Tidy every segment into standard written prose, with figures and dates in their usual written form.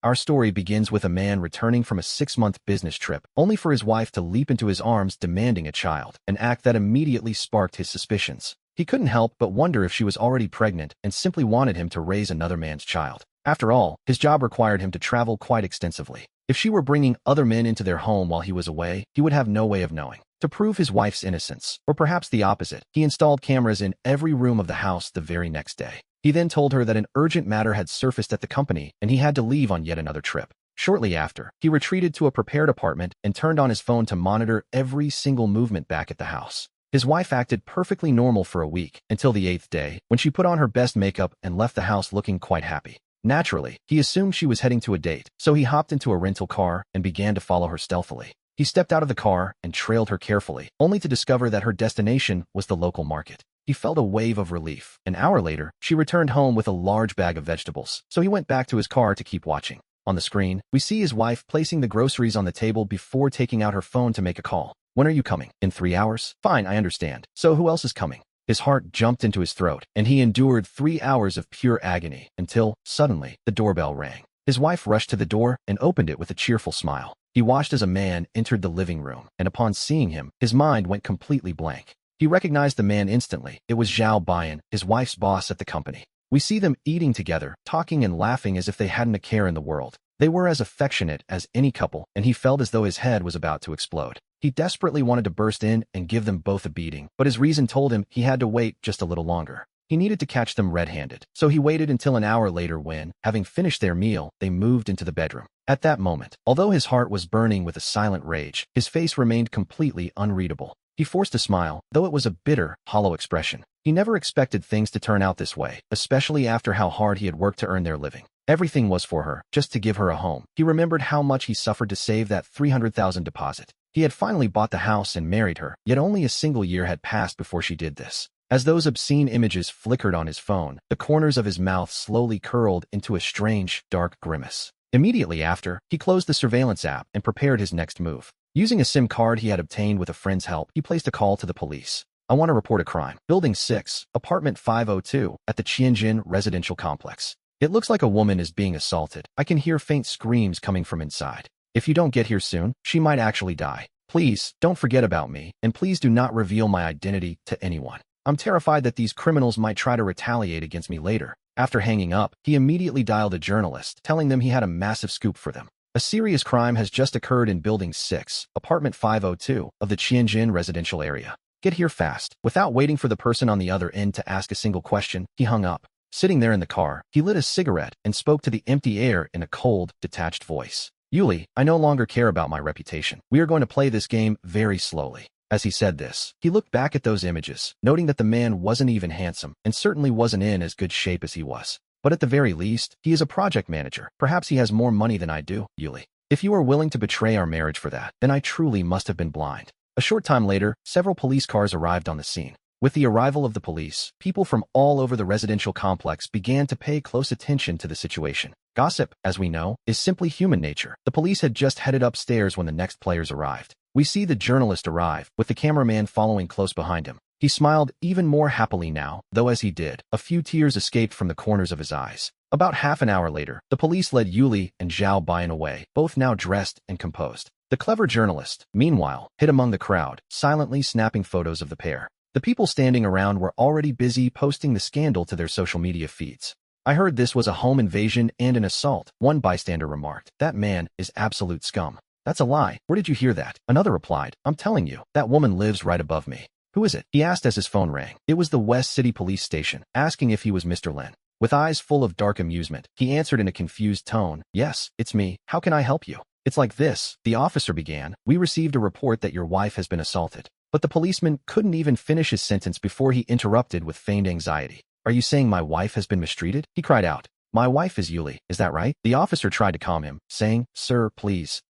Our story begins with a man returning from a 6-month business trip, only for his wife to leap into his arms demanding a child, an act that immediately sparked his suspicions. He couldn't help but wonder if she was already pregnant and simply wanted him to raise another man's child. After all, his job required him to travel quite extensively. If she were bringing other men into their home while he was away, he would have no way of knowing. To prove his wife's innocence, or perhaps the opposite, he installed cameras in every room of the house the very next day. He then told her that an urgent matter had surfaced at the company and he had to leave on yet another trip. Shortly after, he retreated to a prepared apartment and turned on his phone to monitor every single movement back at the house. His wife acted perfectly normal for a week, until the 8th day, when she put on her best makeup and left the house looking quite happy. Naturally, he assumed she was heading to a date, so he hopped into a rental car and began to follow her stealthily. He stepped out of the car and trailed her carefully, only to discover that her destination was the local market. He felt a wave of relief. An hour later, she returned home with a large bag of vegetables, so he went back to his car to keep watching. On the screen, we see his wife placing the groceries on the table before taking out her phone to make a call. "When are you coming? In 3 hours? Fine, I understand. So who else is coming?" His heart jumped into his throat, and he endured 3 hours of pure agony until, suddenly, the doorbell rang. His wife rushed to the door and opened it with a cheerful smile. He watched as a man entered the living room, and upon seeing him, his mind went completely blank. He recognized the man instantly. It was Zhao Bian, his wife's boss at the company. We see them eating together, talking and laughing as if they hadn't a care in the world. They were as affectionate as any couple, and he felt as though his head was about to explode. He desperately wanted to burst in and give them both a beating, but his reason told him he had to wait just a little longer. He needed to catch them red-handed, so he waited until an hour later when, having finished their meal, they moved into the bedroom. At that moment, although his heart was burning with a silent rage, his face remained completely unreadable. He forced a smile, though it was a bitter, hollow expression. He never expected things to turn out this way, especially after how hard he had worked to earn their living. Everything was for her, just to give her a home. He remembered how much he suffered to save that 300,000 deposit. He had finally bought the house and married her, yet only a single year had passed before she did this. As those obscene images flickered on his phone, the corners of his mouth slowly curled into a strange, dark grimace. Immediately after, he closed the surveillance app and prepared his next move. Using a SIM card he had obtained with a friend's help, he placed a call to the police. "I want to report a crime. Building 6, apartment 502, at the Tianjin residential complex. It looks like a woman is being assaulted. I can hear faint screams coming from inside. If you don't get here soon, she might actually die. Please, don't forget about me, and please do not reveal my identity to anyone. I'm terrified that these criminals might try to retaliate against me later." After hanging up, he immediately dialed a journalist, telling them he had a massive scoop for them. A serious crime has just occurred in Building 6, apartment 502, of the Tianjin residential area. Get here fast. Without waiting for the person on the other end to ask a single question, he hung up. Sitting there in the car, he lit a cigarette and spoke to the empty air in a cold, detached voice. "Yuli, I no longer care about my reputation. We are going to play this game very slowly." As he said this, he looked back at those images, noting that the man wasn't even handsome and certainly wasn't in as good shape as he was. But at the very least, he is a project manager. Perhaps he has more money than I do, Yuli. If you are willing to betray our marriage for that, then I truly must have been blind. A short time later, several police cars arrived on the scene. With the arrival of the police, people from all over the residential complex began to pay close attention to the situation. Gossip, as we know, is simply human nature. The police had just headed upstairs when the next players arrived. We see the journalist arrive, with the cameraman following close behind him. He smiled even more happily now, though as he did, a few tears escaped from the corners of his eyes. About half an hour later, the police led Yuli and Zhao Bian away, both now dressed and composed. The clever journalist, meanwhile, hid among the crowd, silently snapping photos of the pair. The people standing around were already busy posting the scandal to their social media feeds. "I heard this was a home invasion and an assault," one bystander remarked. "That man is absolute scum." "That's a lie. Where did you hear that?" Another replied. "I'm telling you, that woman lives right above me." "Who is it?" he asked as his phone rang. It was the West City Police Station, asking if he was Mr. Lin. With eyes full of dark amusement, he answered in a confused tone, "Yes, it's me. How can I help you?" "It's like this," the officer began. "We received a report that your wife has been assaulted." But the policeman couldn't even finish his sentence before he interrupted with feigned anxiety. "Are you saying my wife has been mistreated?" he cried out. "My wife is Yuli, is that right?" The officer tried to calm him, saying, "Sir, please,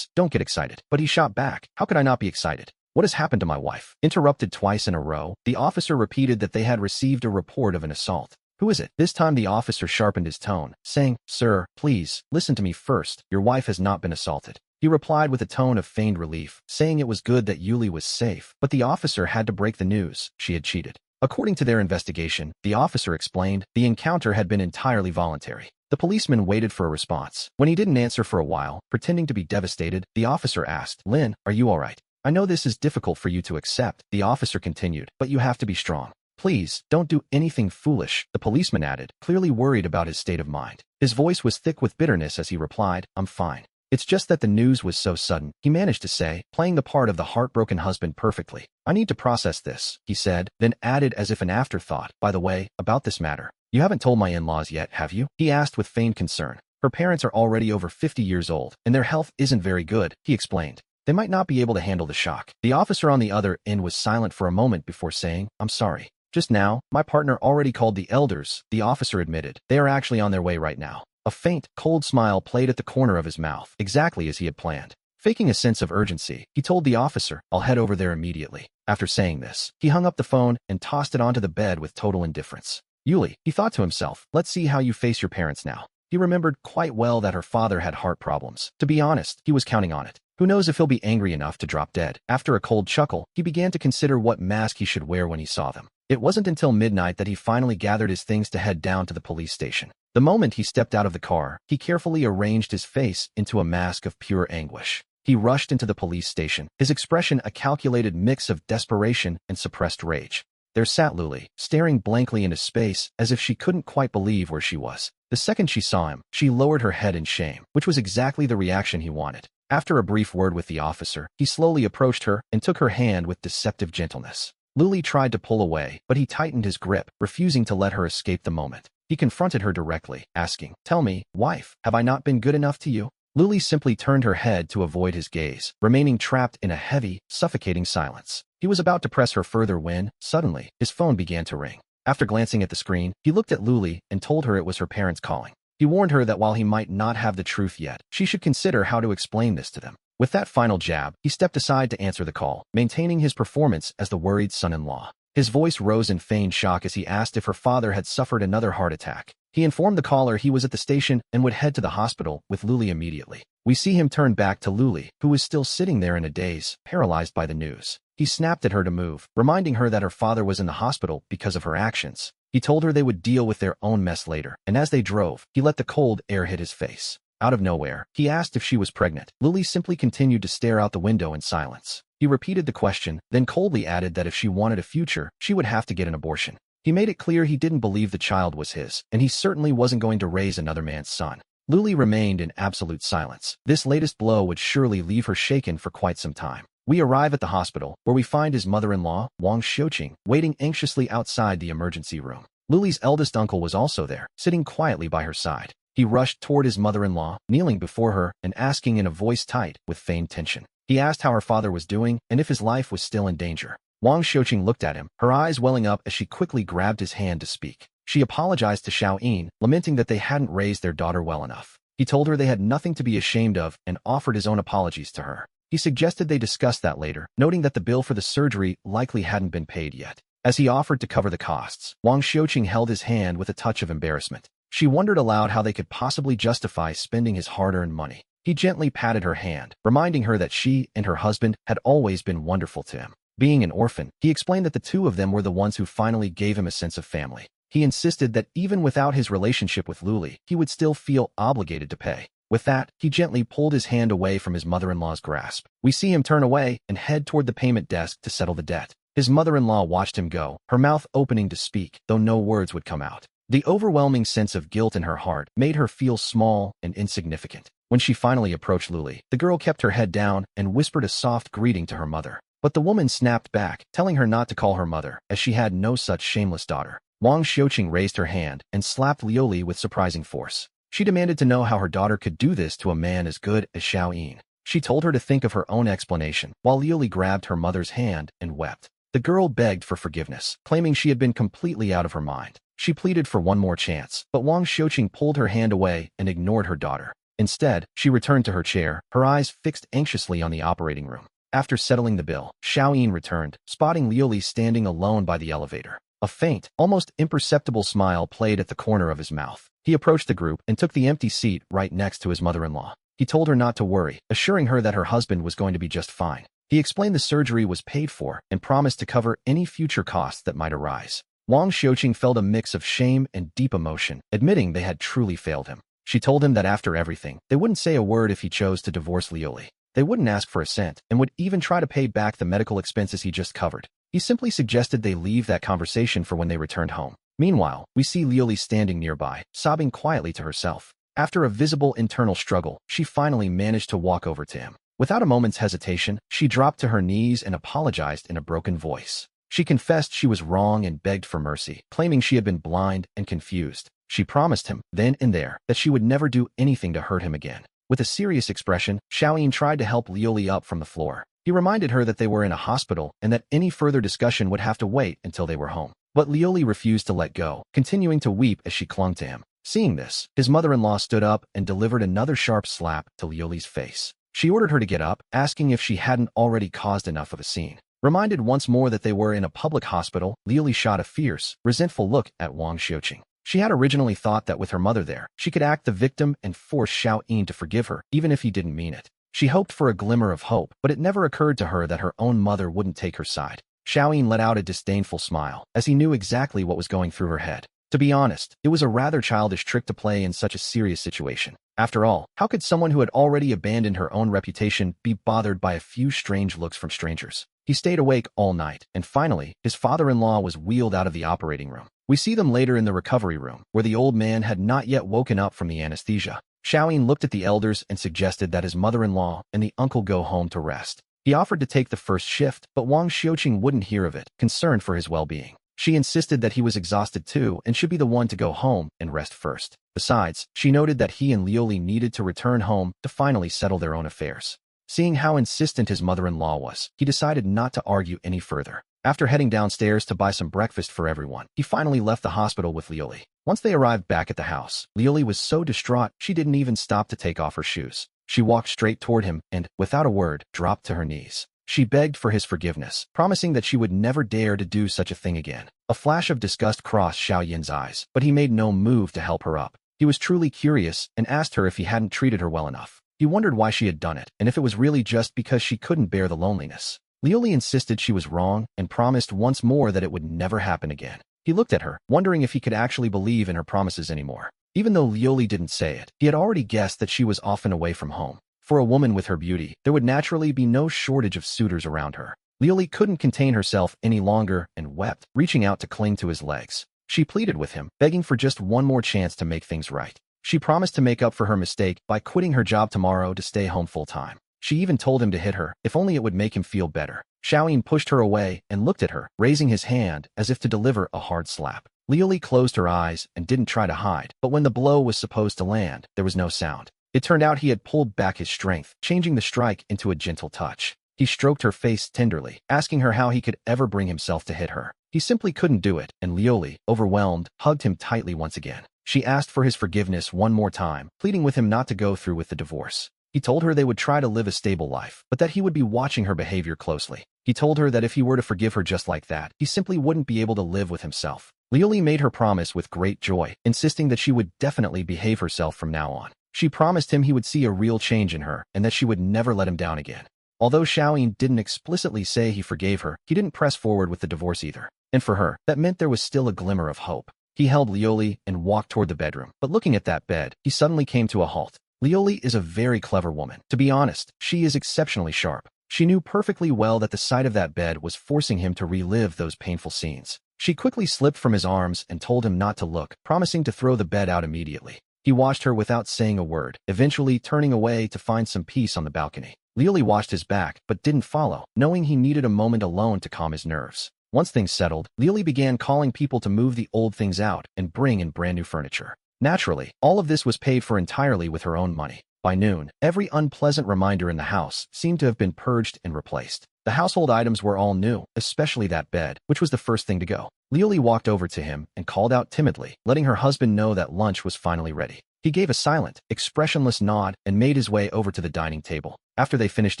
don't get excited." But he shot back, "How could I not be excited? What has happened to my wife?" Interrupted twice in a row, the officer repeated that they had received a report of an assault. "Who is it?" This time the officer sharpened his tone, saying, "Sir, please, listen to me first. Your wife has not been assaulted." He replied with a tone of feigned relief, saying it was good that Yuli was safe, but the officer had to break the news. She had cheated. According to their investigation, the officer explained, the encounter had been entirely voluntary. The policeman waited for a response. When he didn't answer for a while, pretending to be devastated, the officer asked, "Lynn, are you all right? I know this is difficult for you to accept," the officer continued, "but you have to be strong. Please, don't do anything foolish," the policeman added, clearly worried about his state of mind. His voice was thick with bitterness as he replied, "I'm fine. It's just that the news was so sudden," he managed to say, playing the part of the heartbroken husband perfectly. "I need to process this," he said, then added as if an afterthought, "By the way, about this matter. You haven't told my in-laws yet, have you?" he asked with feigned concern. "Her parents are already over 50 years old, and their health isn't very good," he explained. "They might not be able to handle the shock." The officer on the other end was silent for a moment before saying, "I'm sorry. Just now, my partner already called the elders," the officer admitted. "They are actually on their way right now." A faint, cold smile played at the corner of his mouth, exactly as he had planned. Faking a sense of urgency, he told the officer, "I'll head over there immediately." After saying this, he hung up the phone and tossed it onto the bed with total indifference. "Yuli," he thought to himself, "let's see how you face your parents now." He remembered quite well that her father had heart problems. To be honest, he was counting on it. Who knows if he'll be angry enough to drop dead. After a cold chuckle, he began to consider what mask he should wear when he saw them. It wasn't until midnight that he finally gathered his things to head down to the police station. The moment he stepped out of the car, he carefully arranged his face into a mask of pure anguish. He rushed into the police station, his expression a calculated mix of desperation and suppressed rage. There sat Luli, staring blankly into space as if she couldn't quite believe where she was. The second she saw him, she lowered her head in shame, which was exactly the reaction he wanted. After a brief word with the officer, he slowly approached her and took her hand with deceptive gentleness. Luli tried to pull away, but he tightened his grip, refusing to let her escape the moment. He confronted her directly, asking, "Tell me, wife, have I not been good enough to you?" Luli simply turned her head to avoid his gaze, remaining trapped in a heavy, suffocating silence. He was about to press her further when, suddenly, his phone began to ring. After glancing at the screen, he looked at Luli and told her it was her parents calling. He warned her that while he might not have the truth yet, she should consider how to explain this to them. With that final jab, he stepped aside to answer the call, maintaining his performance as the worried son-in-law. His voice rose in feigned shock as he asked if her father had suffered another heart attack. He informed the caller he was at the station and would head to the hospital with Luli immediately. We see him turn back to Luli, who was still sitting there in a daze, paralyzed by the news. He snapped at her to move, reminding her that her father was in the hospital because of her actions. He told her they would deal with their own mess later, and as they drove, he let the cold air hit his face. Out of nowhere, he asked if she was pregnant. Luli simply continued to stare out the window in silence. He repeated the question, then coldly added that if she wanted a future, she would have to get an abortion. He made it clear he didn't believe the child was his, and he certainly wasn't going to raise another man's son. Luli remained in absolute silence. This latest blow would surely leave her shaken for quite some time. We arrive at the hospital, where we find his mother-in-law, Wang Xiuqing, waiting anxiously outside the emergency room. Luli's eldest uncle was also there, sitting quietly by her side. He rushed toward his mother-in-law, kneeling before her and asking in a voice tight with feigned tension. He asked how her father was doing and if his life was still in danger. Wang Xiuqing looked at him, her eyes welling up as she quickly grabbed his hand to speak. She apologized to Xiaoyin, lamenting that they hadn't raised their daughter well enough. He told her they had nothing to be ashamed of and offered his own apologies to her. He suggested they discuss that later, noting that the bill for the surgery likely hadn't been paid yet. As he offered to cover the costs, Wang Xiuqing held his hand with a touch of embarrassment. She wondered aloud how they could possibly justify spending his hard-earned money. He gently patted her hand, reminding her that she and her husband had always been wonderful to him. Being an orphan, he explained that the two of them were the ones who finally gave him a sense of family. He insisted that even without his relationship with Luli, he would still feel obligated to pay. With that, he gently pulled his hand away from his mother-in-law's grasp. We see him turn away and head toward the payment desk to settle the debt. His mother-in-law watched him go, her mouth opening to speak, though no words would come out. The overwhelming sense of guilt in her heart made her feel small and insignificant. When she finally approached Luli, the girl kept her head down and whispered a soft greeting to her mother. But the woman snapped back, telling her not to call her mother, as she had no such shameless daughter. Wang Xiuqing raised her hand and slapped Liuli with surprising force. She demanded to know how her daughter could do this to a man as good as Xiaoyin. She told her to think of her own explanation, while Liuli grabbed her mother's hand and wept. The girl begged for forgiveness, claiming she had been completely out of her mind. She pleaded for one more chance, but Wang Xiuqing pulled her hand away and ignored her daughter. Instead, she returned to her chair, her eyes fixed anxiously on the operating room. After settling the bill, Xiaoyin returned, spotting Liuli standing alone by the elevator. A faint, almost imperceptible smile played at the corner of his mouth. He approached the group and took the empty seat right next to his mother-in-law. He told her not to worry, assuring her that her husband was going to be just fine. He explained the surgery was paid for and promised to cover any future costs that might arise. Wang Xiuqing felt a mix of shame and deep emotion, admitting they had truly failed him. She told him that after everything, they wouldn't say a word if he chose to divorce Liuli. They wouldn't ask for a cent, and would even try to pay back the medical expenses he just covered. He simply suggested they leave that conversation for when they returned home. Meanwhile, we see Liuli standing nearby, sobbing quietly to herself. After a visible internal struggle, she finally managed to walk over to him. Without a moment's hesitation, she dropped to her knees and apologized in a broken voice. She confessed she was wrong and begged for mercy, claiming she had been blind and confused. She promised him, then and there, that she would never do anything to hurt him again. With a serious expression, Xiaoyin tried to help Liuli up from the floor. He reminded her that they were in a hospital and that any further discussion would have to wait until they were home. But Liuli refused to let go, continuing to weep as she clung to him. Seeing this, his mother-in-law stood up and delivered another sharp slap to Liuli's face. She ordered her to get up, asking if she hadn't already caused enough of a scene. Reminded once more that they were in a public hospital, Liuli shot a fierce, resentful look at Wang Xiuqing. She had originally thought that with her mother there, she could act the victim and force Xiaoyin to forgive her, even if he didn't mean it. She hoped for a glimmer of hope, but it never occurred to her that her own mother wouldn't take her side. Xiaoyin let out a disdainful smile, as he knew exactly what was going through her head. To be honest, it was a rather childish trick to play in such a serious situation. After all, how could someone who had already abandoned her own reputation be bothered by a few strange looks from strangers? He stayed awake all night, and finally, his father-in-law was wheeled out of the operating room. We see them later in the recovery room, where the old man had not yet woken up from the anesthesia. Xiaoyin looked at the elders and suggested that his mother-in-law and the uncle go home to rest. He offered to take the first shift, but Wang Xiuqing wouldn't hear of it, concerned for his well-being. She insisted that he was exhausted too and should be the one to go home and rest first. Besides, she noted that he and Liuli needed to return home to finally settle their own affairs. Seeing how insistent his mother-in-law was, he decided not to argue any further. After heading downstairs to buy some breakfast for everyone, he finally left the hospital with Liuli. Once they arrived back at the house, Liuli was so distraught she didn't even stop to take off her shoes. She walked straight toward him and, without a word, dropped to her knees. She begged for his forgiveness, promising that she would never dare to do such a thing again. A flash of disgust crossed Xiaoyin's eyes, but he made no move to help her up. He was truly curious and asked her if he hadn't treated her well enough. He wondered why she had done it, and if it was really just because she couldn't bear the loneliness. Liuli insisted she was wrong and promised once more that it would never happen again. He looked at her, wondering if he could actually believe in her promises anymore. Even though Liuli didn't say it, he had already guessed that she was often away from home. For a woman with her beauty, there would naturally be no shortage of suitors around her. Liuli couldn't contain herself any longer and wept, reaching out to cling to his legs. She pleaded with him, begging for just one more chance to make things right. She promised to make up for her mistake by quitting her job tomorrow to stay home full-time. She even told him to hit her, if only it would make him feel better. Xiaoyin pushed her away and looked at her, raising his hand as if to deliver a hard slap. Liuli closed her eyes and didn't try to hide, but when the blow was supposed to land, there was no sound. It turned out he had pulled back his strength, changing the strike into a gentle touch. He stroked her face tenderly, asking her how he could ever bring himself to hit her. He simply couldn't do it, and Liuli, overwhelmed, hugged him tightly once again. She asked for his forgiveness one more time, pleading with him not to go through with the divorce. He told her they would try to live a stable life, but that he would be watching her behavior closely. He told her that if he were to forgive her just like that, he simply wouldn't be able to live with himself. Liuli made her promise with great joy, insisting that she would definitely behave herself from now on. She promised him he would see a real change in her and that she would never let him down again. Although Xiaoyin didn't explicitly say he forgave her, he didn't press forward with the divorce either. And for her, that meant there was still a glimmer of hope. He held Liuli and walked toward the bedroom, but looking at that bed, he suddenly came to a halt. Liuli is a very clever woman. To be honest, she is exceptionally sharp. She knew perfectly well that the sight of that bed was forcing him to relive those painful scenes. She quickly slipped from his arms and told him not to look, promising to throw the bed out immediately. He watched her without saying a word, eventually turning away to find some peace on the balcony. Liuli watched his back, but didn't follow, knowing he needed a moment alone to calm his nerves. Once things settled, Liuli began calling people to move the old things out and bring in brand new furniture. Naturally, all of this was paid for entirely with her own money. By noon, every unpleasant reminder in the house seemed to have been purged and replaced. The household items were all new, especially that bed, which was the first thing to go. Liuli walked over to him and called out timidly, letting her husband know that lunch was finally ready. He gave a silent, expressionless nod and made his way over to the dining table. After they finished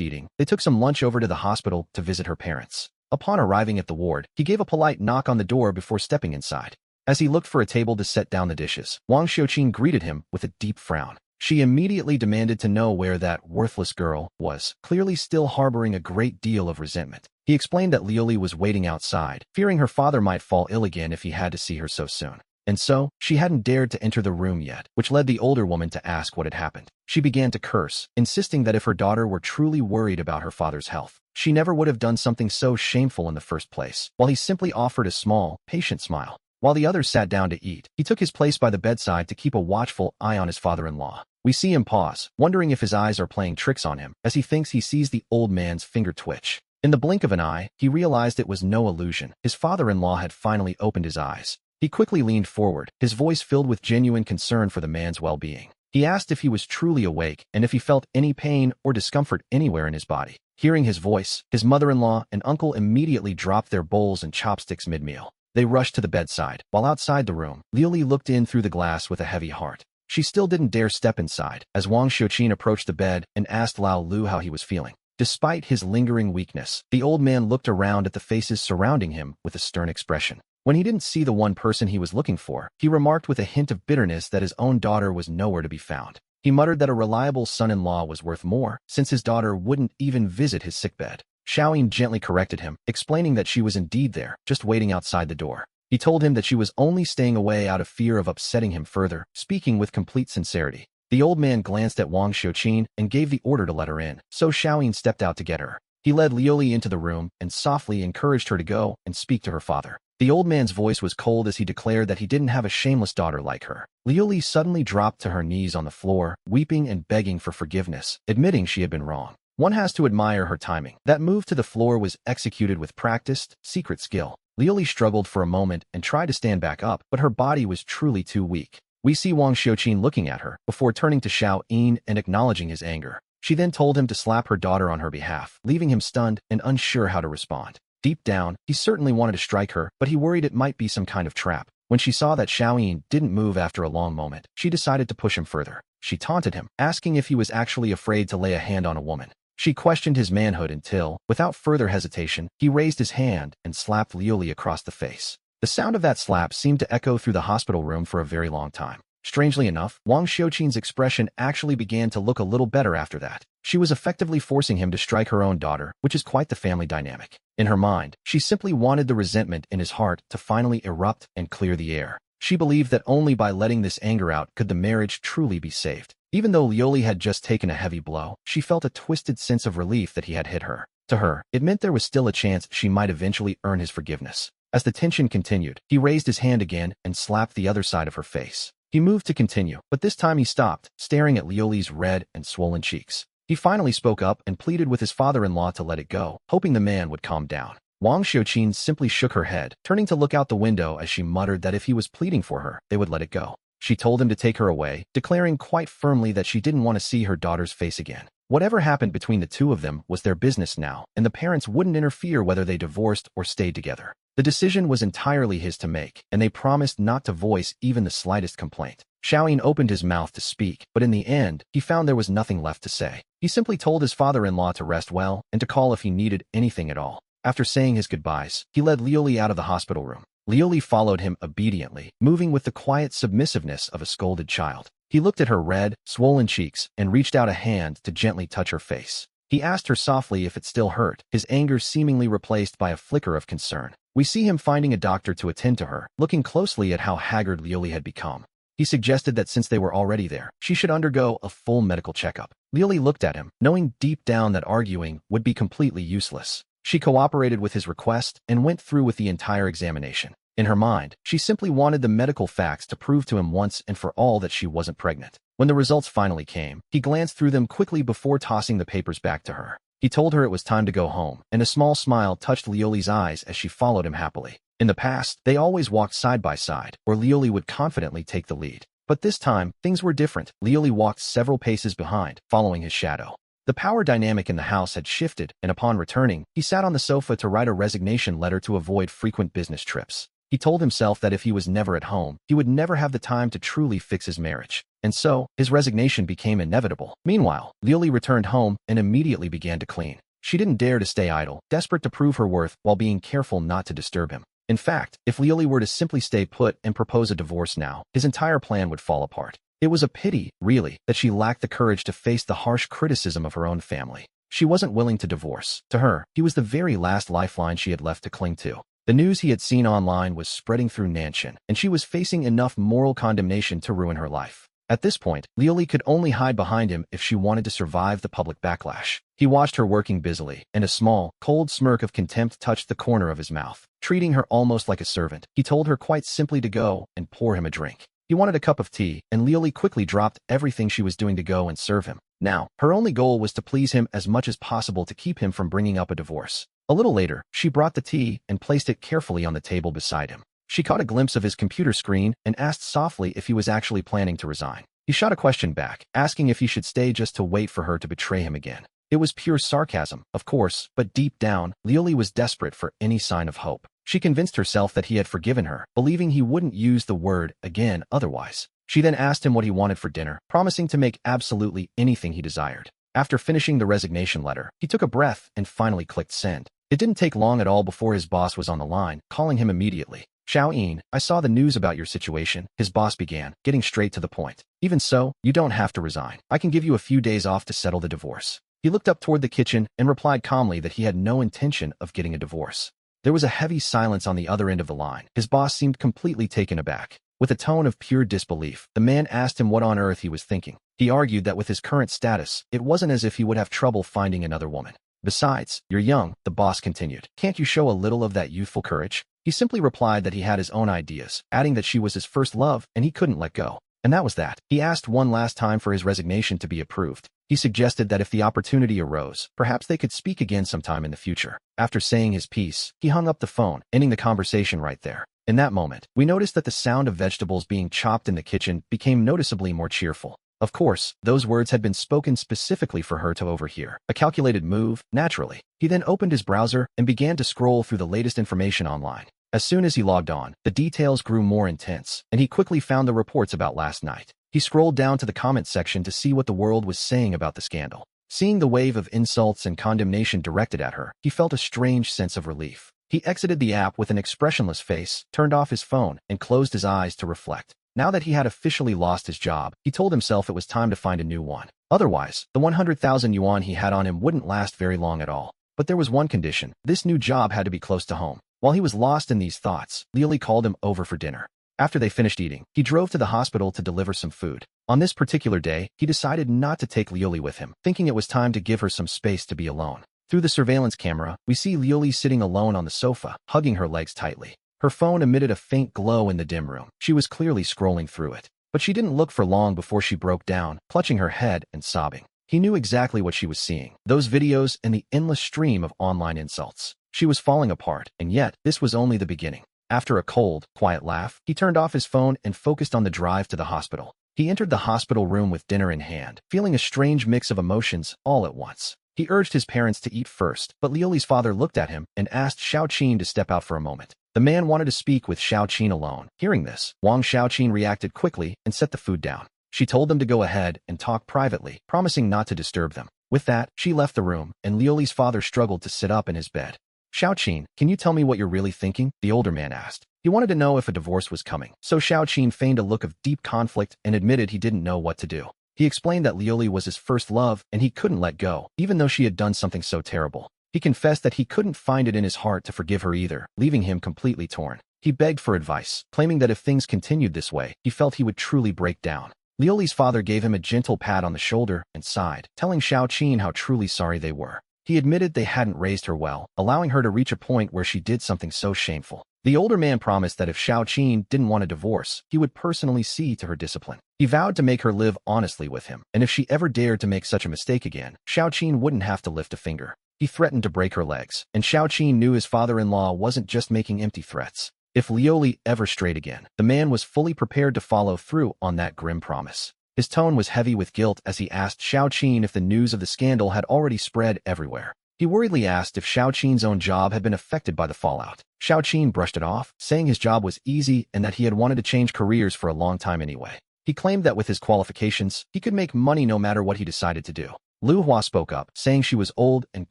eating, they took some lunch over to the hospital to visit her parents. Upon arriving at the ward, he gave a polite knock on the door before stepping inside. As he looked for a table to set down the dishes, Wang Xiuqing greeted him with a deep frown. She immediately demanded to know where that worthless girl was, clearly still harboring a great deal of resentment. He explained that Lioli was waiting outside, fearing her father might fall ill again if he had to see her so soon. And so, she hadn't dared to enter the room yet, which led the older woman to ask what had happened. She began to curse, insisting that if her daughter were truly worried about her father's health, she never would have done something so shameful in the first place, while he simply offered a small, patient smile. While the others sat down to eat, he took his place by the bedside to keep a watchful eye on his father-in-law. We see him pause, wondering if his eyes are playing tricks on him, as he thinks he sees the old man's finger twitch. In the blink of an eye, he realized it was no illusion. His father-in-law had finally opened his eyes. He quickly leaned forward, his voice filled with genuine concern for the man's well-being. He asked if he was truly awake and if he felt any pain or discomfort anywhere in his body. Hearing his voice, his mother-in-law and uncle immediately dropped their bowls and chopsticks mid-meal. They rushed to the bedside, while outside the room, Lioli looked in through the glass with a heavy heart. She still didn't dare step inside, as Wang Xiuqin approached the bed and asked Lao Lu how he was feeling. Despite his lingering weakness, the old man looked around at the faces surrounding him with a stern expression. When he didn't see the one person he was looking for, he remarked with a hint of bitterness that his own daughter was nowhere to be found. He muttered that a reliable son-in-law was worth more, since his daughter wouldn't even visit his sickbed. Xiaoyin gently corrected him, explaining that she was indeed there, just waiting outside the door. He told him that she was only staying away out of fear of upsetting him further, speaking with complete sincerity. The old man glanced at Wang Xiuqin and gave the order to let her in, so Xiaoyin stepped out to get her. He led Lioli into the room and softly encouraged her to go and speak to her father. The old man's voice was cold as he declared that he didn't have a shameless daughter like her. Lioli suddenly dropped to her knees on the floor, weeping and begging for forgiveness, admitting she had been wrong. One has to admire her timing. That move to the floor was executed with practiced, secret skill. Lioli struggled for a moment and tried to stand back up, but her body was truly too weak. We see Wang Xiuqin looking at her, before turning to Xiao Yin and acknowledging his anger. She then told him to slap her daughter on her behalf, leaving him stunned and unsure how to respond. Deep down, he certainly wanted to strike her, but he worried it might be some kind of trap. When she saw that Xiao Yin didn't move after a long moment, she decided to push him further. She taunted him, asking if he was actually afraid to lay a hand on a woman. She questioned his manhood until, without further hesitation, he raised his hand and slapped Lioli across the face. The sound of that slap seemed to echo through the hospital room for a very long time. Strangely enough, Wang Xiuqin's expression actually began to look a little better after that. She was effectively forcing him to strike her own daughter, which is quite the family dynamic. In her mind, she simply wanted the resentment in his heart to finally erupt and clear the air. She believed that only by letting this anger out could the marriage truly be saved. Even though Lioli had just taken a heavy blow, she felt a twisted sense of relief that he had hit her. To her, it meant there was still a chance she might eventually earn his forgiveness. As the tension continued, he raised his hand again and slapped the other side of her face. He moved to continue, but this time he stopped, staring at Lioli's red and swollen cheeks. He finally spoke up and pleaded with his father-in-law to let it go, hoping the man would calm down. Wang Xiuqin simply shook her head, turning to look out the window as she muttered that if he was pleading for her, they would let it go. She told him to take her away, declaring quite firmly that she didn't want to see her daughter's face again. Whatever happened between the two of them was their business now, and the parents wouldn't interfere whether they divorced or stayed together. The decision was entirely his to make, and they promised not to voice even the slightest complaint. Xiaoyin opened his mouth to speak, but in the end, he found there was nothing left to say. He simply told his father-in-law to rest well and to call if he needed anything at all. After saying his goodbyes, he led Lioli out of the hospital room. Lioli followed him obediently, moving with the quiet submissiveness of a scolded child. He looked at her red, swollen cheeks and reached out a hand to gently touch her face. He asked her softly if it still hurt, his anger seemingly replaced by a flicker of concern. We see him finding a doctor to attend to her, looking closely at how haggard Lioli had become. He suggested that since they were already there, she should undergo a full medical checkup. Lioli looked at him, knowing deep down that arguing would be completely useless. She cooperated with his request and went through with the entire examination. In her mind, she simply wanted the medical facts to prove to him once and for all that she wasn't pregnant. When the results finally came, he glanced through them quickly before tossing the papers back to her. He told her it was time to go home, and a small smile touched Lioli's eyes as she followed him happily. In the past, they always walked side by side, or Lioli would confidently take the lead. But this time, things were different. Lioli walked several paces behind, following his shadow. The power dynamic in the house had shifted, and upon returning, he sat on the sofa to write a resignation letter to avoid frequent business trips. He told himself that if he was never at home, he would never have the time to truly fix his marriage. And so, his resignation became inevitable. Meanwhile, Lioli returned home and immediately began to clean. She didn't dare to stay idle, desperate to prove her worth while being careful not to disturb him. In fact, if Lioli were to simply stay put and propose a divorce now, his entire plan would fall apart. It was a pity, really, that she lacked the courage to face the harsh criticism of her own family. She wasn't willing to divorce. To her, he was the very last lifeline she had left to cling to. The news he had seen online was spreading through Nanshan, and she was facing enough moral condemnation to ruin her life. At this point, Lioli could only hide behind him if she wanted to survive the public backlash. He watched her working busily, and a small, cold smirk of contempt touched the corner of his mouth. Treating her almost like a servant, he told her quite simply to go and pour him a drink. He wanted a cup of tea, and Lioli quickly dropped everything she was doing to go and serve him. Now, her only goal was to please him as much as possible to keep him from bringing up a divorce. A little later, she brought the tea and placed it carefully on the table beside him. She caught a glimpse of his computer screen and asked softly if he was actually planning to resign. He shot a question back, asking if he should stay just to wait for her to betray him again. It was pure sarcasm, of course, but deep down, Lioli was desperate for any sign of hope. She convinced herself that he had forgiven her, believing he wouldn't use the word again otherwise. She then asked him what he wanted for dinner, promising to make absolutely anything he desired. After finishing the resignation letter, he took a breath and finally clicked send. It didn't take long at all before his boss was on the line, calling him immediately. "Xiao-Yin, I saw the news about your situation," his boss began, getting straight to the point. "Even so, you don't have to resign. I can give you a few days off to settle the divorce." He looked up toward the kitchen and replied calmly that he had no intention of getting a divorce. There was a heavy silence on the other end of the line. His boss seemed completely taken aback. With a tone of pure disbelief, the man asked him what on earth he was thinking. He argued that with his current status, it wasn't as if he would have trouble finding another woman. "Besides, you're young," the boss continued. "Can't you show a little of that youthful courage?" He simply replied that he had his own ideas, adding that she was his first love and he couldn't let go. And that was that. He asked one last time for his resignation to be approved. He suggested that if the opportunity arose, perhaps they could speak again sometime in the future. After saying his piece, he hung up the phone, ending the conversation right there. In that moment, we noticed that the sound of vegetables being chopped in the kitchen became noticeably more cheerful. Of course, those words had been spoken specifically for her to overhear. A calculated move, naturally. He then opened his browser and began to scroll through the latest information online. As soon as he logged on, the details grew more intense, and he quickly found the reports about last night. He scrolled down to the comment section to see what the world was saying about the scandal. Seeing the wave of insults and condemnation directed at her, he felt a strange sense of relief. He exited the app with an expressionless face, turned off his phone, and closed his eyes to reflect. Now that he had officially lost his job, he told himself it was time to find a new one. Otherwise, the 100,000 yuan he had on him wouldn't last very long at all. But there was one condition. This new job had to be close to home. While he was lost in these thoughts, Lioli called him over for dinner. After they finished eating, he drove to the hospital to deliver some food. On this particular day, he decided not to take Lioli with him, thinking it was time to give her some space to be alone. Through the surveillance camera, we see Lioli sitting alone on the sofa, hugging her legs tightly. Her phone emitted a faint glow in the dim room. She was clearly scrolling through it. But she didn't look for long before she broke down, clutching her head and sobbing. He knew exactly what she was seeing. Those videos and the endless stream of online insults. She was falling apart, and yet, this was only the beginning. After a cold, quiet laugh, he turned off his phone and focused on the drive to the hospital. He entered the hospital room with dinner in hand, feeling a strange mix of emotions all at once. He urged his parents to eat first, but Lioli's father looked at him and asked Xiao-Qin to step out for a moment. The man wanted to speak with Xiao-Qin alone. Hearing this, Wang Xiao-Qin reacted quickly and set the food down. She told them to go ahead and talk privately, promising not to disturb them. With that, she left the room, and Lioli's father struggled to sit up in his bed. "Xiao-Qin, can you tell me what you're really thinking?" the older man asked. He wanted to know if a divorce was coming, so Xiao-Qin feigned a look of deep conflict and admitted he didn't know what to do. He explained that Lioli was his first love and he couldn't let go, even though she had done something so terrible. He confessed that he couldn't find it in his heart to forgive her either, leaving him completely torn. He begged for advice, claiming that if things continued this way, he felt he would truly break down. Lioli's father gave him a gentle pat on the shoulder and sighed, telling Xiao-Qin how truly sorry they were. He admitted they hadn't raised her well, allowing her to reach a point where she did something so shameful. The older man promised that if Xiao-Qin didn't want a divorce, he would personally see to her discipline. He vowed to make her live honestly with him, and if she ever dared to make such a mistake again, Xiao-Qin wouldn't have to lift a finger. He threatened to break her legs, and Xiao-Qin knew his father-in-law wasn't just making empty threats. If Lioli ever strayed again, the man was fully prepared to follow through on that grim promise. His tone was heavy with guilt as he asked Xiao-Qin if the news of the scandal had already spread everywhere. He worriedly asked if Xiao-Qin's own job had been affected by the fallout. Xiao-Qin brushed it off, saying his job was easy and that he had wanted to change careers for a long time anyway. He claimed that with his qualifications, he could make money no matter what he decided to do. Lu Hua spoke up, saying she was old and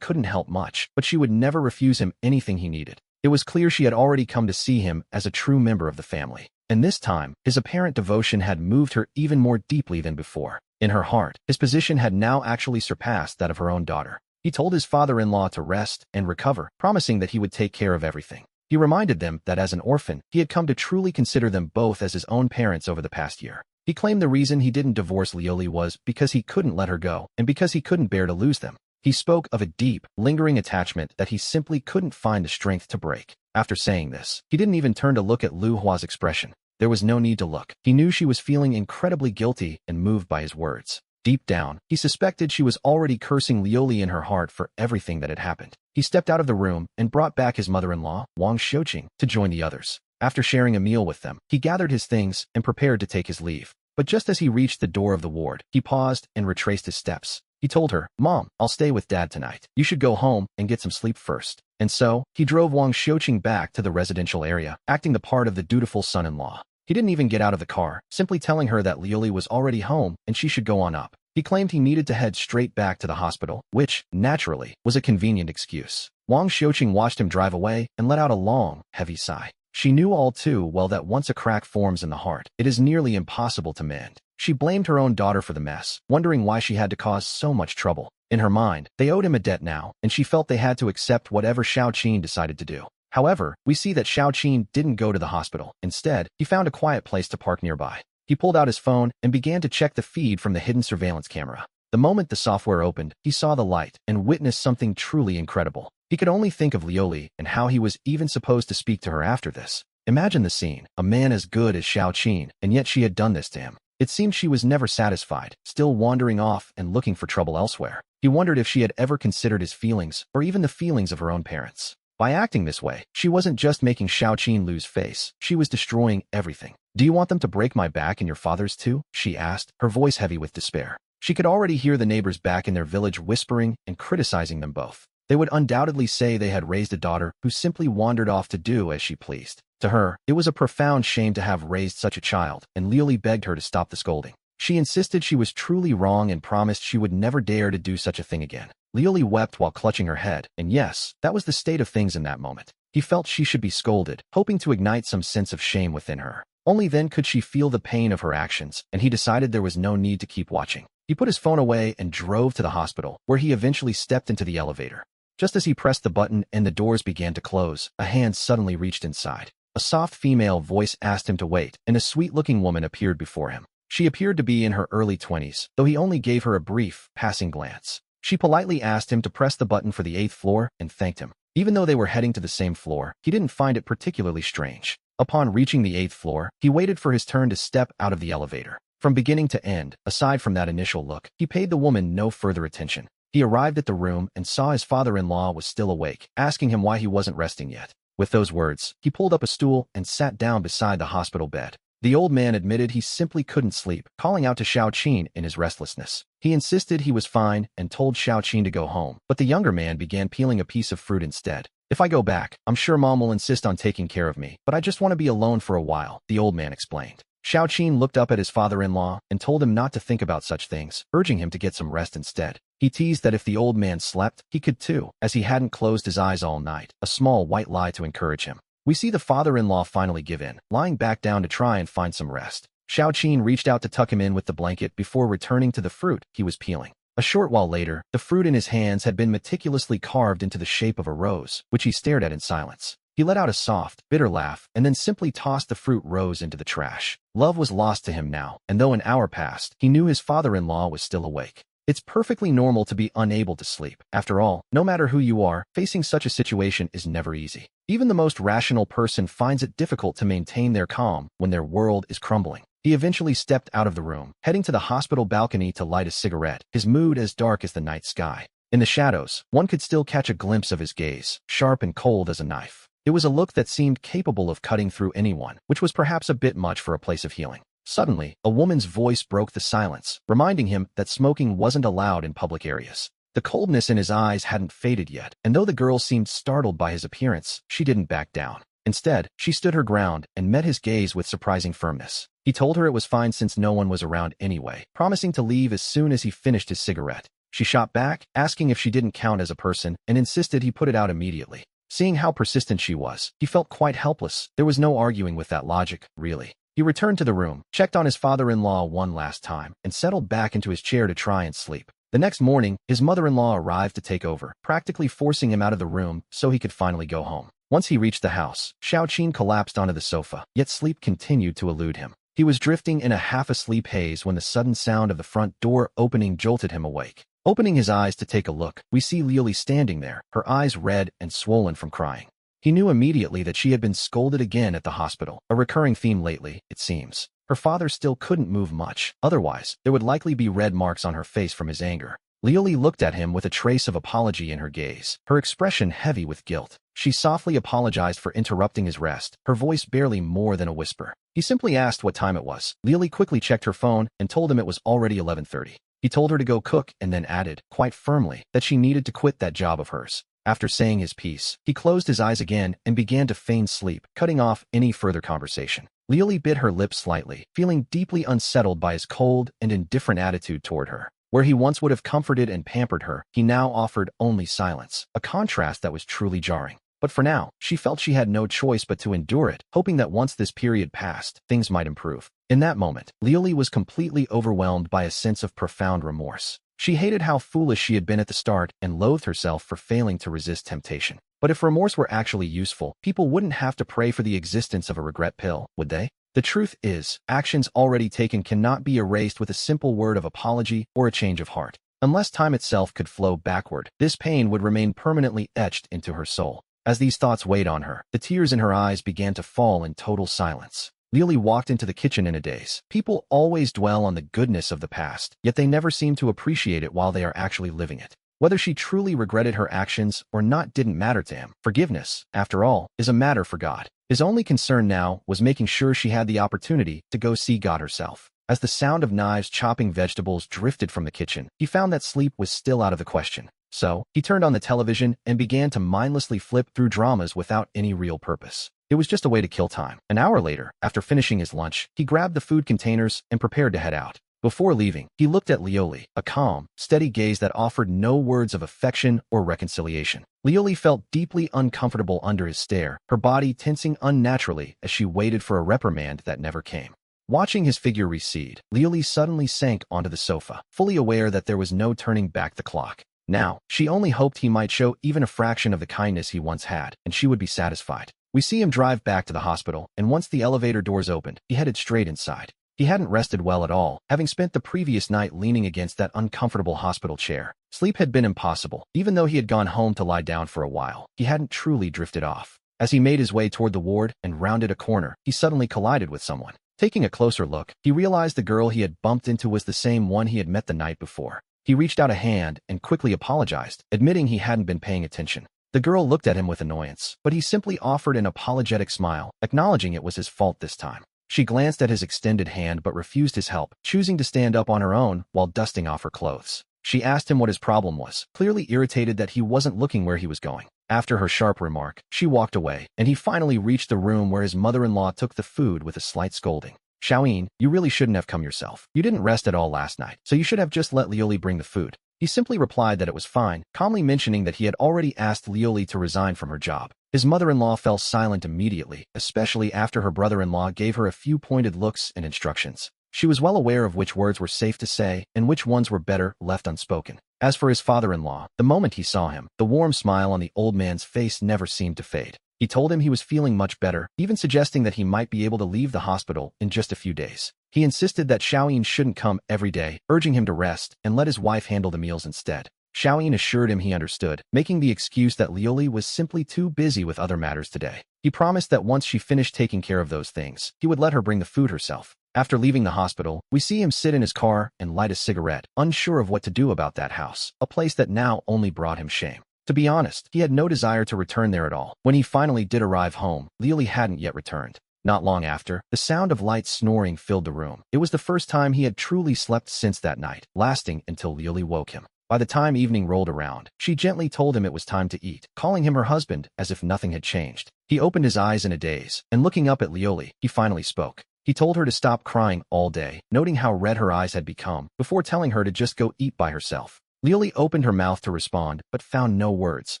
couldn't help much, but she would never refuse him anything he needed. It was clear she had already come to see him as a true member of the family. and this time, his apparent devotion had moved her even more deeply than before. In her heart, his position had now actually surpassed that of her own daughter. He told his father-in-law to rest and recover, promising that he would take care of everything. He reminded them that as an orphan, he had come to truly consider them both as his own parents over the past year. He claimed the reason he didn't divorce Lioli was because he couldn't let her go and because he couldn't bear to lose them. He spoke of a deep, lingering attachment that he simply couldn't find the strength to break. After saying this, he didn't even turn to look at Lu Hua's expression. There was no need to look. He knew she was feeling incredibly guilty and moved by his words. Deep down, he suspected she was already cursing Lioli in her heart for everything that had happened. He stepped out of the room and brought back his mother-in-law, Wang Xiuqing, to join the others. After sharing a meal with them, he gathered his things and prepared to take his leave. But just as he reached the door of the ward, he paused and retraced his steps. He told her, "Mom, I'll stay with Dad tonight. You should go home and get some sleep first." And so, he drove Wang Xiuqing back to the residential area, acting the part of the dutiful son-in-law. He didn't even get out of the car, simply telling her that Lioli was already home and she should go on up. He claimed he needed to head straight back to the hospital, which, naturally, was a convenient excuse. Wang Xiuqing watched him drive away and let out a long, heavy sigh. She knew all too well that once a crack forms in the heart, it is nearly impossible to mend. She blamed her own daughter for the mess, wondering why she had to cause so much trouble. In her mind, they owed him a debt now, and she felt they had to accept whatever Xiaoqin decided to do. However, we see that Xiaoqin didn't go to the hospital. Instead, he found a quiet place to park nearby. He pulled out his phone and began to check the feed from the hidden surveillance camera. The moment the software opened, he saw the light and witnessed something truly incredible. He could only think of Lioli and how he was even supposed to speak to her after this. Imagine the scene, a man as good as Xiaoqin, and yet she had done this to him. It seemed she was never satisfied, still wandering off and looking for trouble elsewhere. He wondered if she had ever considered his feelings, or even the feelings of her own parents. By acting this way, she wasn't just making Xiaoqin lose face, she was destroying everything. "Do you want them to break my back and your father's too?" she asked, her voice heavy with despair. She could already hear the neighbors back in their village whispering and criticizing them both. They would undoubtedly say they had raised a daughter who simply wandered off to do as she pleased. To her, it was a profound shame to have raised such a child, and Lioli begged her to stop the scolding. She insisted she was truly wrong and promised she would never dare to do such a thing again. Lioli wept while clutching her head, and yes, that was the state of things in that moment. He felt she should be scolded, hoping to ignite some sense of shame within her. Only then could she feel the pain of her actions, and he decided there was no need to keep watching. He put his phone away and drove to the hospital, where he eventually stepped into the elevator. Just as he pressed the button and the doors began to close, a hand suddenly reached inside. A soft female voice asked him to wait, and a sweet-looking woman appeared before him. She appeared to be in her early 20s, though he only gave her a brief, passing glance. She politely asked him to press the button for the 8th floor and thanked him. Even though they were heading to the same floor, he didn't find it particularly strange. Upon reaching the 8th floor, he waited for his turn to step out of the elevator. From beginning to end, aside from that initial look, he paid the woman no further attention. He arrived at the room and saw his father-in-law was still awake, asking him why he wasn't resting yet. With those words, he pulled up a stool and sat down beside the hospital bed. The old man admitted he simply couldn't sleep, calling out to Xiaoqin in his restlessness. He insisted he was fine and told Xiaoqin to go home, but the younger man began peeling a piece of fruit instead. "If I go back, I'm sure Mom will insist on taking care of me, but I just want to be alone for a while," the old man explained. Xiaoqin looked up at his father-in-law and told him not to think about such things, urging him to get some rest instead. He teased that if the old man slept, he could too, as he hadn't closed his eyes all night, a small white lie to encourage him. We see the father-in-law finally give in, lying back down to try and find some rest. Xiaoqin reached out to tuck him in with the blanket before returning to the fruit he was peeling. A short while later, the fruit in his hands had been meticulously carved into the shape of a rose, which he stared at in silence. He let out a soft, bitter laugh, and then simply tossed the fruit rose into the trash. Love was lost to him now, and though an hour passed, he knew his father-in-law was still awake. It's perfectly normal to be unable to sleep. After all, no matter who you are, facing such a situation is never easy. Even the most rational person finds it difficult to maintain their calm when their world is crumbling. He eventually stepped out of the room, heading to the hospital balcony to light a cigarette, his mood as dark as the night sky. In the shadows, one could still catch a glimpse of his gaze, sharp and cold as a knife. It was a look that seemed capable of cutting through anyone, which was perhaps a bit much for a place of healing. Suddenly, a woman's voice broke the silence, reminding him that smoking wasn't allowed in public areas. The coldness in his eyes hadn't faded yet, and though the girl seemed startled by his appearance, she didn't back down. Instead, she stood her ground and met his gaze with surprising firmness. He told her it was fine since no one was around anyway, promising to leave as soon as he finished his cigarette. She shot back, asking if she didn't count as a person, and insisted he put it out immediately. Seeing how persistent she was, he felt quite helpless. There was no arguing with that logic, really. He returned to the room, checked on his father-in-law one last time, and settled back into his chair to try and sleep. The next morning, his mother-in-law arrived to take over, practically forcing him out of the room so he could finally go home. Once he reached the house, Xiaoqin collapsed onto the sofa, yet sleep continued to elude him. He was drifting in a half-asleep haze when the sudden sound of the front door opening jolted him awake. Opening his eyes to take a look, we see Liuli standing there, her eyes red and swollen from crying. He knew immediately that she had been scolded again at the hospital, a recurring theme lately, it seems. Her father still couldn't move much, otherwise, there would likely be red marks on her face from his anger. Liuli looked at him with a trace of apology in her gaze, her expression heavy with guilt. She softly apologized for interrupting his rest, her voice barely more than a whisper. He simply asked what time it was. Liuli quickly checked her phone and told him it was already 11:30. He told her to go cook and then added, quite firmly, that she needed to quit that job of hers. After saying his piece, he closed his eyes again and began to feign sleep, cutting off any further conversation. Liuli bit her lips slightly, feeling deeply unsettled by his cold and indifferent attitude toward her. Where he once would have comforted and pampered her, he now offered only silence, a contrast that was truly jarring. But for now, she felt she had no choice but to endure it, hoping that once this period passed, things might improve. In that moment, Liuli was completely overwhelmed by a sense of profound remorse. She hated how foolish she had been at the start and loathed herself for failing to resist temptation. But if remorse were actually useful, people wouldn't have to pray for the existence of a regret pill, would they? The truth is, actions already taken cannot be erased with a simple word of apology or a change of heart. Unless time itself could flow backward, this pain would remain permanently etched into her soul. As these thoughts weighed on her, the tears in her eyes began to fall in total silence. Liuli walked into the kitchen in a daze. People always dwell on the goodness of the past, yet they never seem to appreciate it while they are actually living it. Whether she truly regretted her actions or not didn't matter to him. Forgiveness, after all, is a matter for God. His only concern now was making sure she had the opportunity to go see God herself. As the sound of knives chopping vegetables drifted from the kitchen, he found that sleep was still out of the question. So, he turned on the television and began to mindlessly flip through dramas without any real purpose. It was just a way to kill time. An hour later, after finishing his lunch, he grabbed the food containers and prepared to head out. Before leaving, he looked at Liuli, a calm, steady gaze that offered no words of affection or reconciliation. Liuli felt deeply uncomfortable under his stare, her body tensing unnaturally as she waited for a reprimand that never came. Watching his figure recede, Liuli suddenly sank onto the sofa, fully aware that there was no turning back the clock. Now, she only hoped he might show even a fraction of the kindness he once had, and she would be satisfied. We see him drive back to the hospital, and once the elevator doors opened, he headed straight inside. He hadn't rested well at all, having spent the previous night leaning against that uncomfortable hospital chair. Sleep had been impossible. Even though he had gone home to lie down for a while, he hadn't truly drifted off. As he made his way toward the ward and rounded a corner, he suddenly collided with someone. Taking a closer look, he realized the girl he had bumped into was the same one he had met the night before. He reached out a hand and quickly apologized, admitting he hadn't been paying attention. The girl looked at him with annoyance, but he simply offered an apologetic smile, acknowledging it was his fault this time. She glanced at his extended hand but refused his help, choosing to stand up on her own while dusting off her clothes. She asked him what his problem was, clearly irritated that he wasn't looking where he was going. After her sharp remark, she walked away, and he finally reached the room where his mother-in-law took the food with a slight scolding. "Xiaoyin, you really shouldn't have come yourself. You didn't rest at all last night, so you should have just let Liuli bring the food." He simply replied that it was fine, calmly mentioning that he had already asked Liuli to resign from her job. His mother-in-law fell silent immediately, especially after her brother-in-law gave her a few pointed looks and instructions. She was well aware of which words were safe to say and which ones were better left unspoken. As for his father-in-law, the moment he saw him, the warm smile on the old man's face never seemed to fade. He told him he was feeling much better, even suggesting that he might be able to leave the hospital in just a few days. He insisted that Xiaoyin shouldn't come every day, urging him to rest and let his wife handle the meals instead. Xiaoyin assured him he understood, making the excuse that Liuli was simply too busy with other matters today. He promised that once she finished taking care of those things, he would let her bring the food herself. After leaving the hospital, we see him sit in his car and light a cigarette, unsure of what to do about that house, a place that now only brought him shame. To be honest, he had no desire to return there at all. When he finally did arrive home, Liuli hadn't yet returned. Not long after, the sound of light snoring filled the room. It was the first time he had truly slept since that night, lasting until Liuli woke him. By the time evening rolled around, she gently told him it was time to eat, calling him her husband as if nothing had changed. He opened his eyes in a daze, and looking up at Liuli, he finally spoke. He told her to stop crying all day, noting how red her eyes had become, before telling her to just go eat by herself. Lioli opened her mouth to respond, but found no words.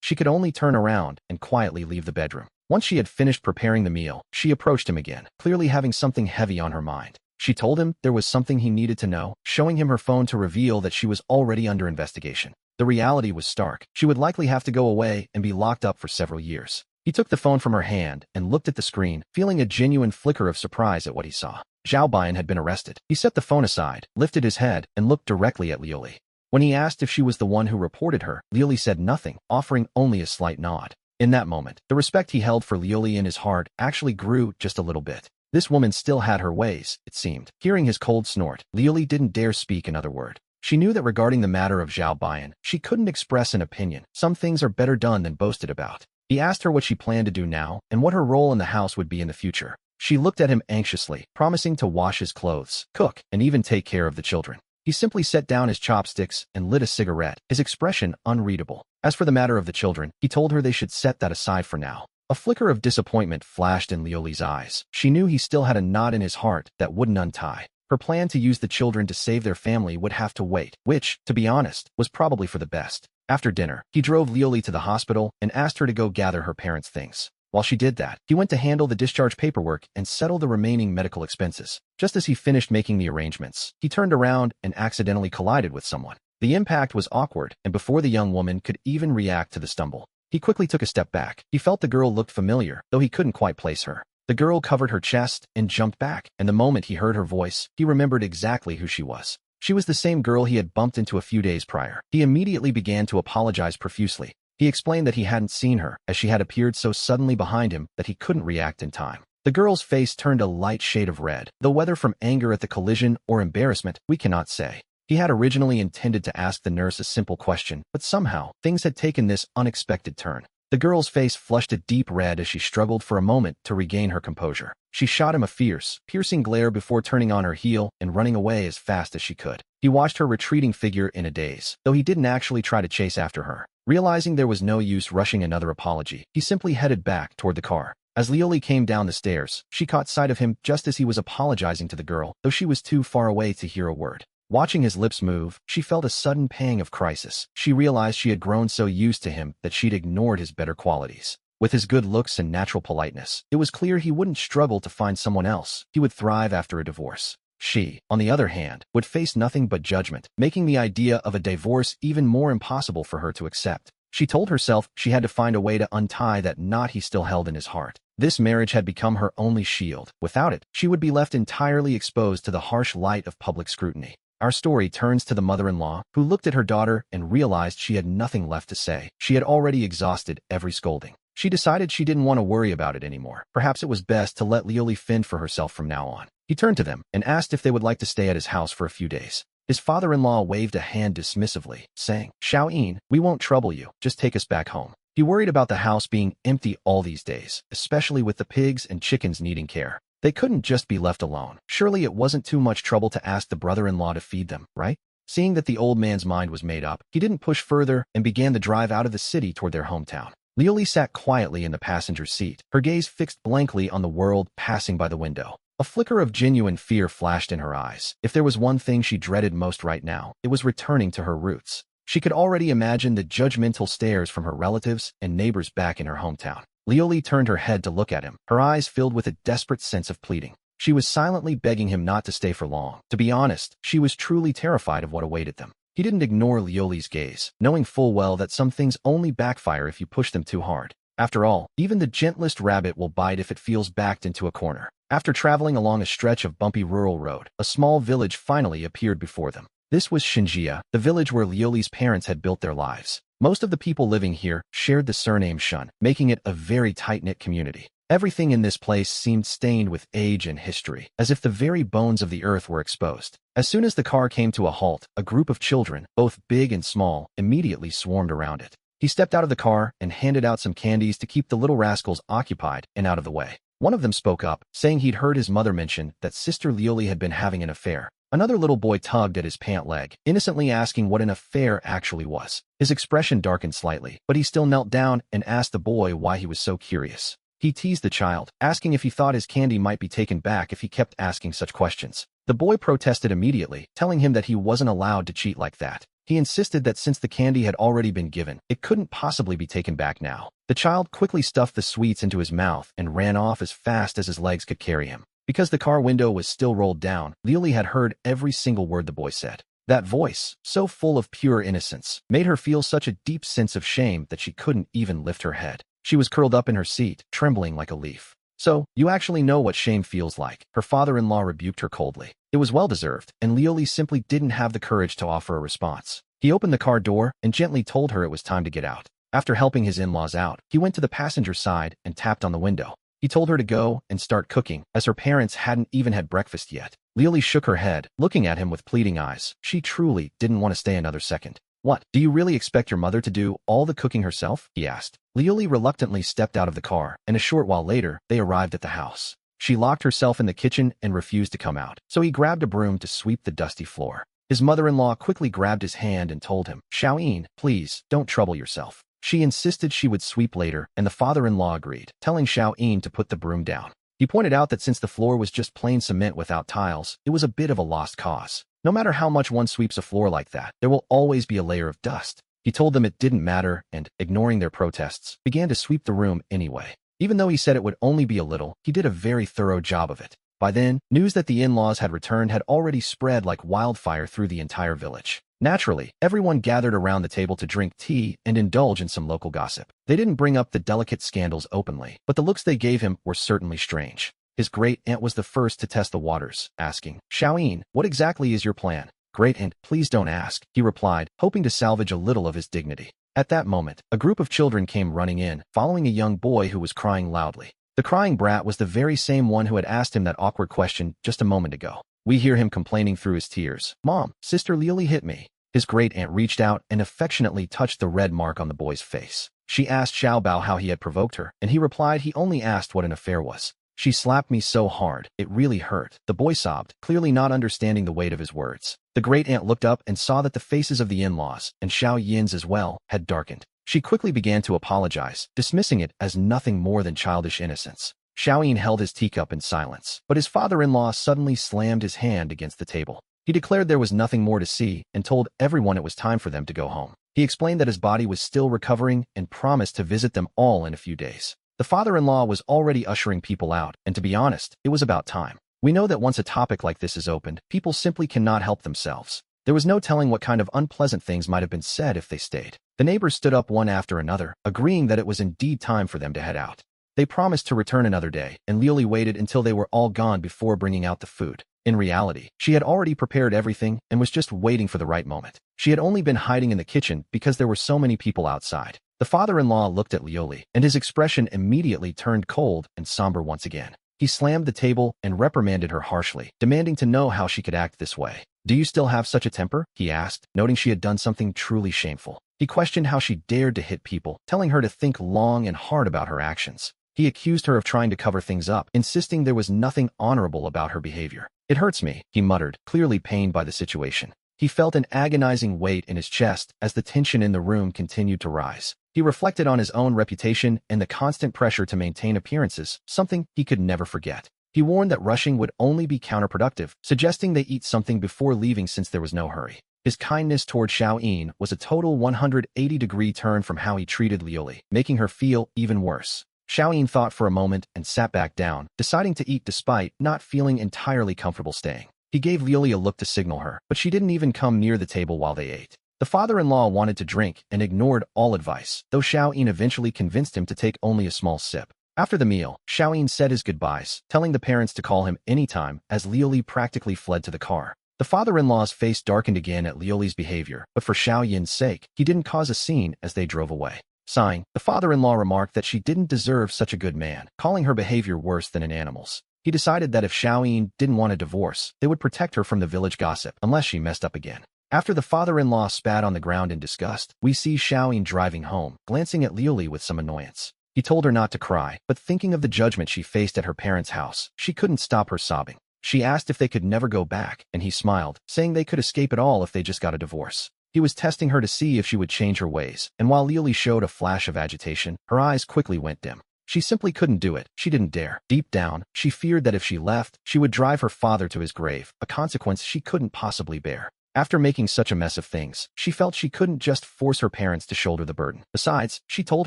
She could only turn around and quietly leave the bedroom. Once she had finished preparing the meal, she approached him again, clearly having something heavy on her mind. She told him there was something he needed to know, showing him her phone to reveal that she was already under investigation. The reality was stark. She would likely have to go away and be locked up for several years. He took the phone from her hand and looked at the screen, feeling a genuine flicker of surprise at what he saw. Zhao Bian had been arrested. He set the phone aside, lifted his head, and looked directly at Lioli. When he asked if she was the one who reported her, Lioli said nothing, offering only a slight nod. In that moment, the respect he held for Lioli in his heart actually grew just a little bit. This woman still had her ways, it seemed. Hearing his cold snort, Lioli didn't dare speak another word. She knew that regarding the matter of Zhao Bian, she couldn't express an opinion. Some things are better done than boasted about. He asked her what she planned to do now and what her role in the house would be in the future. She looked at him anxiously, promising to wash his clothes, cook, and even take care of the children. He simply set down his chopsticks and lit a cigarette, his expression unreadable. As for the matter of the children, he told her they should set that aside for now. A flicker of disappointment flashed in Lioli's eyes. She knew he still had a knot in his heart that wouldn't untie. Her plan to use the children to save their family would have to wait, which, to be honest, was probably for the best. After dinner, he drove Lioli to the hospital and asked her to go gather her parents' things. While she did that, he went to handle the discharge paperwork and settle the remaining medical expenses. Just as he finished making the arrangements, he turned around and accidentally collided with someone. The impact was awkward, and before the young woman could even react to the stumble, he quickly took a step back. He felt the girl looked familiar, though he couldn't quite place her. The girl covered her chest and jumped back, and the moment he heard her voice, he remembered exactly who she was. She was the same girl he had bumped into a few days prior. He immediately began to apologize profusely. He explained that he hadn't seen her, as she had appeared so suddenly behind him that he couldn't react in time. The girl's face turned a light shade of red, though whether from anger at the collision or embarrassment, we cannot say. He had originally intended to ask the nurse a simple question, but somehow, things had taken this unexpected turn. The girl's face flushed a deep red as she struggled for a moment to regain her composure. She shot him a fierce, piercing glare before turning on her heel and running away as fast as she could. He watched her retreating figure in a daze, though he didn't actually try to chase after her. Realizing there was no use rushing another apology, he simply headed back toward the car. As Lioli came down the stairs, she caught sight of him just as he was apologizing to the girl, though she was too far away to hear a word. Watching his lips move, she felt a sudden pang of crisis. She realized she had grown so used to him that she'd ignored his better qualities. With his good looks and natural politeness, it was clear he wouldn't struggle to find someone else. He would thrive after a divorce. She, on the other hand, would face nothing but judgment, making the idea of a divorce even more impossible for her to accept. She told herself she had to find a way to untie that knot he still held in his heart. This marriage had become her only shield. Without it, she would be left entirely exposed to the harsh light of public scrutiny. Our story turns to the mother-in-law, who looked at her daughter and realized she had nothing left to say. She had already exhausted every scolding. She decided she didn't want to worry about it anymore. Perhaps it was best to let Lioli fend for herself from now on. He turned to them and asked if they would like to stay at his house for a few days. His father-in-law waved a hand dismissively, saying, "Xiao-yin, we won't trouble you, just take us back home." He worried about the house being empty all these days, especially with the pigs and chickens needing care. They couldn't just be left alone. Surely it wasn't too much trouble to ask the brother-in-law to feed them, right? Seeing that the old man's mind was made up, he didn't push further and began the drive out of the city toward their hometown. Lioli sat quietly in the passenger seat, her gaze fixed blankly on the world passing by the window. A flicker of genuine fear flashed in her eyes. If there was one thing she dreaded most right now, it was returning to her roots. She could already imagine the judgmental stares from her relatives and neighbors back in her hometown. Lioli turned her head to look at him, her eyes filled with a desperate sense of pleading. She was silently begging him not to stay for long. To be honest, she was truly terrified of what awaited them. He didn't ignore Lioli's gaze, knowing full well that some things only backfire if you push them too hard. After all, even the gentlest rabbit will bite if it feels backed into a corner. After traveling along a stretch of bumpy rural road, a small village finally appeared before them. This was Xinjia, the village where Lioli's parents had built their lives. Most of the people living here shared the surname Shun, making it a very tight-knit community. Everything in this place seemed stained with age and history, as if the very bones of the earth were exposed. As soon as the car came to a halt, a group of children, both big and small, immediately swarmed around it. He stepped out of the car and handed out some candies to keep the little rascals occupied and out of the way. One of them spoke up, saying he'd heard his mother mention that Sister Lioli had been having an affair. Another little boy tugged at his pant leg, innocently asking what an affair actually was. His expression darkened slightly, but he still knelt down and asked the boy why he was so curious. He teased the child, asking if he thought his candy might be taken back if he kept asking such questions. The boy protested immediately, telling him that he wasn't allowed to cheat like that. He insisted that since the candy had already been given, it couldn't possibly be taken back now. The child quickly stuffed the sweets into his mouth and ran off as fast as his legs could carry him. Because the car window was still rolled down, Leolie had heard every single word the boy said. That voice, so full of pure innocence, made her feel such a deep sense of shame that she couldn't even lift her head. She was curled up in her seat, trembling like a leaf. "So, you actually know what shame feels like," her father-in-law rebuked her coldly. It was well-deserved, and Leolie simply didn't have the courage to offer a response. He opened the car door and gently told her it was time to get out. After helping his in-laws out, he went to the passenger side and tapped on the window. He told her to go and start cooking, as her parents hadn't even had breakfast yet. Leolie shook her head, looking at him with pleading eyes. She truly didn't want to stay another second. "What, do you really expect your mother to do all the cooking herself?" he asked. Leolie reluctantly stepped out of the car, and a short while later, they arrived at the house. She locked herself in the kitchen and refused to come out, so he grabbed a broom to sweep the dusty floor. His mother-in-law quickly grabbed his hand and told him, "Xiaoyin, please, don't trouble yourself." She insisted she would sweep later, and the father-in-law agreed, telling Xiaoyin to put the broom down. He pointed out that since the floor was just plain cement without tiles, it was a bit of a lost cause. No matter how much one sweeps a floor like that, there will always be a layer of dust. He told them it didn't matter and, ignoring their protests, began to sweep the room anyway. Even though he said it would only be a little, he did a very thorough job of it. By then, news that the in-laws had returned had already spread like wildfire through the entire village. Naturally, everyone gathered around the table to drink tea and indulge in some local gossip. They didn't bring up the delicate scandals openly, but the looks they gave him were certainly strange. His great-aunt was the first to test the waters, asking, "Xiaoyin, what exactly is your plan?" "Great-aunt, please don't ask," he replied, hoping to salvage a little of his dignity. At that moment, a group of children came running in, following a young boy who was crying loudly. The crying brat was the very same one who had asked him that awkward question just a moment ago. We hear him complaining through his tears, "Mom, Sister Leolie hit me." His great-aunt reached out and affectionately touched the red mark on the boy's face. She asked Xiaobao how he had provoked her, and he replied he only asked what an affair was. "She slapped me so hard, it really hurt," the boy sobbed, clearly not understanding the weight of his words. The great-aunt looked up and saw that the faces of the in-laws, and Xiao Yin's as well, had darkened. She quickly began to apologize, dismissing it as nothing more than childish innocence. Xiao Yin held his teacup in silence, but his father-in-law suddenly slammed his hand against the table. He declared there was nothing more to see and told everyone it was time for them to go home. He explained that his body was still recovering and promised to visit them all in a few days. The father-in-law was already ushering people out, and to be honest, it was about time. We know that once a topic like this is opened, people simply cannot help themselves. There was no telling what kind of unpleasant things might have been said if they stayed. The neighbors stood up one after another, agreeing that it was indeed time for them to head out. They promised to return another day, and Leolie waited until they were all gone before bringing out the food. In reality, she had already prepared everything and was just waiting for the right moment. She had only been hiding in the kitchen because there were so many people outside. The father-in-law looked at Leolie, and his expression immediately turned cold and somber once again. He slammed the table and reprimanded her harshly, demanding to know how she could act this way. "Do you still have such a temper?" he asked, noting she had done something truly shameful. He questioned how she dared to hit people, telling her to think long and hard about her actions. He accused her of trying to cover things up, insisting there was nothing honorable about her behavior. "It hurts me," he muttered, clearly pained by the situation. He felt an agonizing weight in his chest as the tension in the room continued to rise. He reflected on his own reputation and the constant pressure to maintain appearances, something he could never forget. He warned that rushing would only be counterproductive, suggesting they eat something before leaving since there was no hurry. His kindness toward Xiaoyin was a total 180-degree turn from how he treated Leolie, making her feel even worse. Xiaoyin thought for a moment and sat back down, deciding to eat despite not feeling entirely comfortable staying. He gave Leolie a look to signal her, but she didn't even come near the table while they ate. The father-in-law wanted to drink and ignored all advice, though Xiaoyin eventually convinced him to take only a small sip. After the meal, Xiaoyin said his goodbyes, telling the parents to call him anytime as Leolie practically fled to the car. The father-in-law's face darkened again at Leolie's behavior, but for Xiaoyin's sake, he didn't cause a scene as they drove away. Sighing, the father-in-law remarked that she didn't deserve such a good man, calling her behavior worse than an animal's. He decided that if Xiaoyin didn't want a divorce, they would protect her from the village gossip unless she messed up again. After the father-in-law spat on the ground in disgust, we see Xiaoyin driving home, glancing at Leolie with some annoyance. He told her not to cry, but thinking of the judgment she faced at her parents' house, she couldn't stop her sobbing. She asked if they could never go back, and he smiled, saying they could escape it all if they just got a divorce. He was testing her to see if she would change her ways, and while Leolie showed a flash of agitation, her eyes quickly went dim. She simply couldn't do it. She didn't dare. Deep down, she feared that if she left, she would drive her father to his grave, a consequence she couldn't possibly bear. After making such a mess of things, she felt she couldn't just force her parents to shoulder the burden. Besides, she told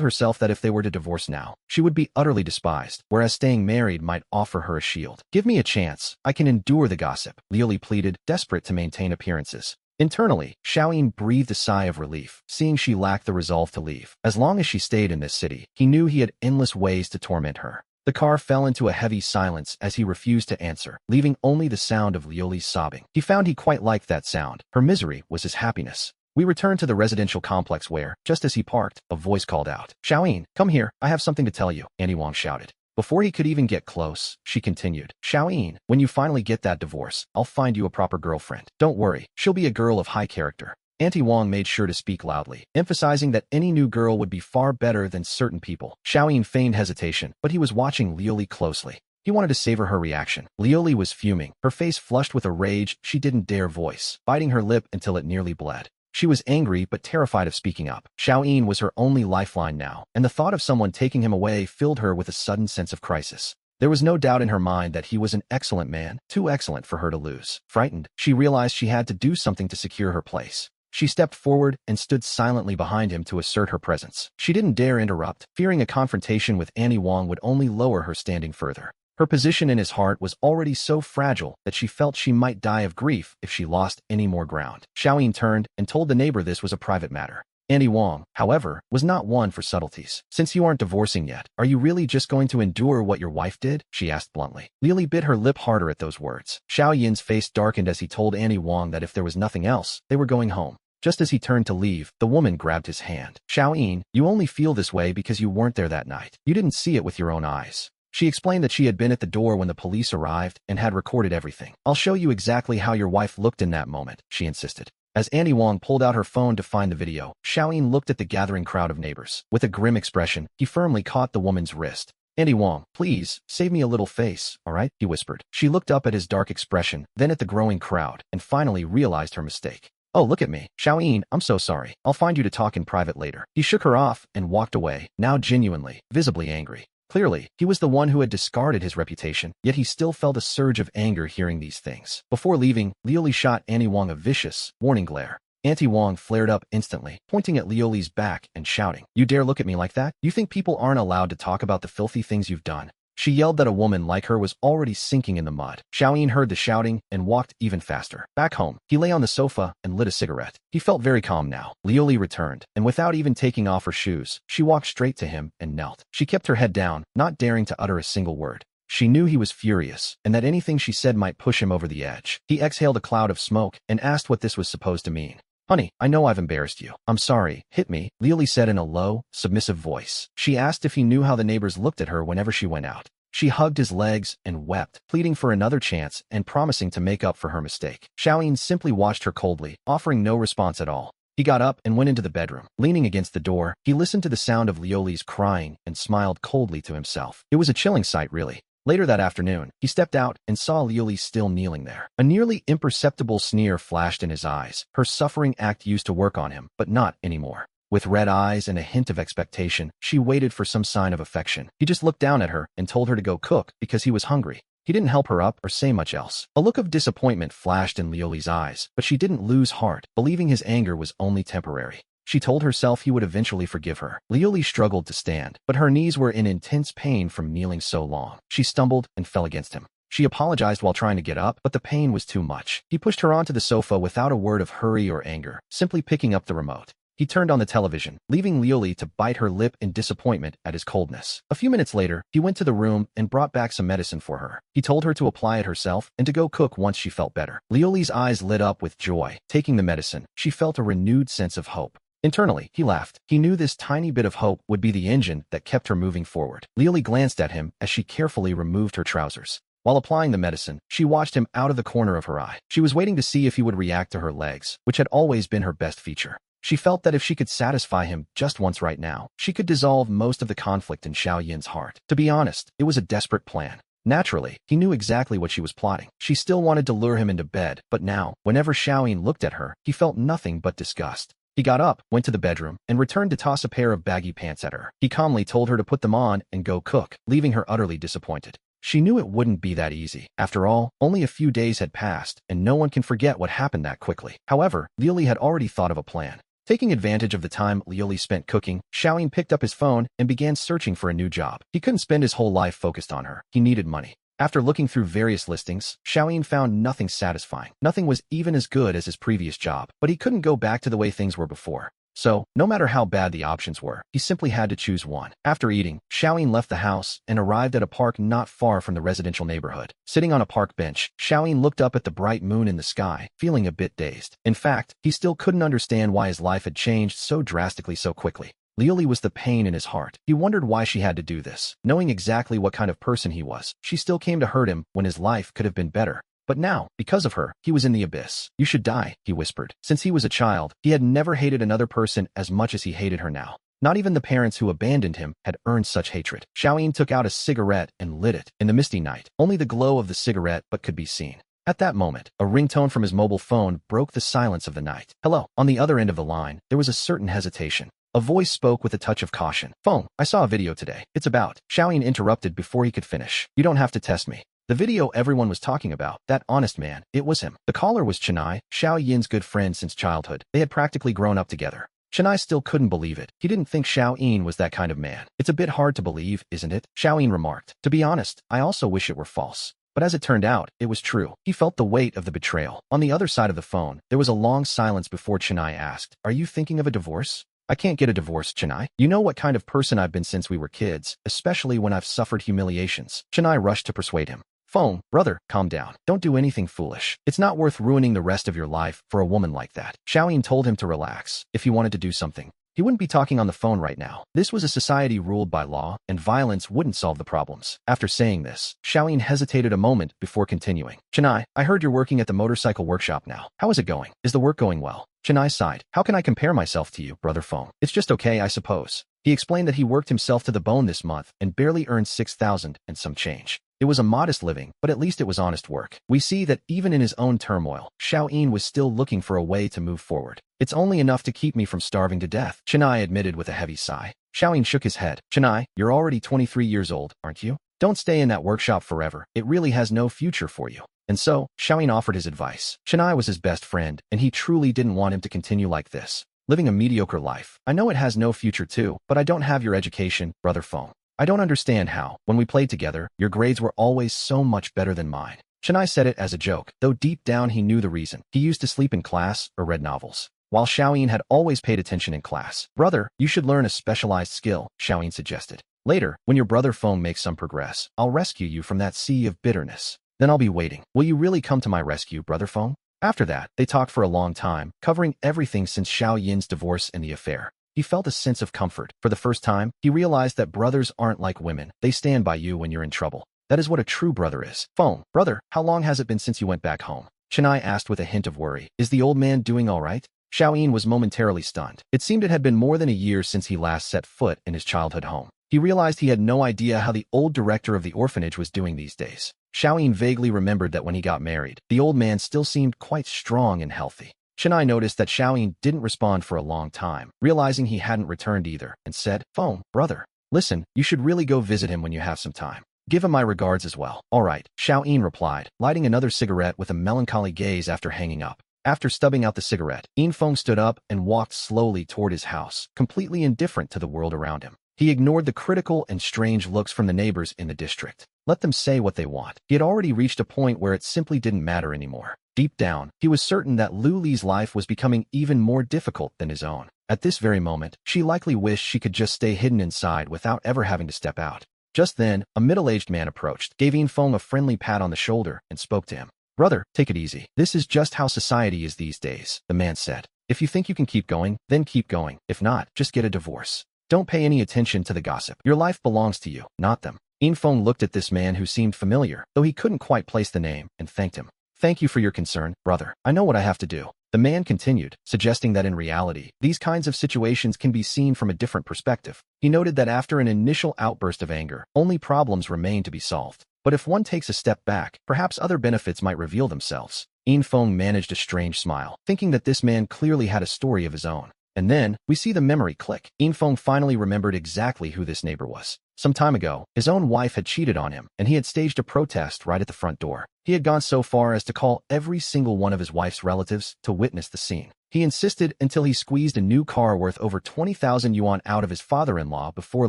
herself that if they were to divorce now, she would be utterly despised, whereas staying married might offer her a shield. "Give me a chance. I can endure the gossip," Lioli pleaded, desperate to maintain appearances. Internally, Xiaoyin breathed a sigh of relief, seeing she lacked the resolve to leave. As long as she stayed in this city, he knew he had endless ways to torment her. The car fell into a heavy silence as he refused to answer, leaving only the sound of Lioli's sobbing. He found he quite liked that sound. Her misery was his happiness. We returned to the residential complex where, just as he parked, a voice called out. "Xiaoyin, come here, I have something to tell you," Annie Wang shouted. Before he could even get close, she continued, "Xiaoyin, when you finally get that divorce, I'll find you a proper girlfriend. Don't worry, she'll be a girl of high character." Auntie Wang made sure to speak loudly, emphasizing that any new girl would be far better than certain people. Xiaoyin feigned hesitation, but he was watching Lioli closely. He wanted to savor her reaction. Lioli was fuming, her face flushed with a rage she didn't dare voice, biting her lip until it nearly bled. She was angry but terrified of speaking up. Xiaoyin was her only lifeline now, and the thought of someone taking him away filled her with a sudden sense of crisis. There was no doubt in her mind that he was an excellent man, too excellent for her to lose. Frightened, she realized she had to do something to secure her place. She stepped forward and stood silently behind him to assert her presence. She didn't dare interrupt, fearing a confrontation with Annie Wang would only lower her standing further. Her position in his heart was already so fragile that she felt she might die of grief if she lost any more ground. Xiaoyin turned and told the neighbor this was a private matter. Annie Wang, however, was not one for subtleties. "Since you aren't divorcing yet, are you really just going to endure what your wife did?" she asked bluntly. Lioli bit her lip harder at those words. Xiaoyin's face darkened as he told Annie Wang that if there was nothing else, they were going home. Just as he turned to leave, the woman grabbed his hand. "Xiaoyin, you only feel this way because you weren't there that night. You didn't see it with your own eyes." She explained that she had been at the door when the police arrived and had recorded everything. "I'll show you exactly how your wife looked in that moment," she insisted. As Annie Wang pulled out her phone to find the video, Xiaoyin looked at the gathering crowd of neighbors. With a grim expression, he firmly caught the woman's wrist. "Annie Wang, please, save me a little face, all right?" he whispered. She looked up at his dark expression, then at the growing crowd, and finally realized her mistake. "Oh, look at me. Xiaoyin, I'm so sorry. I'll find you to talk in private later." He shook her off and walked away, now genuinely, visibly angry. Clearly, he was the one who had discarded his reputation, yet he still felt a surge of anger hearing these things. Before leaving, Lioli shot Annie Wang a vicious, warning glare. Auntie Wang flared up instantly, pointing at Lioli's back and shouting, "You dare look at me like that? You think people aren't allowed to talk about the filthy things you've done?" She yelled that a woman like her was already sinking in the mud. Xiaoyin heard the shouting and walked even faster. Back home, he lay on the sofa and lit a cigarette. He felt very calm now. Lioli returned, and without even taking off her shoes, she walked straight to him and knelt. She kept her head down, not daring to utter a single word. She knew he was furious, and that anything she said might push him over the edge. He exhaled a cloud of smoke and asked what this was supposed to mean. "Honey, I know I've embarrassed you. I'm sorry. Hit me," Lioli said in a low, submissive voice. She asked if he knew how the neighbors looked at her whenever she went out. She hugged his legs and wept, pleading for another chance and promising to make up for her mistake. Xiaoyin simply watched her coldly, offering no response at all. He got up and went into the bedroom. Leaning against the door, he listened to the sound of Lioli's crying and smiled coldly to himself. It was a chilling sight, really. Later that afternoon, he stepped out and saw Lioli still kneeling there. A nearly imperceptible sneer flashed in his eyes. Her suffering act used to work on him, but not anymore. With red eyes and a hint of expectation, she waited for some sign of affection. He just looked down at her and told her to go cook because he was hungry. He didn't help her up or say much else. A look of disappointment flashed in Lioli's eyes, but she didn't lose heart, believing his anger was only temporary. She told herself he would eventually forgive her. Lioli struggled to stand, but her knees were in intense pain from kneeling so long. She stumbled and fell against him. She apologized while trying to get up, but the pain was too much. He pushed her onto the sofa without a word of hurry or anger, simply picking up the remote. He turned on the television, leaving Lioli to bite her lip in disappointment at his coldness. A few minutes later, he went to the room and brought back some medicine for her. He told her to apply it herself and to go cook once she felt better. Lioli's eyes lit up with joy. Taking the medicine, she felt a renewed sense of hope. Internally, he laughed. He knew this tiny bit of hope would be the engine that kept her moving forward. Lioli glanced at him as she carefully removed her trousers. While applying the medicine, she watched him out of the corner of her eye. She was waiting to see if he would react to her legs, which had always been her best feature. She felt that if she could satisfy him just once right now, she could dissolve most of the conflict in Xiaoyin's heart. To be honest, it was a desperate plan. Naturally, he knew exactly what she was plotting. She still wanted to lure him into bed, but now, whenever Xiaoyin looked at her, he felt nothing but disgust. He got up, went to the bedroom, and returned to toss a pair of baggy pants at her. He calmly told her to put them on and go cook, leaving her utterly disappointed. she knew it wouldn't be that easy. After all, only a few days had passed, and no one can forget what happened that quickly. However, Liuli had already thought of a plan. Taking advantage of the time Liuli spent cooking, Xiaoyin picked up his phone and began searching for a new job. He couldn't spend his whole life focused on her. He needed money. After looking through various listings, Xiaoyin found nothing satisfying. Nothing was even as good as his previous job, but he couldn't go back to the way things were before. So, no matter how bad the options were, he simply had to choose one. After eating, Xiaoyin left the house and arrived at a park not far from the residential neighborhood. Sitting on a park bench, Xiaoyin looked up at the bright moon in the sky, feeling a bit dazed. In fact, he still couldn't understand why his life had changed so drastically so quickly. Liuli was the pain in his heart. He wondered why she had to do this. Knowing exactly what kind of person he was, she still came to hurt him when his life could have been better. But now, because of her, he was in the abyss. "You should die," he whispered. Since he was a child, he had never hated another person as much as he hated her now. Not even the parents who abandoned him had earned such hatred. Xiaoyin took out a cigarette and lit it. In the misty night, only the glow of the cigarette could be seen. At that moment, a ringtone from his mobile phone broke the silence of the night. "Hello." On the other end of the line, there was a certain hesitation. A voice spoke with a touch of caution. "Phone, I saw a video today. It's about..." Xiaoyin interrupted before he could finish. "You don't have to test me." The video everyone was talking about, that honest man, it was him. The caller was Chennai, Xiaoyin's good friend since childhood. They had practically grown up together. Chennai still couldn't believe it. He didn't think Xiaoyin was that kind of man. "It's a bit hard to believe, isn't it?" Xiaoyin remarked. "To be honest, I also wish it were false." But as it turned out, it was true. He felt the weight of the betrayal. On the other side of the phone, there was a long silence before Chennai asked, "Are you thinking of a divorce?" "I can't get a divorce, Chennai. You know what kind of person I've been since we were kids, especially when I've suffered humiliations." Chennai rushed to persuade him. "Phone, brother, calm down. Don't do anything foolish. It's not worth ruining the rest of your life for a woman like that." Xiaoyin told him to relax. If he wanted to do something, he wouldn't be talking on the phone right now. This was a society ruled by law, and violence wouldn't solve the problems. After saying this, Xiaoyin hesitated a moment before continuing. "Chennai, I heard you're working at the motorcycle workshop now. How is it going? Is the work going well?" Chennai sighed. "How can I compare myself to you, brother Phone? It's just okay, I suppose." He explained that he worked himself to the bone this month and barely earned 6,000 and some change. It was a modest living, but at least it was honest work. We see that even in his own turmoil, Xiaoyin was still looking for a way to move forward. "It's only enough to keep me from starving to death," Chennai admitted with a heavy sigh. Xiaoyin shook his head. "Chennai, you're already 23 years old, aren't you? Don't stay in that workshop forever. It really has no future for you." And so, Xiaoyin offered his advice. Chennai was his best friend, and he truly didn't want him to continue like this, living a mediocre life. "I know it has no future too, but I don't have your education, brother Phone. I don't understand how, when we played together, your grades were always so much better than mine." Chennai said it as a joke, though deep down he knew the reason. He used to sleep in class or read novels, while Xiaoyin had always paid attention in class. "Brother, you should learn a specialized skill," Xiaoyin suggested. "Later, when your brother Phone makes some progress, I'll rescue you from that sea of bitterness. Then I'll be waiting. Will you really come to my rescue, brother Phone?" After that, they talked for a long time, covering everything since Xiaoyin's divorce and the affair. He felt a sense of comfort. For the first time, he realized that brothers aren't like women. They stand by you when you're in trouble. That is what a true brother is. "Phone, brother, how long has it been since you went back home?" Chennai asked with a hint of worry. "Is the old man doing all right?" Xiaoyin was momentarily stunned. It seemed it had been more than a year since he last set foot in his childhood home. He realized he had no idea how the old director of the orphanage was doing these days. Xiaoyin vaguely remembered that when he got married, the old man still seemed quite strong and healthy. Chennai noticed that Xiaoyin didn't respond for a long time, realizing he hadn't returned either, and said, "Phone, brother, listen, you should really go visit him when you have some time. Give him my regards as well." "All right," Xiaoyin replied, lighting another cigarette with a melancholy gaze after hanging up. After stubbing out the cigarette, Feng stood up and walked slowly toward his house, completely indifferent to the world around him. He ignored the critical and strange looks from the neighbors in the district. Let them say what they want. He had already reached a point where it simply didn't matter anymore. Deep down, he was certain that Lu Li's life was becoming even more difficult than his own. At this very moment, she likely wished she could just stay hidden inside without ever having to step out. Just then, a middle-aged man approached, gave Feng a friendly pat on the shoulder, and spoke to him. "Brother, take it easy. This is just how society is these days," the man said. "If you think you can keep going, then keep going. If not, just get a divorce. Don't pay any attention to the gossip. Your life belongs to you, not them." Feng looked at this man who seemed familiar, though he couldn't quite place the name, and thanked him. "Thank you for your concern, brother. I know what I have to do." The man continued, suggesting that in reality, these kinds of situations can be seen from a different perspective. He noted that after an initial outburst of anger, only problems remain to be solved. But if one takes a step back, perhaps other benefits might reveal themselves. Feng managed a strange smile, thinking that this man clearly had a story of his own. And then, we see the memory click. Feng finally remembered exactly who this neighbor was. Some time ago, his own wife had cheated on him, and he had staged a protest right at the front door. He had gone so far as to call every single one of his wife's relatives to witness the scene. He insisted until he squeezed a new car worth over 20,000 yuan out of his father-in-law before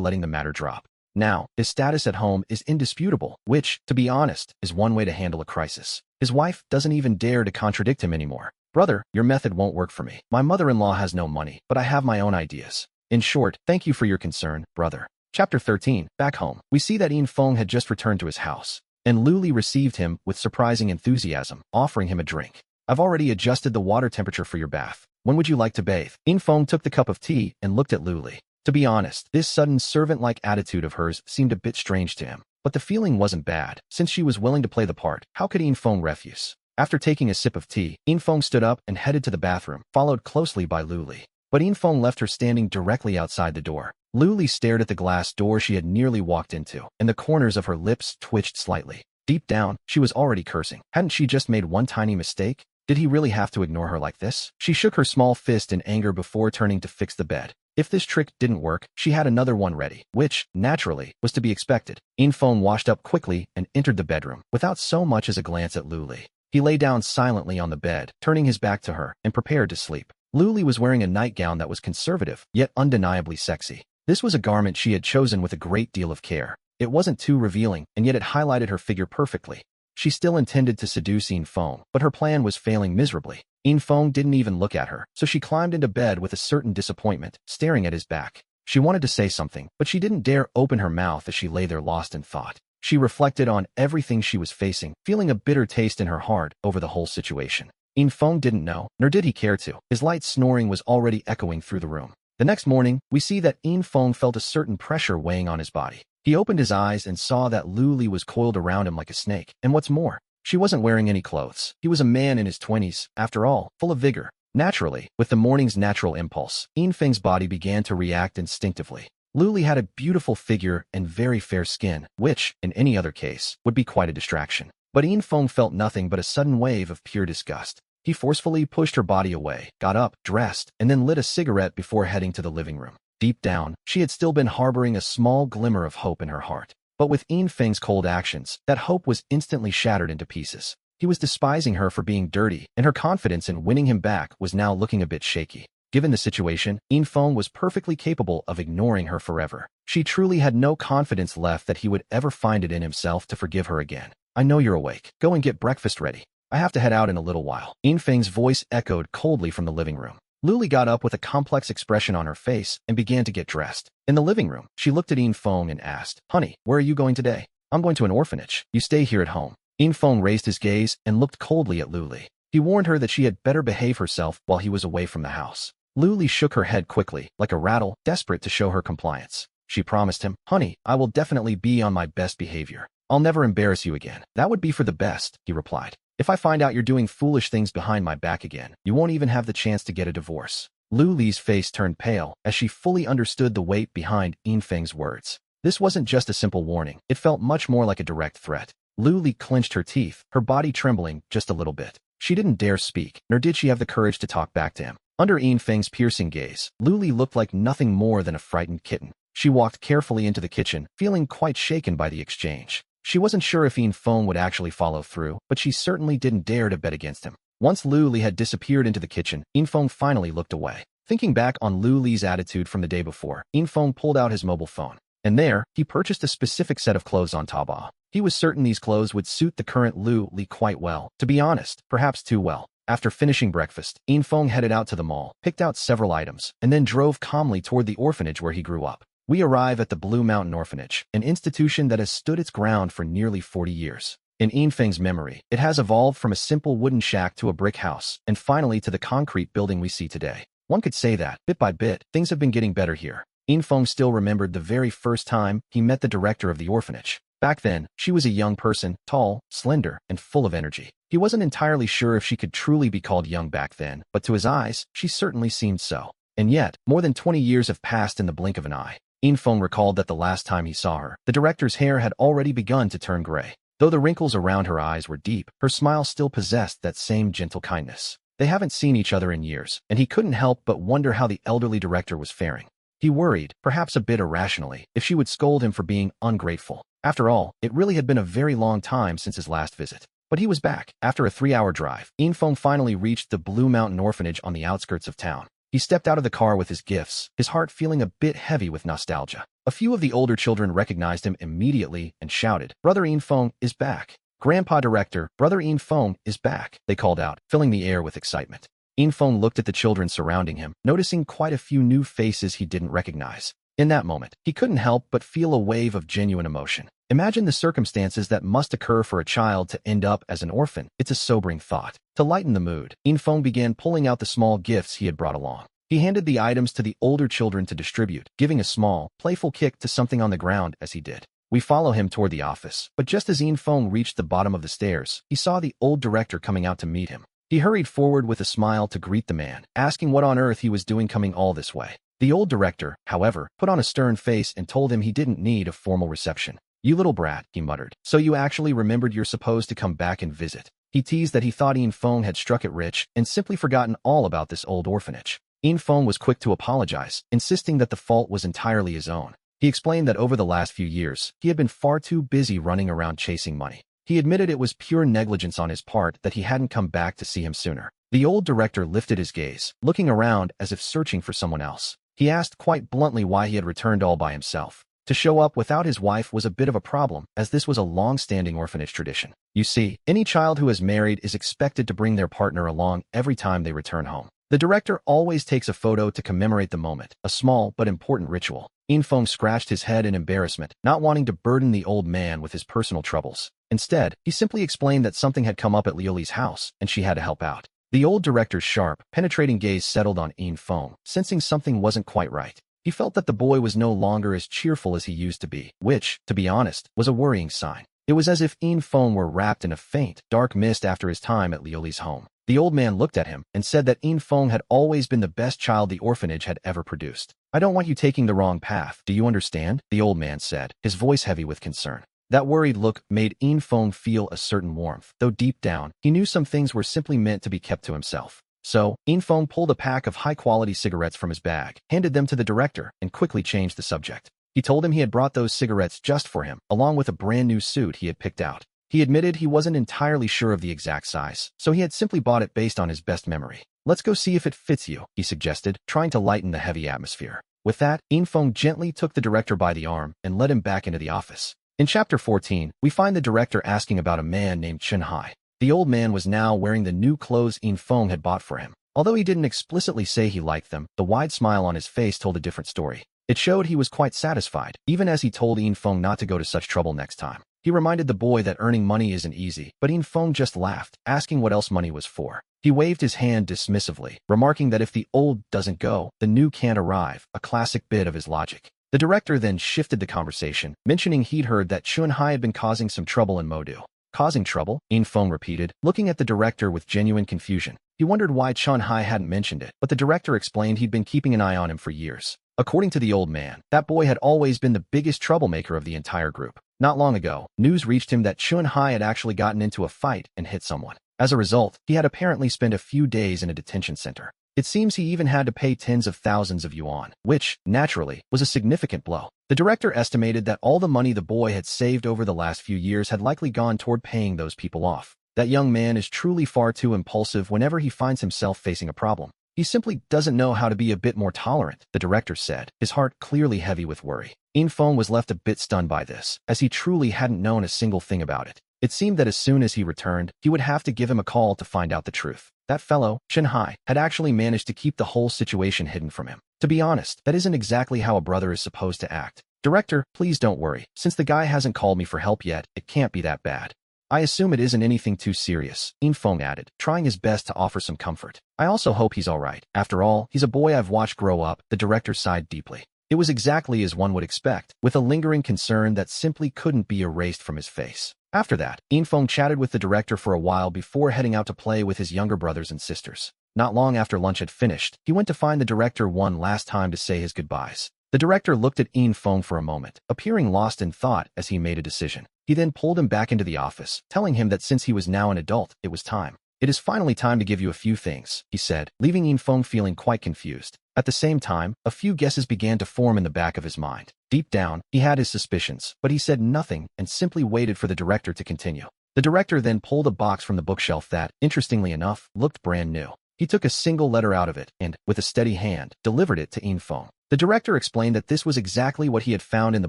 letting the matter drop. Now, his status at home is indisputable, which, to be honest, is one way to handle a crisis. His wife doesn't even dare to contradict him anymore. "Brother, your method won't work for me. My mother-in-law has no money, but I have my own ideas. In short, thank you for your concern, brother." Chapter 13. Back home, we see that In Feng had just returned to his house, and Lu Li received him with surprising enthusiasm, offering him a drink. "I've already adjusted the water temperature for your bath. When would you like to bathe?" In Feng took the cup of tea and looked at Lu Li. To be honest, this sudden servant-like attitude of hers seemed a bit strange to him. But the feeling wasn't bad. Since she was willing to play the part, how could In Feng refuse? After taking a sip of tea, In Feng stood up and headed to the bathroom, followed closely by Lu Li. But In Feng left her standing directly outside the door. Lu Li stared at the glass door she had nearly walked into, and the corners of her lips twitched slightly. Deep down, she was already cursing. Hadn't she just made one tiny mistake? Did he really have to ignore her like this? She shook her small fist in anger before turning to fix the bed. If this trick didn't work, she had another one ready, which, naturally, was to be expected. In Feng washed up quickly and entered the bedroom, without so much as a glance at Lu Li. He lay down silently on the bed, turning his back to her, and prepared to sleep. Lu Li was wearing a nightgown that was conservative, yet undeniably sexy. This was a garment she had chosen with a great deal of care. It wasn't too revealing, and yet it highlighted her figure perfectly. She still intended to seduce In Feng, but her plan was failing miserably. In Feng didn't even look at her, so she climbed into bed with a certain disappointment, staring at his back. She wanted to say something, but she didn't dare open her mouth as she lay there lost in thought. She reflected on everything she was facing, feeling a bitter taste in her heart over the whole situation. In Feng didn't know, nor did he care to. His light snoring was already echoing through the room. The next morning, we see that In Feng felt a certain pressure weighing on his body. He opened his eyes and saw that Lu Li was coiled around him like a snake, and what's more, she wasn't wearing any clothes. He was a man in his 20s, after all, full of vigor. Naturally, with the morning's natural impulse, In Feng's body began to react instinctively. Lu Li had a beautiful figure and very fair skin, which, in any other case, would be quite a distraction. But In Feng felt nothing but a sudden wave of pure disgust. He forcefully pushed her body away, got up, dressed, and then lit a cigarette before heading to the living room. Deep down, she had still been harboring a small glimmer of hope in her heart. But with In Feng's cold actions, that hope was instantly shattered into pieces. He was despising her for being dirty, and her confidence in winning him back was now looking a bit shaky. Given the situation, In Feng was perfectly capable of ignoring her forever. She truly had no confidence left that he would ever find it in himself to forgive her again. "I know you're awake. Go and get breakfast ready. I have to head out in a little while." In Feng's voice echoed coldly from the living room. Lu Li got up with a complex expression on her face and began to get dressed. In the living room, she looked at In Feng and asked, "Honey, where are you going today?" "I'm going to an orphanage. You stay here at home." In Feng raised his gaze and looked coldly at Lu Li. He warned her that she had better behave herself while he was away from the house. Lu Li shook her head quickly, like a rattle, desperate to show her compliance. She promised him, "Honey, I will definitely be on my best behavior. I'll never embarrass you again." "That would be for the best," he replied. "If I find out you're doing foolish things behind my back again, you won't even have the chance to get a divorce." Lu Li's face turned pale as she fully understood the weight behind In Feng's words. This wasn't just a simple warning, it felt much more like a direct threat. Lu Li clenched her teeth, her body trembling just a little bit. She didn't dare speak, nor did she have the courage to talk back to him. Under In Feng's piercing gaze, Lu Li looked like nothing more than a frightened kitten. She walked carefully into the kitchen, feeling quite shaken by the exchange. She wasn't sure if In Feng would actually follow through, but she certainly didn't dare to bet against him. Once Lu Li had disappeared into the kitchen, In Feng finally looked away. Thinking back on Lu Li's attitude from the day before, In Feng pulled out his mobile phone. And there, he purchased a specific set of clothes on Taobao. He was certain these clothes would suit the current Lu Li quite well. To be honest, perhaps too well. After finishing breakfast, In Feng headed out to the mall, picked out several items, and then drove calmly toward the orphanage where he grew up. We arrive at the Blue Mountain Orphanage, an institution that has stood its ground for nearly 40 years. In In Feng's memory, it has evolved from a simple wooden shack to a brick house, and finally to the concrete building we see today. One could say that, bit by bit, things have been getting better here. In Feng still remembered the very first time he met the director of the orphanage. Back then, she was a young person, tall, slender, and full of energy. He wasn't entirely sure if she could truly be called young back then, but to his eyes, she certainly seemed so. And yet, more than 20 years have passed in the blink of an eye. In Feng recalled that the last time he saw her, the director's hair had already begun to turn gray. Though the wrinkles around her eyes were deep, her smile still possessed that same gentle kindness. They haven't seen each other in years, and he couldn't help but wonder how the elderly director was faring. He worried, perhaps a bit irrationally, if she would scold him for being ungrateful. After all, it really had been a very long time since his last visit. But he was back. After a 3-hour drive, Infeng finally reached the Blue Mountain Orphanage on the outskirts of town. He stepped out of the car with his gifts, his heart feeling a bit heavy with nostalgia. A few of the older children recognized him immediately and shouted, "Brother Infeng is back. Grandpa Director, Brother Infeng is back," they called out, filling the air with excitement. Infeng looked at the children surrounding him, noticing quite a few new faces he didn't recognize. In that moment, he couldn't help but feel a wave of genuine emotion. Imagine the circumstances that must occur for a child to end up as an orphan. It's a sobering thought. To lighten the mood, Infeng began pulling out the small gifts he had brought along. He handed the items to the older children to distribute, giving a small, playful kick to something on the ground as he did. We follow him toward the office, but just as Infeng reached the bottom of the stairs, he saw the old director coming out to meet him. He hurried forward with a smile to greet the man, asking what on earth he was doing coming all this way. The old director, however, put on a stern face and told him he didn't need a formal reception. "You little brat," he muttered. "So you actually remembered you're supposed to come back and visit." He teased that he thought Infeng had struck it rich and simply forgotten all about this old orphanage. Infeng was quick to apologize, insisting that the fault was entirely his own. He explained that over the last few years, he had been far too busy running around chasing money. He admitted it was pure negligence on his part that he hadn't come back to see him sooner. The old director lifted his gaze, looking around as if searching for someone else. He asked quite bluntly why he had returned all by himself. To show up without his wife was a bit of a problem, as this was a long-standing orphanage tradition. You see, any child who is married is expected to bring their partner along every time they return home. The director always takes a photo to commemorate the moment, a small but important ritual. Infeng scratched his head in embarrassment, not wanting to burden the old man with his personal troubles. Instead, he simply explained that something had come up at Lioli's house, and she had to help out. The old director's sharp, penetrating gaze settled on Infeng, sensing something wasn't quite right. He felt that the boy was no longer as cheerful as he used to be, which, to be honest, was a worrying sign. It was as if Infeng were wrapped in a faint, dark mist after his time at Lioli's home. The old man looked at him and said that Infeng had always been the best child the orphanage had ever produced. "I don't want you taking the wrong path, do you understand?" the old man said, his voice heavy with concern. That worried look made Infeng feel a certain warmth, though deep down, he knew some things were simply meant to be kept to himself. So, Infeng pulled a pack of high-quality cigarettes from his bag, handed them to the director, and quickly changed the subject. He told him he had brought those cigarettes just for him, along with a brand-new suit he had picked out. He admitted he wasn't entirely sure of the exact size, so he had simply bought it based on his best memory. "Let's go see if it fits you," he suggested, trying to lighten the heavy atmosphere. With that, Infeng gently took the director by the arm and led him back into the office. In Chapter 14, we find the director asking about a man named Chun Hai. The old man was now wearing the new clothes Infeng had bought for him. Although he didn't explicitly say he liked them, the wide smile on his face told a different story. It showed he was quite satisfied, even as he told Infeng not to go to such trouble next time. He reminded the boy that earning money isn't easy, but Infeng just laughed, asking what else money was for. He waved his hand dismissively, remarking that if the old doesn't go, the new can't arrive, a classic bit of his logic. The director then shifted the conversation, mentioning he'd heard that Chun Hai had been causing some trouble in Modu. "Causing trouble?" Infeng repeated, looking at the director with genuine confusion. He wondered why Chun Hai hadn't mentioned it, but the director explained he'd been keeping an eye on him for years. According to the old man, that boy had always been the biggest troublemaker of the entire group. Not long ago, news reached him that Chun Hai had actually gotten into a fight and hit someone. As a result, he had apparently spent a few days in a detention center. It seems he even had to pay tens of thousands of yuan, which, naturally, was a significant blow. The director estimated that all the money the boy had saved over the last few years had likely gone toward paying those people off. That young man is truly far too impulsive whenever he finds himself facing a problem. He simply doesn't know how to be a bit more tolerant, the director said, his heart clearly heavy with worry. Infeng was left a bit stunned by this, as he truly hadn't known a single thing about it. It seemed that as soon as he returned, he would have to give him a call to find out the truth. That fellow, Chun Hai, had actually managed to keep the whole situation hidden from him. To be honest, that isn't exactly how a brother is supposed to act. "Director, please don't worry. Since the guy hasn't called me for help yet, it can't be that bad. I assume it isn't anything too serious," Infeng added, trying his best to offer some comfort. "I also hope he's all right. After all, he's a boy I've watched grow up." The director sighed deeply. It was exactly as one would expect, with a lingering concern that simply couldn't be erased from his face. After that, Infeng chatted with the director for a while before heading out to play with his younger brothers and sisters. Not long after lunch had finished, he went to find the director one last time to say his goodbyes. The director looked at Infeng for a moment, appearing lost in thought as he made a decision. He then pulled him back into the office, telling him that since he was now an adult, it was time. It is finally time to give you a few things, he said, leaving Infeng feeling quite confused. At the same time, a few guesses began to form in the back of his mind. Deep down, he had his suspicions, but he said nothing and simply waited for the director to continue. The director then pulled a box from the bookshelf that, interestingly enough, looked brand new. He took a single letter out of it and, with a steady hand, delivered it to Infeng. The director explained that this was exactly what he had found in the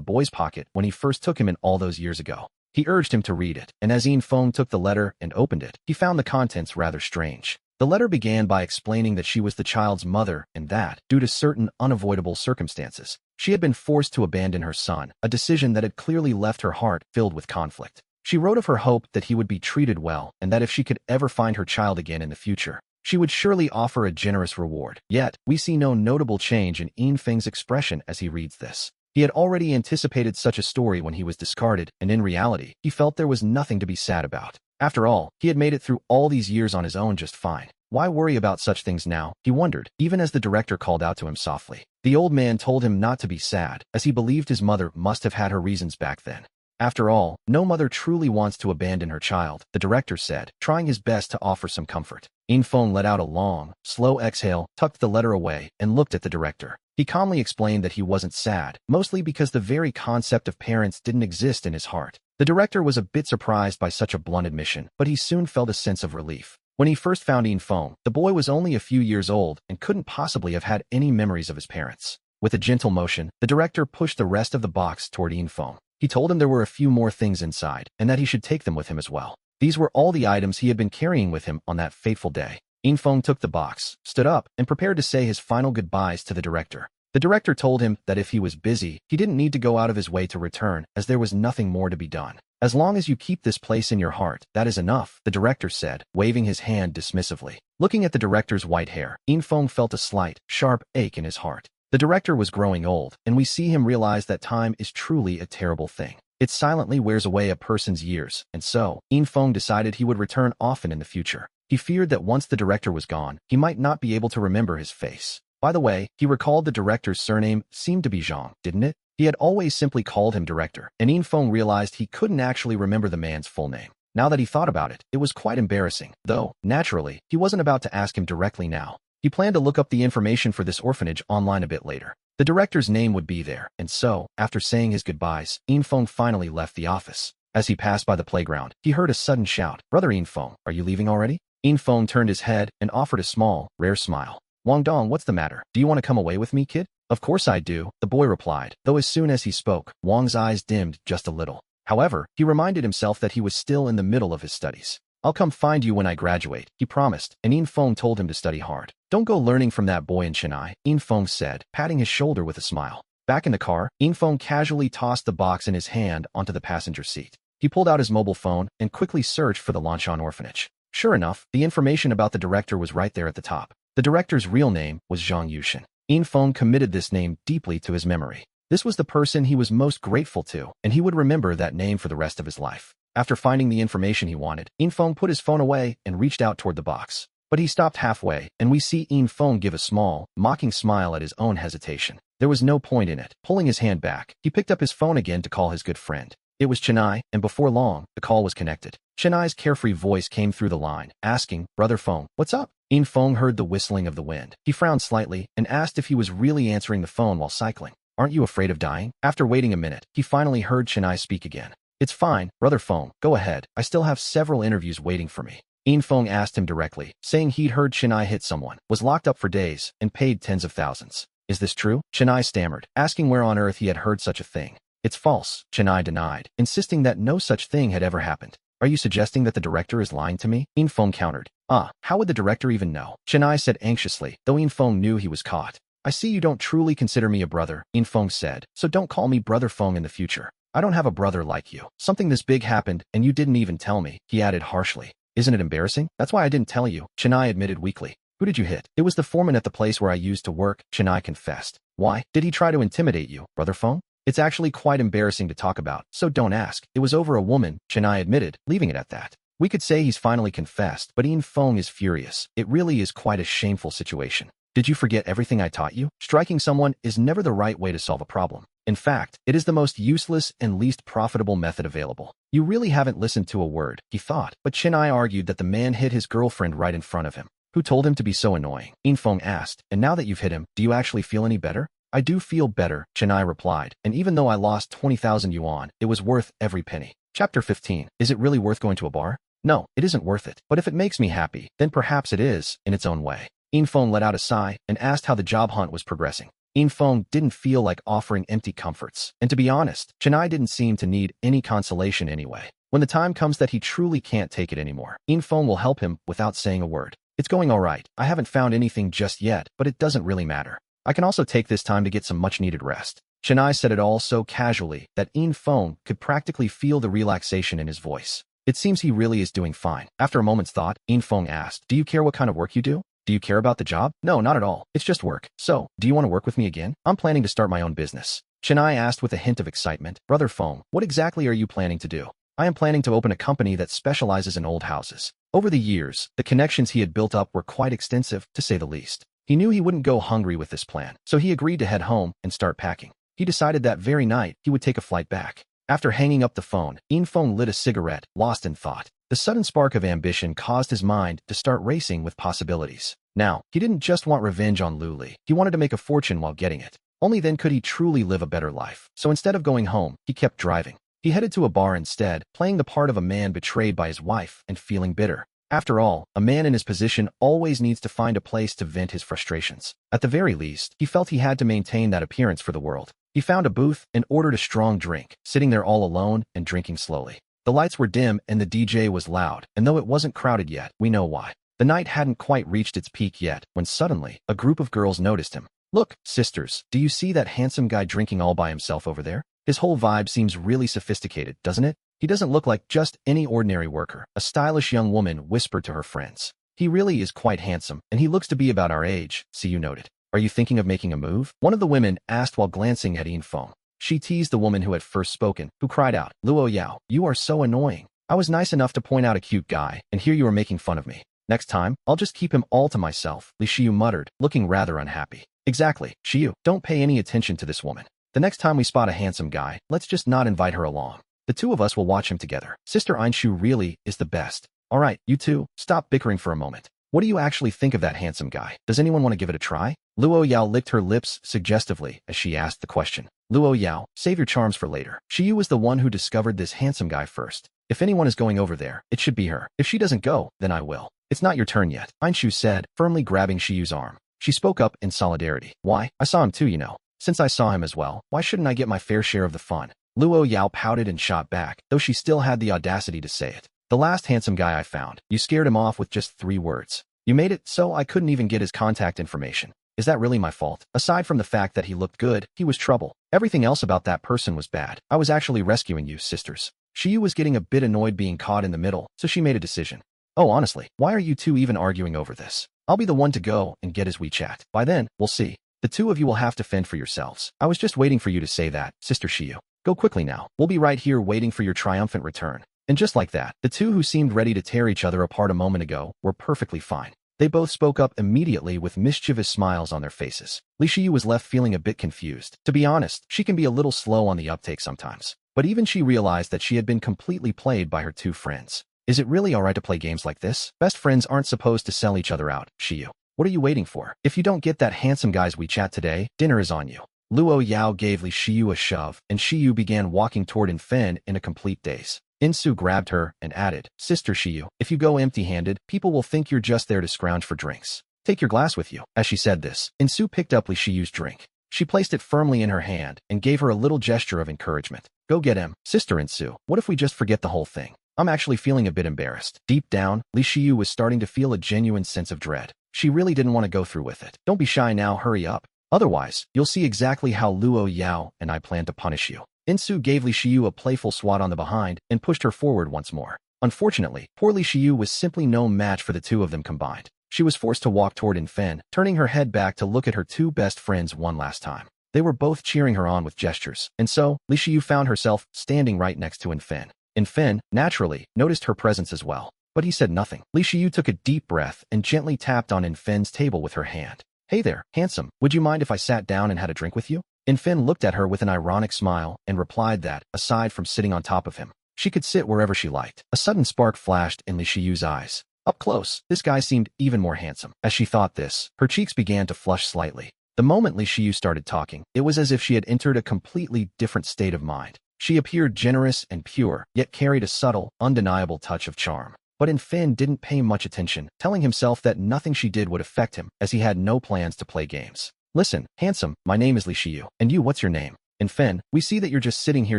boy's pocket when he first took him in all those years ago. He urged him to read it, and as Infeng took the letter and opened it, he found the contents rather strange. The letter began by explaining that she was the child's mother and that, due to certain unavoidable circumstances, she had been forced to abandon her son, a decision that had clearly left her heart filled with conflict. She wrote of her hope that he would be treated well and that if she could ever find her child again in the future, she would surely offer a generous reward. Yet, we see no notable change in Infeng's expression as he reads this. He had already anticipated such a story when he was discarded, and in reality, he felt there was nothing to be sad about. After all, he had made it through all these years on his own just fine. Why worry about such things now, he wondered, even as the director called out to him softly. The old man told him not to be sad, as he believed his mother must have had her reasons back then. After all, no mother truly wants to abandon her child, the director said, trying his best to offer some comfort. Infeng let out a long, slow exhale, tucked the letter away, and looked at the director. He calmly explained that he wasn't sad, mostly because the very concept of parents didn't exist in his heart. The director was a bit surprised by such a blunt admission, but he soon felt a sense of relief. When he first found Infeng, the boy was only a few years old and couldn't possibly have had any memories of his parents. With a gentle motion, the director pushed the rest of the box toward Infeng. He told him there were a few more things inside, and that he should take them with him as well. These were all the items he had been carrying with him on that fateful day. Infeng took the box, stood up, and prepared to say his final goodbyes to the director. The director told him that if he was busy, he didn't need to go out of his way to return, as there was nothing more to be done. As long as you keep this place in your heart, that is enough, the director said, waving his hand dismissively. Looking at the director's white hair, Infeng felt a slight, sharp ache in his heart. The director was growing old, and we see him realize that time is truly a terrible thing. It silently wears away a person's years, and so, Infeng decided he would return often in the future. He feared that once the director was gone, he might not be able to remember his face. By the way, he recalled the director's surname seemed to be Zhang, didn't it? He had always simply called him director, and Infeng realized he couldn't actually remember the man's full name. Now that he thought about it, it was quite embarrassing, though, naturally, he wasn't about to ask him directly now. He planned to look up the information for this orphanage online a bit later. The director's name would be there, and so, after saying his goodbyes, Infeng finally left the office. As he passed by the playground, he heard a sudden shout, "Brother Infeng, are you leaving already?" Infeng turned his head and offered a small, rare smile. "Wang Dong, what's the matter? Do you want to come away with me, kid?" "Of course I do," the boy replied, though as soon as he spoke, Wang's eyes dimmed just a little. However, he reminded himself that he was still in the middle of his studies. "I'll come find you when I graduate," he promised, and Infeng told him to study hard. "Don't go learning from that boy in Chennai," Infeng said, patting his shoulder with a smile. Back in the car, Infeng casually tossed the box in his hand onto the passenger seat. He pulled out his mobile phone and quickly searched for the Lanshan orphanage. Sure enough, the information about the director was right there at the top. The director's real name was Zhang Yushin. Infeng committed this name deeply to his memory. This was the person he was most grateful to, and he would remember that name for the rest of his life. After finding the information he wanted, Infeng put his phone away and reached out toward the box. But he stopped halfway, and we see Infeng give a small, mocking smile at his own hesitation. There was no point in it. Pulling his hand back, he picked up his phone again to call his good friend. It was Chennai, and before long, the call was connected. Chennai's carefree voice came through the line, asking, "Brother Feng, what's up?" Infeng heard the whistling of the wind. He frowned slightly and asked if he was really answering the phone while cycling. "Aren't you afraid of dying?" After waiting a minute, he finally heard Chennai speak again. "It's fine, Brother Feng, go ahead. I still have several interviews waiting for me." Infeng asked him directly, saying he'd heard Chennai hit someone, was locked up for days, and paid tens of thousands. "Is this true?" Chennai stammered, asking where on earth he had heard such a thing. "It's false," Chennai denied, insisting that no such thing had ever happened. "Are you suggesting that the director is lying to me?" Infeng countered. How would the director even know?" Chennai said anxiously, though Infeng knew he was caught. "I see you don't truly consider me a brother," Infeng said, "so don't call me Brother Feng in the future. I don't have a brother like you. Something this big happened, and you didn't even tell me," he added harshly. "Isn't it embarrassing? That's why I didn't tell you," Chennai admitted weakly. "Who did you hit?" "It was the foreman at the place where I used to work," Chennai confessed. "Why? Did he try to intimidate you, Brother Feng?" "It's actually quite embarrassing to talk about, so don't ask. It was over a woman," Chennai admitted, leaving it at that. We could say he's finally confessed, but Infeng is furious. It really is quite a shameful situation. "Did you forget everything I taught you? Striking someone is never the right way to solve a problem. In fact, it is the most useless and least profitable method available. You really haven't listened to a word, he thought, but Chinai argued that the man hit his girlfriend right in front of him. Who told him to be so annoying? Infeng asked, and now that you've hit him, do you actually feel any better? I do feel better, Chinai replied, and even though I lost 20,000 yuan, it was worth every penny. Chapter 15. Is it really worth going to a bar? No, it isn't worth it, but if it makes me happy, then perhaps it is, in its own way. Infeng let out a sigh and asked how the job hunt was progressing. Infeng didn't feel like offering empty comforts, and to be honest, Chinai didn't seem to need any consolation anyway. When the time comes that he truly can't take it anymore, Infeng will help him without saying a word. It's going all right. I haven't found anything just yet, but it doesn't really matter. I can also take this time to get some much-needed rest. Chinai said it all so casually that Infeng could practically feel the relaxation in his voice. It seems he really is doing fine. After a moment's thought, Infeng asked, do you care what kind of work you do? Do you care about the job? No, not at all. It's just work. So, do you want to work with me again? I'm planning to start my own business. Chinai asked with a hint of excitement. Brother Feng, what exactly are you planning to do? I am planning to open a company that specializes in old houses. Over the years, the connections he had built up were quite extensive, to say the least. He knew he wouldn't go hungry with this plan, so he agreed to head home and start packing. He decided that very night he would take a flight back. After hanging up the phone, Infeng lit a cigarette, lost in thought. The sudden spark of ambition caused his mind to start racing with possibilities. Now, he didn't just want revenge on Lu Li. He wanted to make a fortune while getting it. Only then could he truly live a better life. So instead of going home, he kept driving. He headed to a bar instead, playing the part of a man betrayed by his wife and feeling bitter. After all, a man in his position always needs to find a place to vent his frustrations. At the very least, he felt he had to maintain that appearance for the world. He found a booth and ordered a strong drink, sitting there all alone and drinking slowly. The lights were dim and the DJ was loud, and though it wasn't crowded yet, we know why. The night hadn't quite reached its peak yet, when suddenly, a group of girls noticed him. Look, sisters, do you see that handsome guy drinking all by himself over there? His whole vibe seems really sophisticated, doesn't it? He doesn't look like just any ordinary worker, a stylish young woman whispered to her friends. He really is quite handsome, and he looks to be about our age, Siyu noted. Are you thinking of making a move? One of the women asked while glancing at Infeng. She teased the woman who had first spoken, who cried out, Luo Yao, you are so annoying. I was nice enough to point out a cute guy, and here you are making fun of me. Next time, I'll just keep him all to myself, Li Shiyu muttered, looking rather unhappy. Exactly, Shiyu, don't pay any attention to this woman. The next time we spot a handsome guy, let's just not invite her along. The two of us will watch him together. Sister Ainshu really is the best. All right, you two, stop bickering for a moment. What do you actually think of that handsome guy? Does anyone want to give it a try? Luo Yao licked her lips suggestively as she asked the question. Luo Yao, save your charms for later. Shiyu was the one who discovered this handsome guy first. If anyone is going over there, it should be her. If she doesn't go, then I will. It's not your turn yet, Ainshu said, firmly grabbing Shiyu's arm. She spoke up in solidarity. Why? I saw him too, you know. Since I saw him as well, why shouldn't I get my fair share of the fun? Luo Yao pouted and shot back, though she still had the audacity to say it. The last handsome guy I found, you scared him off with just 3 words. You made it so I couldn't even get his contact information. Is that really my fault? Aside from the fact that he looked good, he was trouble. Everything else about that person was bad. I was actually rescuing you, sisters. Shiyu was getting a bit annoyed being caught in the middle, so she made a decision. Oh, honestly, why are you two even arguing over this? I'll be the one to go and get his WeChat. By then, we'll see. The two of you will have to fend for yourselves. I was just waiting for you to say that, Sister Shiyu. Go quickly now. We'll be right here waiting for your triumphant return. And just like that, the two who seemed ready to tear each other apart a moment ago were perfectly fine. They both spoke up immediately with mischievous smiles on their faces. Li Shiyu was left feeling a bit confused. To be honest, she can be a little slow on the uptake sometimes. But even she realized that she had been completely played by her two friends. Is it really alright to play games like this? Best friends aren't supposed to sell each other out, Shiyu. What are you waiting for? If you don't get that handsome guy's WeChat today, dinner is on you. Luo Yao gave Li Shiyu a shove, and Shiyu began walking toward Infen in a complete daze. Insu grabbed her and added, Sister Shiyu, if you go empty-handed, people will think you're just there to scrounge for drinks. Take your glass with you. As she said this, Insu picked up Li Shiyu's drink. She placed it firmly in her hand and gave her a little gesture of encouragement. Go get him. Sister Insu, what if we just forget the whole thing? I'm actually feeling a bit embarrassed. Deep down, Li Shiyu was starting to feel a genuine sense of dread. She really didn't want to go through with it. Don't be shy now, hurry up. Otherwise, you'll see exactly how Luo Yao and I plan to punish you. Insu gave Li Shiyu a playful swat on the behind and pushed her forward once more. Unfortunately, poor Li Shiyu was simply no match for the two of them combined. She was forced to walk toward Infen, turning her head back to look at her two best friends one last time. They were both cheering her on with gestures, and so, Li Shiyu found herself standing right next to Infen. Infen, naturally, noticed her presence as well, but he said nothing. Li Shiyu took a deep breath and gently tapped on Infen's table with her hand. Hey there, handsome, would you mind if I sat down and had a drink with you? Infin looked at her with an ironic smile and replied that, aside from sitting on top of him, she could sit wherever she liked. A sudden spark flashed in Li Shiyu's eyes. Up close, this guy seemed even more handsome. As she thought this, her cheeks began to flush slightly. The moment Li Shiyu started talking, it was as if she had entered a completely different state of mind. She appeared generous and pure, yet carried a subtle, undeniable touch of charm. But Infin didn't pay much attention, telling himself that nothing she did would affect him, as he had no plans to play games. Listen, handsome, my name is Li Shiyu. And you, what's your name? Infin, we see that you're just sitting here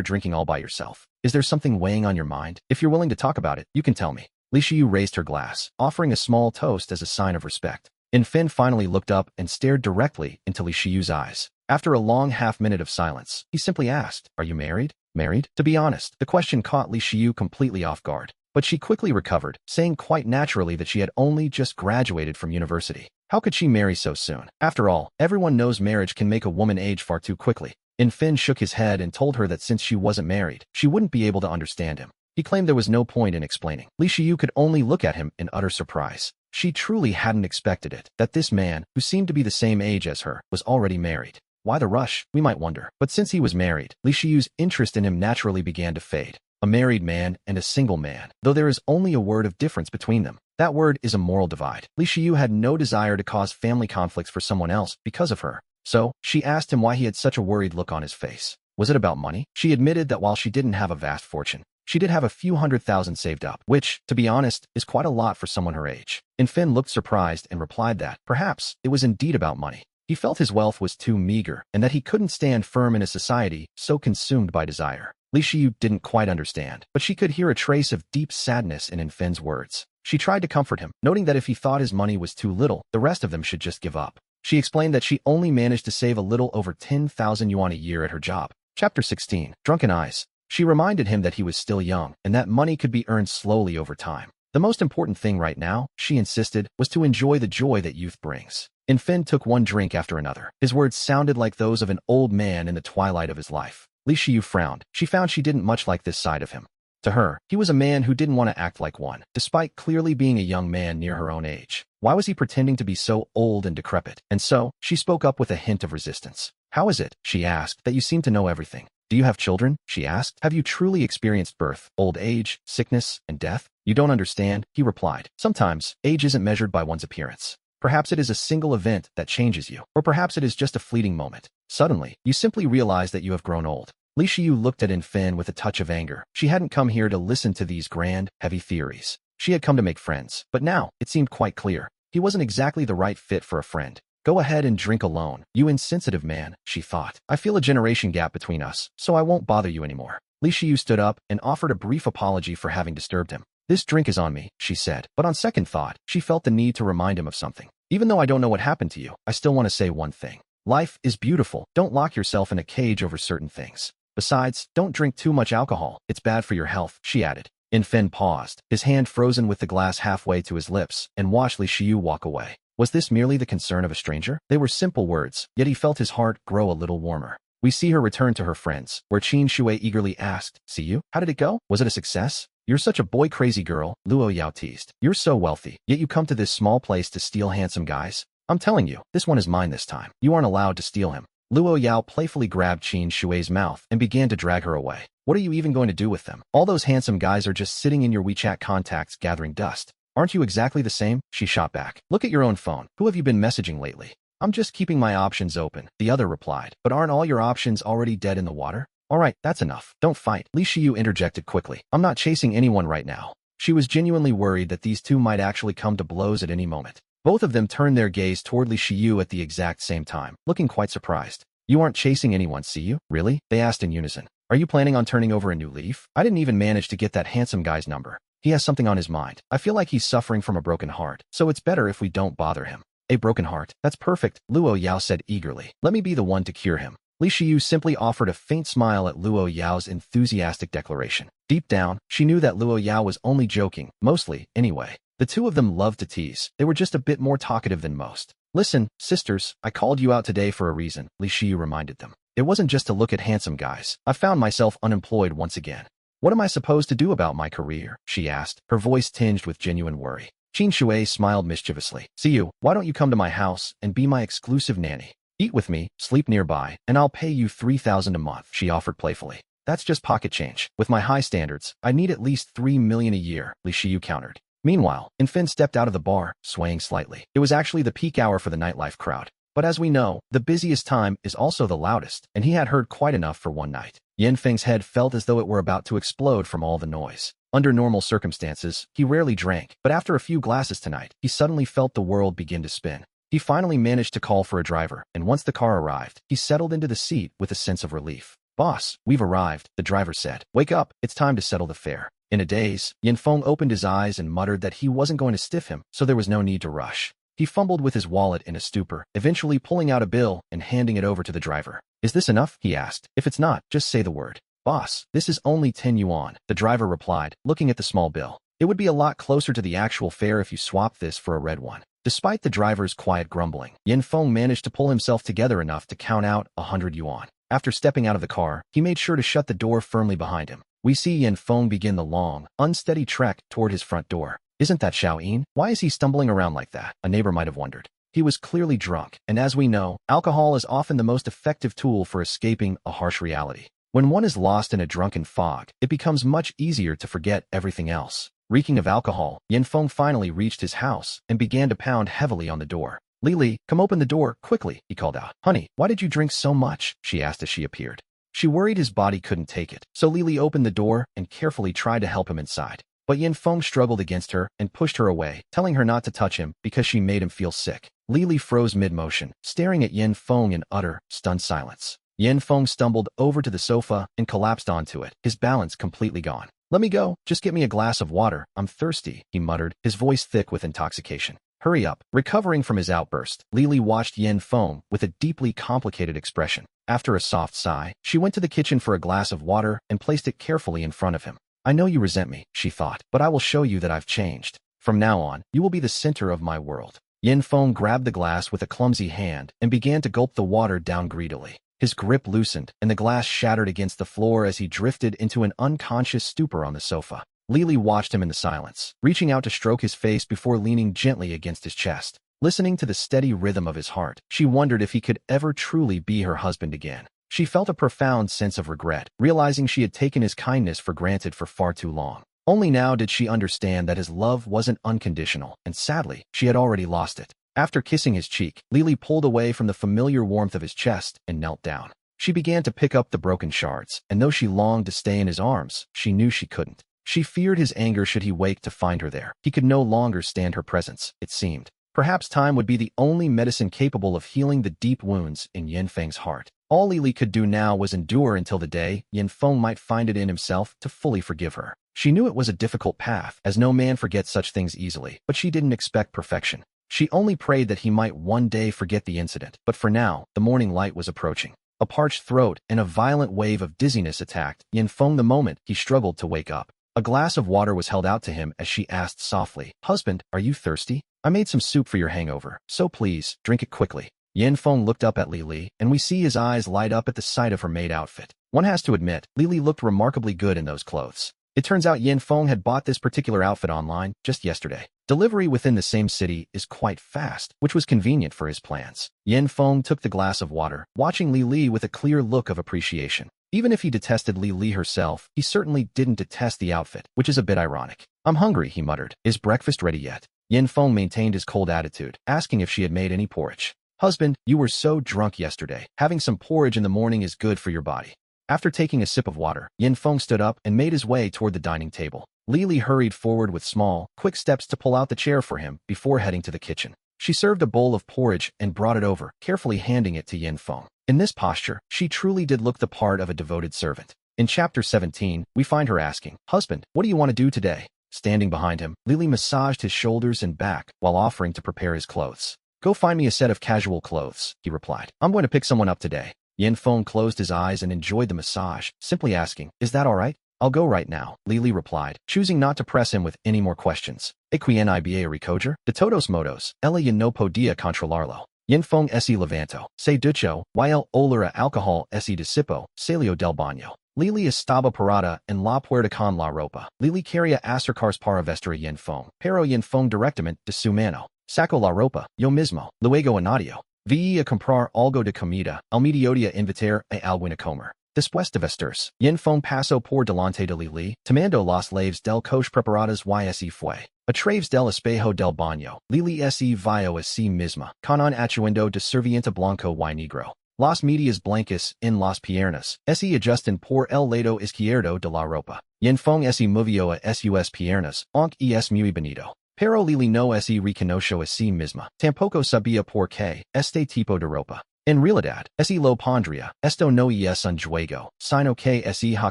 drinking all by yourself. Is there something weighing on your mind? If you're willing to talk about it, you can tell me. Li Shiyu raised her glass, offering a small toast as a sign of respect. Infin finally looked up and stared directly into Li Shiyu's eyes. After a long half-minute of silence, he simply asked, "Are you married?" Married? To be honest, the question caught Li Shiyu completely off guard. But she quickly recovered, saying quite naturally that she had only just graduated from university. How could she marry so soon? After all, everyone knows marriage can make a woman age far too quickly. Infin shook his head and told her that since she wasn't married, she wouldn't be able to understand him. He claimed there was no point in explaining. Li Shiyu could only look at him in utter surprise. She truly hadn't expected it, that this man, who seemed to be the same age as her, was already married. Why the rush, we might wonder. But since he was married, Li Shiyu's interest in him naturally began to fade. A married man and a single man, though there is only a word of difference between them. That word is a moral divide. Li Shiyu had no desire to cause family conflicts for someone else because of her. So, she asked him why he had such a worried look on his face. Was it about money? She admitted that while she didn't have a vast fortune, she did have a few $100,000 saved up, which, to be honest, is quite a lot for someone her age. Infin looked surprised and replied that, perhaps, it was indeed about money. He felt his wealth was too meager and that he couldn't stand firm in a society so consumed by desire. Li Shiyu didn't quite understand, but she could hear a trace of deep sadness in Infin's words. She tried to comfort him, noting that if he thought his money was too little, the rest of them should just give up. She explained that she only managed to save a little over 10,000 yuan a year at her job. Chapter 16. Drunken Eyes. She reminded him that he was still young and that money could be earned slowly over time. The most important thing right now, she insisted, was to enjoy the joy that youth brings. Infin took one drink after another. His words sounded like those of an old man in the twilight of his life. Li Shiyu frowned. She found she didn't much like this side of him. To her, he was a man who didn't want to act like one, despite clearly being a young man near her own age. Why was he pretending to be so old and decrepit? And so, she spoke up with a hint of resistance. How is it, she asked, that you seem to know everything? Do you have children? She asked. Have you truly experienced birth, old age, sickness, and death? You don't understand, he replied. Sometimes, age isn't measured by one's appearance. Perhaps it is a single event that changes you, or perhaps it is just a fleeting moment. Suddenly, you simply realize that you have grown old. Li Shiyu looked at Infin with a touch of anger. She hadn't come here to listen to these grand, heavy theories. She had come to make friends, but now, it seemed quite clear. He wasn't exactly the right fit for a friend. Go ahead and drink alone, you insensitive man, she thought. I feel a generation gap between us, so I won't bother you anymore. Li Shiyu stood up and offered a brief apology for having disturbed him. This drink is on me, she said, but on second thought, she felt the need to remind him of something. Even though I don't know what happened to you, I still want to say one thing. Life is beautiful. Don't lock yourself in a cage over certain things. Besides, don't drink too much alcohol. It's bad for your health, she added. Infin paused, his hand frozen with the glass halfway to his lips, and watched Li Shiyu walk away. Was this merely the concern of a stranger? They were simple words, yet he felt his heart grow a little warmer. We see her return to her friends, where Qin Shui eagerly asked, "See you? How did it go? Was it a success?" "You're such a boy-crazy girl," Luo Yao teased. "You're so wealthy, yet you come to this small place to steal handsome guys? I'm telling you, this one is mine this time. You aren't allowed to steal him." Luo Yao playfully grabbed Qin Shui's mouth and began to drag her away. "What are you even going to do with them? All those handsome guys are just sitting in your WeChat contacts gathering dust. Aren't you exactly the same?" She shot back. "Look at your own phone. Who have you been messaging lately?" "I'm just keeping my options open," the other replied. "But aren't all your options already dead in the water?" "All right, that's enough. Don't fight," Li Shiyu interjected quickly. "I'm not chasing anyone right now." She was genuinely worried that these two might actually come to blows at any moment. Both of them turned their gaze toward Li Shiyu at the exact same time, looking quite surprised. "You aren't chasing anyone, see you? Really?" they asked in unison. "Are you planning on turning over a new leaf? I didn't even manage to get that handsome guy's number. He has something on his mind. I feel like he's suffering from a broken heart, so it's better if we don't bother him." "A broken heart? That's perfect," Luo Yao said eagerly. "Let me be the one to cure him." Li Shiyu simply offered a faint smile at Luo Yao's enthusiastic declaration. Deep down, she knew that Luo Yao was only joking, mostly, anyway. The two of them loved to tease. They were just a bit more talkative than most. "Listen, sisters, I called you out today for a reason," Li Shiyu reminded them. "It wasn't just to look at handsome guys. I found myself unemployed once again." "What am I supposed to do about my career?" she asked, her voice tinged with genuine worry. Qin Shui smiled mischievously. "See you, why don't you come to my house and be my exclusive nanny?" Eat with me, sleep nearby, and I'll pay you 3,000 a month, she offered playfully. That's just pocket change. With my high standards, I need at least 3 million a year, Li Shiyu countered. Meanwhile, Infin stepped out of the bar, swaying slightly. It was actually the peak hour for the nightlife crowd. But as we know, the busiest time is also the loudest, and he had heard quite enough for one night. Yanfeng's head felt as though it were about to explode from all the noise. Under normal circumstances, he rarely drank, but after a few glasses tonight, he suddenly felt the world begin to spin. He finally managed to call for a driver, and once the car arrived, he settled into the seat with a sense of relief. Boss, we've arrived, the driver said. Wake up, it's time to settle the fare. In a daze, Yanfeng opened his eyes and muttered that he wasn't going to stiff him, so there was no need to rush. He fumbled with his wallet in a stupor, eventually pulling out a bill and handing it over to the driver. Is this enough? He asked. If it's not, just say the word. Boss, this is only 10 yuan, the driver replied, looking at the small bill. It would be a lot closer to the actual fare if you swapped this for a red one. Despite the driver's quiet grumbling, Yanfeng managed to pull himself together enough to count out 100 yuan. After stepping out of the car, he made sure to shut the door firmly behind him. We see Yanfeng begin the long, unsteady trek toward his front door. Isn't that Xiaoyin? Why is he stumbling around like that? A neighbor might have wondered. He was clearly drunk, and as we know, alcohol is often the most effective tool for escaping a harsh reality. When one is lost in a drunken fog, it becomes much easier to forget everything else. Reeking of alcohol, Yanfeng finally reached his house and began to pound heavily on the door. Lili, come open the door, quickly, he called out. Honey, why did you drink so much? She asked as she appeared. She worried his body couldn't take it, so Lili opened the door and carefully tried to help him inside. But Yanfeng struggled against her and pushed her away, telling her not to touch him because she made him feel sick. Lili froze mid-motion, staring at Yanfeng in utter, stunned silence. Yanfeng stumbled over to the sofa and collapsed onto it, his balance completely gone. Let me go, just get me a glass of water, I'm thirsty, he muttered, his voice thick with intoxication. Hurry up. Recovering from his outburst, Lili watched Yanfeng with a deeply complicated expression. After a soft sigh, she went to the kitchen for a glass of water and placed it carefully in front of him. I know you resent me, she thought, but I will show you that I've changed. From now on, you will be the center of my world. Yanfeng grabbed the glass with a clumsy hand and began to gulp the water down greedily. His grip loosened, and the glass shattered against the floor as he drifted into an unconscious stupor on the sofa. Lili watched him in the silence, reaching out to stroke his face before leaning gently against his chest. Listening to the steady rhythm of his heart, she wondered if he could ever truly be her husband again. She felt a profound sense of regret, realizing she had taken his kindness for granted for far too long. Only now did she understand that his love wasn't unconditional, and sadly, she had already lost it. After kissing his cheek, Lili pulled away from the familiar warmth of his chest and knelt down. She began to pick up the broken shards, and though she longed to stay in his arms, she knew she couldn't. She feared his anger should he wake to find her there. He could no longer stand her presence, it seemed. Perhaps time would be the only medicine capable of healing the deep wounds in Yanfeng's heart. All Lili could do now was endure until the day Yanfeng might find it in himself to fully forgive her. She knew it was a difficult path, as no man forgets such things easily, but she didn't expect perfection. She only prayed that he might one day forget the incident, but for now, the morning light was approaching. A parched throat and a violent wave of dizziness attacked Yanfeng the moment he struggled to wake up. A glass of water was held out to him as she asked softly, Husband, are you thirsty? I made some soup for your hangover, so please, drink it quickly. Yanfeng looked up at Lili, and we see his eyes light up at the sight of her maid outfit. One has to admit, Lili looked remarkably good in those clothes. It turns out Yanfeng had bought this particular outfit online just yesterday. Delivery within the same city is quite fast, which was convenient for his plans. Yanfeng took the glass of water, watching Lili with a clear look of appreciation. Even if he detested Lili herself, he certainly didn't detest the outfit, which is a bit ironic. I'm hungry, he muttered. Is breakfast ready yet? Yanfeng maintained his cold attitude, asking if she had made any porridge. Husband, you were so drunk yesterday. Having some porridge in the morning is good for your body. After taking a sip of water, Yanfeng stood up and made his way toward the dining table. Lili hurried forward with small, quick steps to pull out the chair for him before heading to the kitchen. She served a bowl of porridge and brought it over, carefully handing it to Yanfeng. In this posture, she truly did look the part of a devoted servant. In chapter 17, we find her asking, Husband, what do you want to do today? Standing behind him, Lili massaged his shoulders and back while offering to prepare his clothes. Go find me a set of casual clothes, he replied. I'm going to pick someone up today. Yanfeng closed his eyes and enjoyed the massage, simply asking, Is that all right? I'll go right now, Lili replied, choosing not to press him with any more questions. Equieniba recoger, de todos modos, ella ya no podía controlarlo. Yanfeng ese levanto, se ducho, yl olor alcohol ese disipo, salió del baño. Lili estaba parada en la puerta con la ropa. Lili quería acercarse para vestir a Yanfeng, pero Yanfeng directamente de su mano. Sacó la ropa, yo mismo, luego añadió. Vi a comprar algo de comida, al mediodía invitar a alguien a comer. Después de vestirse, Yin Feng pasó por delante de Lili, tomando las llaves del coche preparadas y se fue. A través del espejo del baño, Lili se vio a sí misma, con un atuendo de servienta blanco y negro. Las medias blancas en las piernas, se ajustan por el lado izquierdo de la ropa. Yin Feng se movió a sus piernas, aunque es muy bonito. Pero Lili no se reconoció a sí misma, tampoco sabía por qué, este tipo de ropa. En realidad, se lo pondría, esto no es un juego, sino que se ha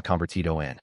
convertido en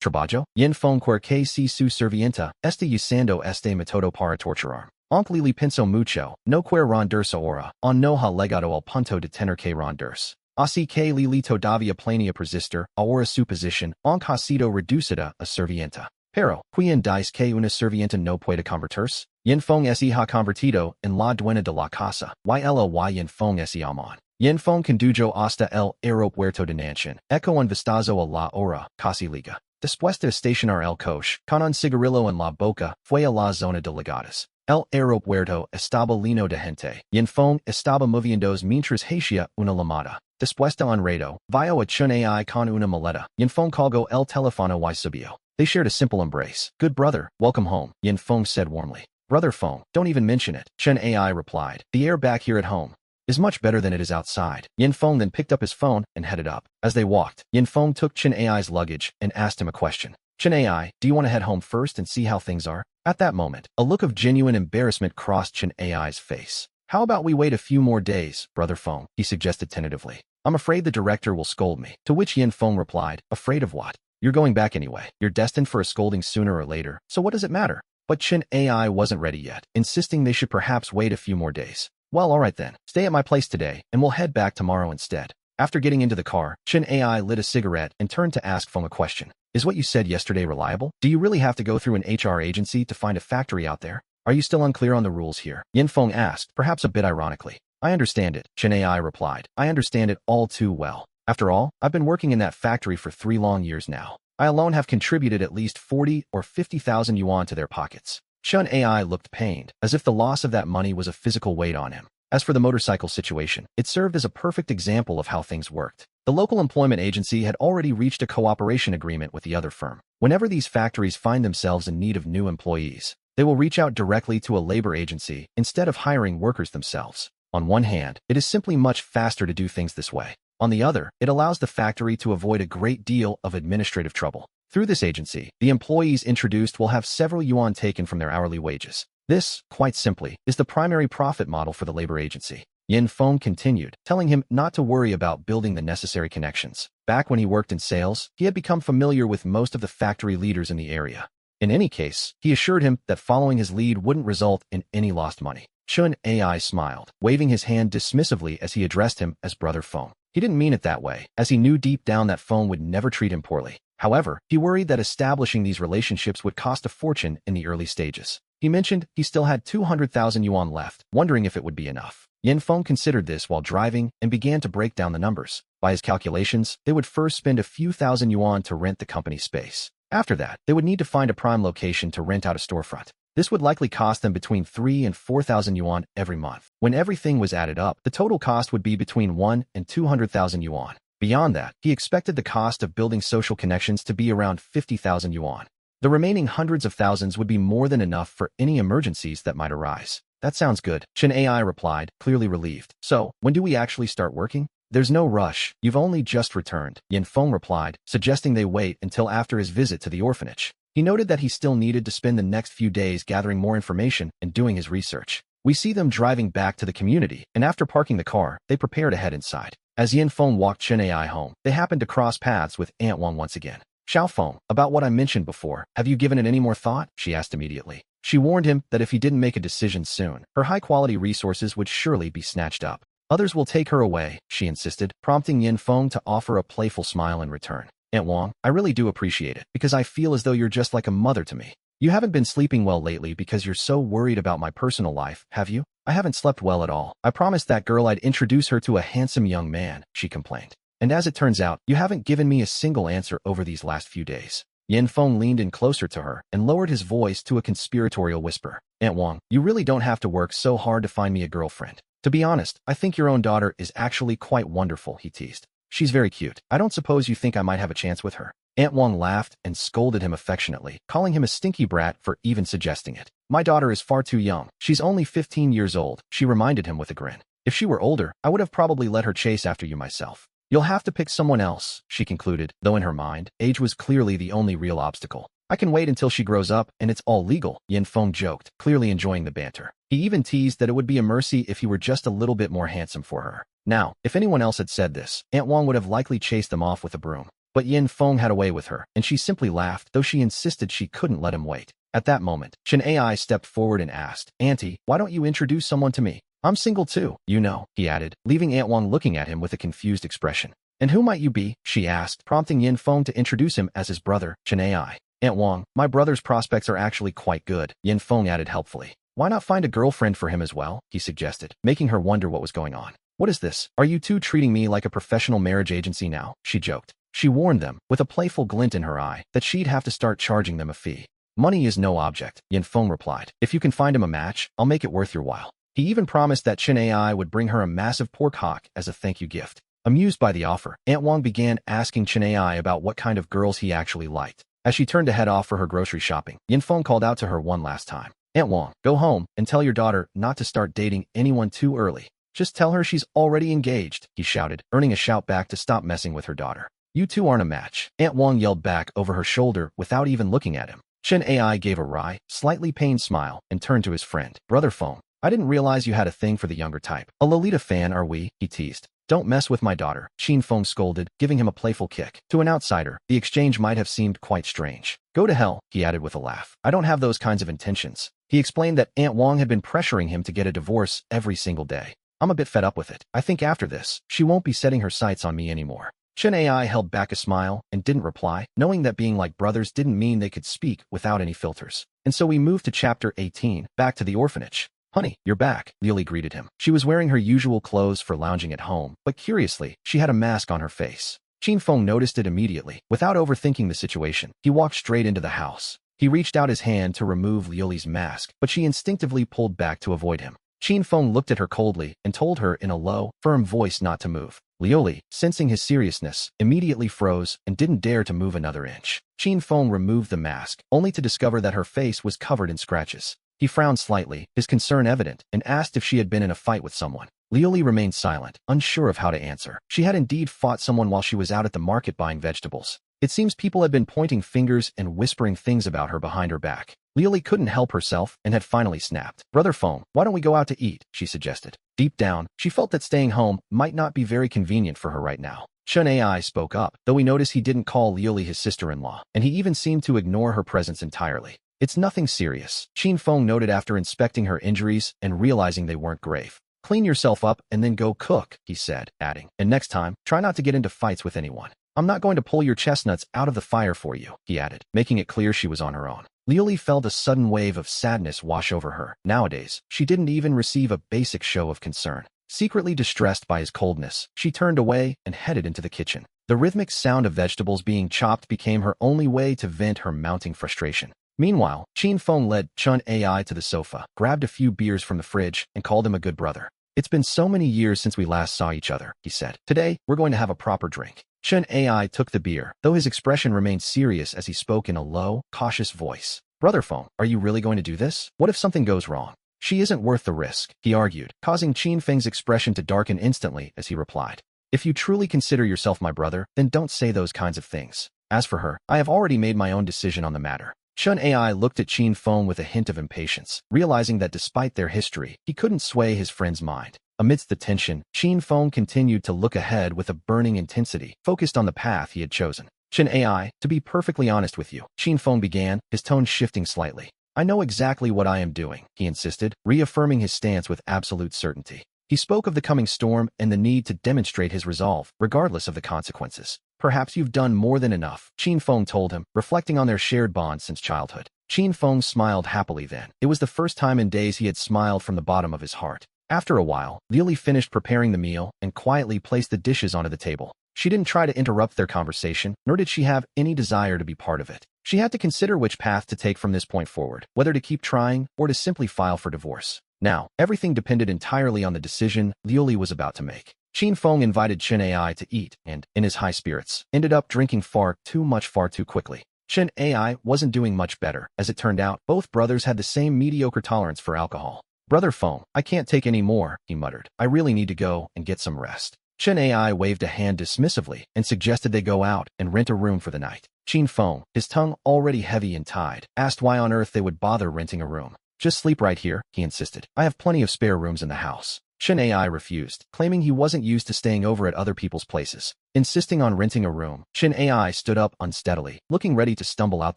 trabajo. Yin Feng que si su servienta, está usando este método para torturar. Aunque Lili pensó mucho, no quiere rendirse ahora, no ha llegado al punto de tener que rendirse. Así que Lili todavía planea persistir, ahora su posición, aunque ha sido reducida a servienta. Pero, ¿quién dice que una servienta no puede convertirse? Yin Feng se ha convertido en la dueña de la casa, Yin Feng se amon. Yin Feng condujo hasta el aeropuerto de Nanshan, eco un vistazo a la hora, casi liga. Después de estacionar el coche, con un cigarrillo en la boca, fue a la zona de llegadas. El aeropuerto estaba lleno de gente. Yin Feng estaba moviéndose mientras hacía una llamada. Después de un rato, vio a Chun Ai con una maleta. Yin Feng colgó el teléfono y subió. They shared a simple embrace. Good brother, welcome home, Yin Feng said warmly. Brother Feng, don't even mention it, Chun Ai replied. The air back here at home is much better than it is outside. Yin Feng then picked up his phone and headed up. As they walked, Yin Feng took Chun Ai's luggage and asked him a question. Chun Ai, do you want to head home first and see how things are? At that moment, a look of genuine embarrassment crossed Chun Ai's face. How about we wait a few more days, Brother Feng, he suggested tentatively. I'm afraid the director will scold me. To which Yin Feng replied, afraid of what? You're going back anyway. You're destined for a scolding sooner or later, so what does it matter? But Chun Ai wasn't ready yet, insisting they should perhaps wait a few more days. Well, alright then, stay at my place today, and we'll head back tomorrow instead. After getting into the car, Chun Ai lit a cigarette and turned to ask Feng a question. Is what you said yesterday reliable? Do you really have to go through an HR agency to find a factory out there? Are you still unclear on the rules here? Yin Feng asked, perhaps a bit ironically. I understand it, Chun Ai replied. I understand it all too well. After all, I've been working in that factory for 3 long years now. I alone have contributed at least 40 or 50,000 yuan to their pockets. Chun Ai looked pained, as if the loss of that money was a physical weight on him. As for the motorcycle situation, it served as a perfect example of how things worked. The local employment agency had already reached a cooperation agreement with the other firm. Whenever these factories find themselves in need of new employees, they will reach out directly to a labor agency instead of hiring workers themselves. On one hand, it is simply much faster to do things this way. On the other, it allows the factory to avoid a great deal of administrative trouble. Through this agency, the employees introduced will have several yuan taken from their hourly wages. This, quite simply, is the primary profit model for the labor agency. Yin Feng continued, telling him not to worry about building the necessary connections. Back when he worked in sales, he had become familiar with most of the factory leaders in the area. In any case, he assured him that following his lead wouldn't result in any lost money. Chun Ai smiled, waving his hand dismissively as he addressed him as Brother Feng. He didn't mean it that way, as he knew deep down that Feng would never treat him poorly. However, he worried that establishing these relationships would cost a fortune in the early stages. He mentioned he still had 200,000 yuan left, wondering if it would be enough. Yin Feng considered this while driving and began to break down the numbers. By his calculations, they would first spend a few thousand yuan to rent the company's space. After that, they would need to find a prime location to rent out a storefront. This would likely cost them between 3 and 4,000 yuan every month. When everything was added up, the total cost would be between 1 and 200,000 yuan. Beyond that, he expected the cost of building social connections to be around 50,000 yuan. The remaining hundreds of thousands would be more than enough for any emergencies that might arise. That sounds good, Chun Ai replied, clearly relieved. So, when do we actually start working? There's no rush, you've only just returned, Yin Feng replied, suggesting they wait until after his visit to the orphanage. He noted that he still needed to spend the next few days gathering more information and doing his research. We see them driving back to the community, and after parking the car, they prepare to head inside. As Yin Feng walked Chun Ai home, they happened to cross paths with Aunt Wang once again. Xiao Feng, about what I mentioned before, have you given it any more thought? She asked immediately. She warned him that if he didn't make a decision soon, her high-quality resources would surely be snatched up. Others will take her away, she insisted, prompting Yin Feng to offer a playful smile in return. Aunt Wang, I really do appreciate it, because I feel as though you're just like a mother to me. You haven't been sleeping well lately because you're so worried about my personal life, have you? I haven't slept well at all. I promised that girl I'd introduce her to a handsome young man, she complained. And as it turns out, you haven't given me a single answer over these last few days. Yin Feng leaned in closer to her and lowered his voice to a conspiratorial whisper. Aunt Wang, you really don't have to work so hard to find me a girlfriend. To be honest, I think your own daughter is actually quite wonderful, he teased. She's very cute. I don't suppose you think I might have a chance with her. Aunt Wang laughed and scolded him affectionately, calling him a stinky brat for even suggesting it. My daughter is far too young. She's only 15 years old, she reminded him with a grin. If she were older, I would have probably let her chase after you myself. You'll have to pick someone else, she concluded, though in her mind, age was clearly the only real obstacle. I can wait until she grows up and it's all legal, Yin Feng joked, clearly enjoying the banter. He even teased that it would be a mercy if he were just a little bit more handsome for her. Now, if anyone else had said this, Aunt Wang would have likely chased them off with a broom. But Yin Feng had a way with her, and she simply laughed, though she insisted she couldn't let him wait. At that moment, Chen Ai stepped forward and asked, Auntie, why don't you introduce someone to me? I'm single too, you know, he added, leaving Aunt Wang looking at him with a confused expression. And who might you be? She asked, prompting Yin Feng to introduce him as his brother, Chen Ai. Aunt Wang, my brother's prospects are actually quite good, Yin Feng added helpfully. Why not find a girlfriend for him as well? He suggested, making her wonder what was going on. What is this? Are you two treating me like a professional marriage agency now? She joked. She warned them, with a playful glint in her eye, that she'd have to start charging them a fee. Money is no object, Yin Feng replied. If you can find him a match, I'll make it worth your while. He even promised that Chen Ai would bring her a massive pork hock as a thank you gift. Amused by the offer, Aunt Wang began asking Chen Ai about what kind of girls he actually liked. As she turned to head off for her grocery shopping, Yin Feng called out to her one last time. Aunt Wang, go home and tell your daughter not to start dating anyone too early. Just tell her she's already engaged, he shouted, earning a shout back to stop messing with her daughter. You two aren't a match, Aunt Wang yelled back over her shoulder without even looking at him. Chen Ai gave a wry, slightly pained smile and turned to his friend. Brother Feng, I didn't realize you had a thing for the younger type. A Lolita fan are we? He teased. Don't mess with my daughter, Qin Feng scolded, giving him a playful kick. To an outsider, the exchange might have seemed quite strange. Go to hell, he added with a laugh. I don't have those kinds of intentions. He explained that Aunt Wang had been pressuring him to get a divorce every single day. I'm a bit fed up with it. I think after this, she won't be setting her sights on me anymore. Chen Ai held back a smile and didn't reply, knowing that being like brothers didn't mean they could speak without any filters. And so we moved to chapter 18, back to the orphanage. Honey, you're back, Lily greeted him. She was wearing her usual clothes for lounging at home, but curiously, she had a mask on her face. Qin Feng noticed it immediately. Without overthinking the situation, he walked straight into the house. He reached out his hand to remove Liuli's mask, but she instinctively pulled back to avoid him. Qin Feng looked at her coldly and told her in a low, firm voice not to move. Liuli, sensing his seriousness, immediately froze and didn't dare to move another inch. Qin Feng removed the mask, only to discover that her face was covered in scratches. He frowned slightly, his concern evident, and asked if she had been in a fight with someone. Liuli remained silent, unsure of how to answer. She had indeed fought someone while she was out at the market buying vegetables. It seems people had been pointing fingers and whispering things about her behind her back. Liuli couldn't help herself and had finally snapped. Brother Feng, why don't we go out to eat? She suggested. Deep down, she felt that staying home might not be very convenient for her right now. Chen Ai spoke up, though we noticed he didn't call Liuli his sister-in-law, and he even seemed to ignore her presence entirely. It's nothing serious, Qin Feng noted after inspecting her injuries and realizing they weren't grave. Clean yourself up and then go cook, he said, adding, and next time, try not to get into fights with anyone. I'm not going to pull your chestnuts out of the fire for you, he added, making it clear she was on her own. Liuli felt a sudden wave of sadness wash over her. Nowadays, she didn't even receive a basic show of concern. Secretly distressed by his coldness, she turned away and headed into the kitchen. The rhythmic sound of vegetables being chopped became her only way to vent her mounting frustration. Meanwhile, Qin Feng led Chen Ai to the sofa, grabbed a few beers from the fridge, and called him a good brother. It's been so many years since we last saw each other, he said. Today, we're going to have a proper drink. Chen Ai took the beer, though his expression remained serious as he spoke in a low, cautious voice. Brother Feng, are you really going to do this? What if something goes wrong? She isn't worth the risk, he argued, causing Qin Feng's expression to darken instantly as he replied. If you truly consider yourself my brother, then don't say those kinds of things. As for her, I have already made my own decision on the matter. Chen Ai looked at Qin Feng with a hint of impatience, realizing that despite their history, he couldn't sway his friend's mind. Amidst the tension, Qin Feng continued to look ahead with a burning intensity, focused on the path he had chosen. Chen Ai, to be perfectly honest with you, Qin Feng began, his tone shifting slightly. I know exactly what I am doing, he insisted, reaffirming his stance with absolute certainty. He spoke of the coming storm and the need to demonstrate his resolve, regardless of the consequences. Perhaps you've done more than enough, Qin Feng told him, reflecting on their shared bond since childhood. Qin Feng smiled happily then. It was the first time in days he had smiled from the bottom of his heart. After a while, Lily finished preparing the meal and quietly placed the dishes onto the table. She didn't try to interrupt their conversation, nor did she have any desire to be part of it. She had to consider which path to take from this point forward, whether to keep trying or to simply file for divorce. Now, everything depended entirely on the decision Liuli was about to make. Qin Feng invited Chen Ai to eat and, in his high spirits, ended up drinking far too much far too quickly. Chen Ai wasn't doing much better. As it turned out, both brothers had the same mediocre tolerance for alcohol. "Brother Feng, I can't take any more," he muttered. "I really need to go and get some rest." Chen Ai waved a hand dismissively and suggested they go out and rent a room for the night. Qin Feng, his tongue already heavy and tied, asked why on earth they would bother renting a room. "Just sleep right here," he insisted. "I have plenty of spare rooms in the house." Chen Ai refused, claiming he wasn't used to staying over at other people's places. Insisting on renting a room, Chen Ai stood up unsteadily, looking ready to stumble out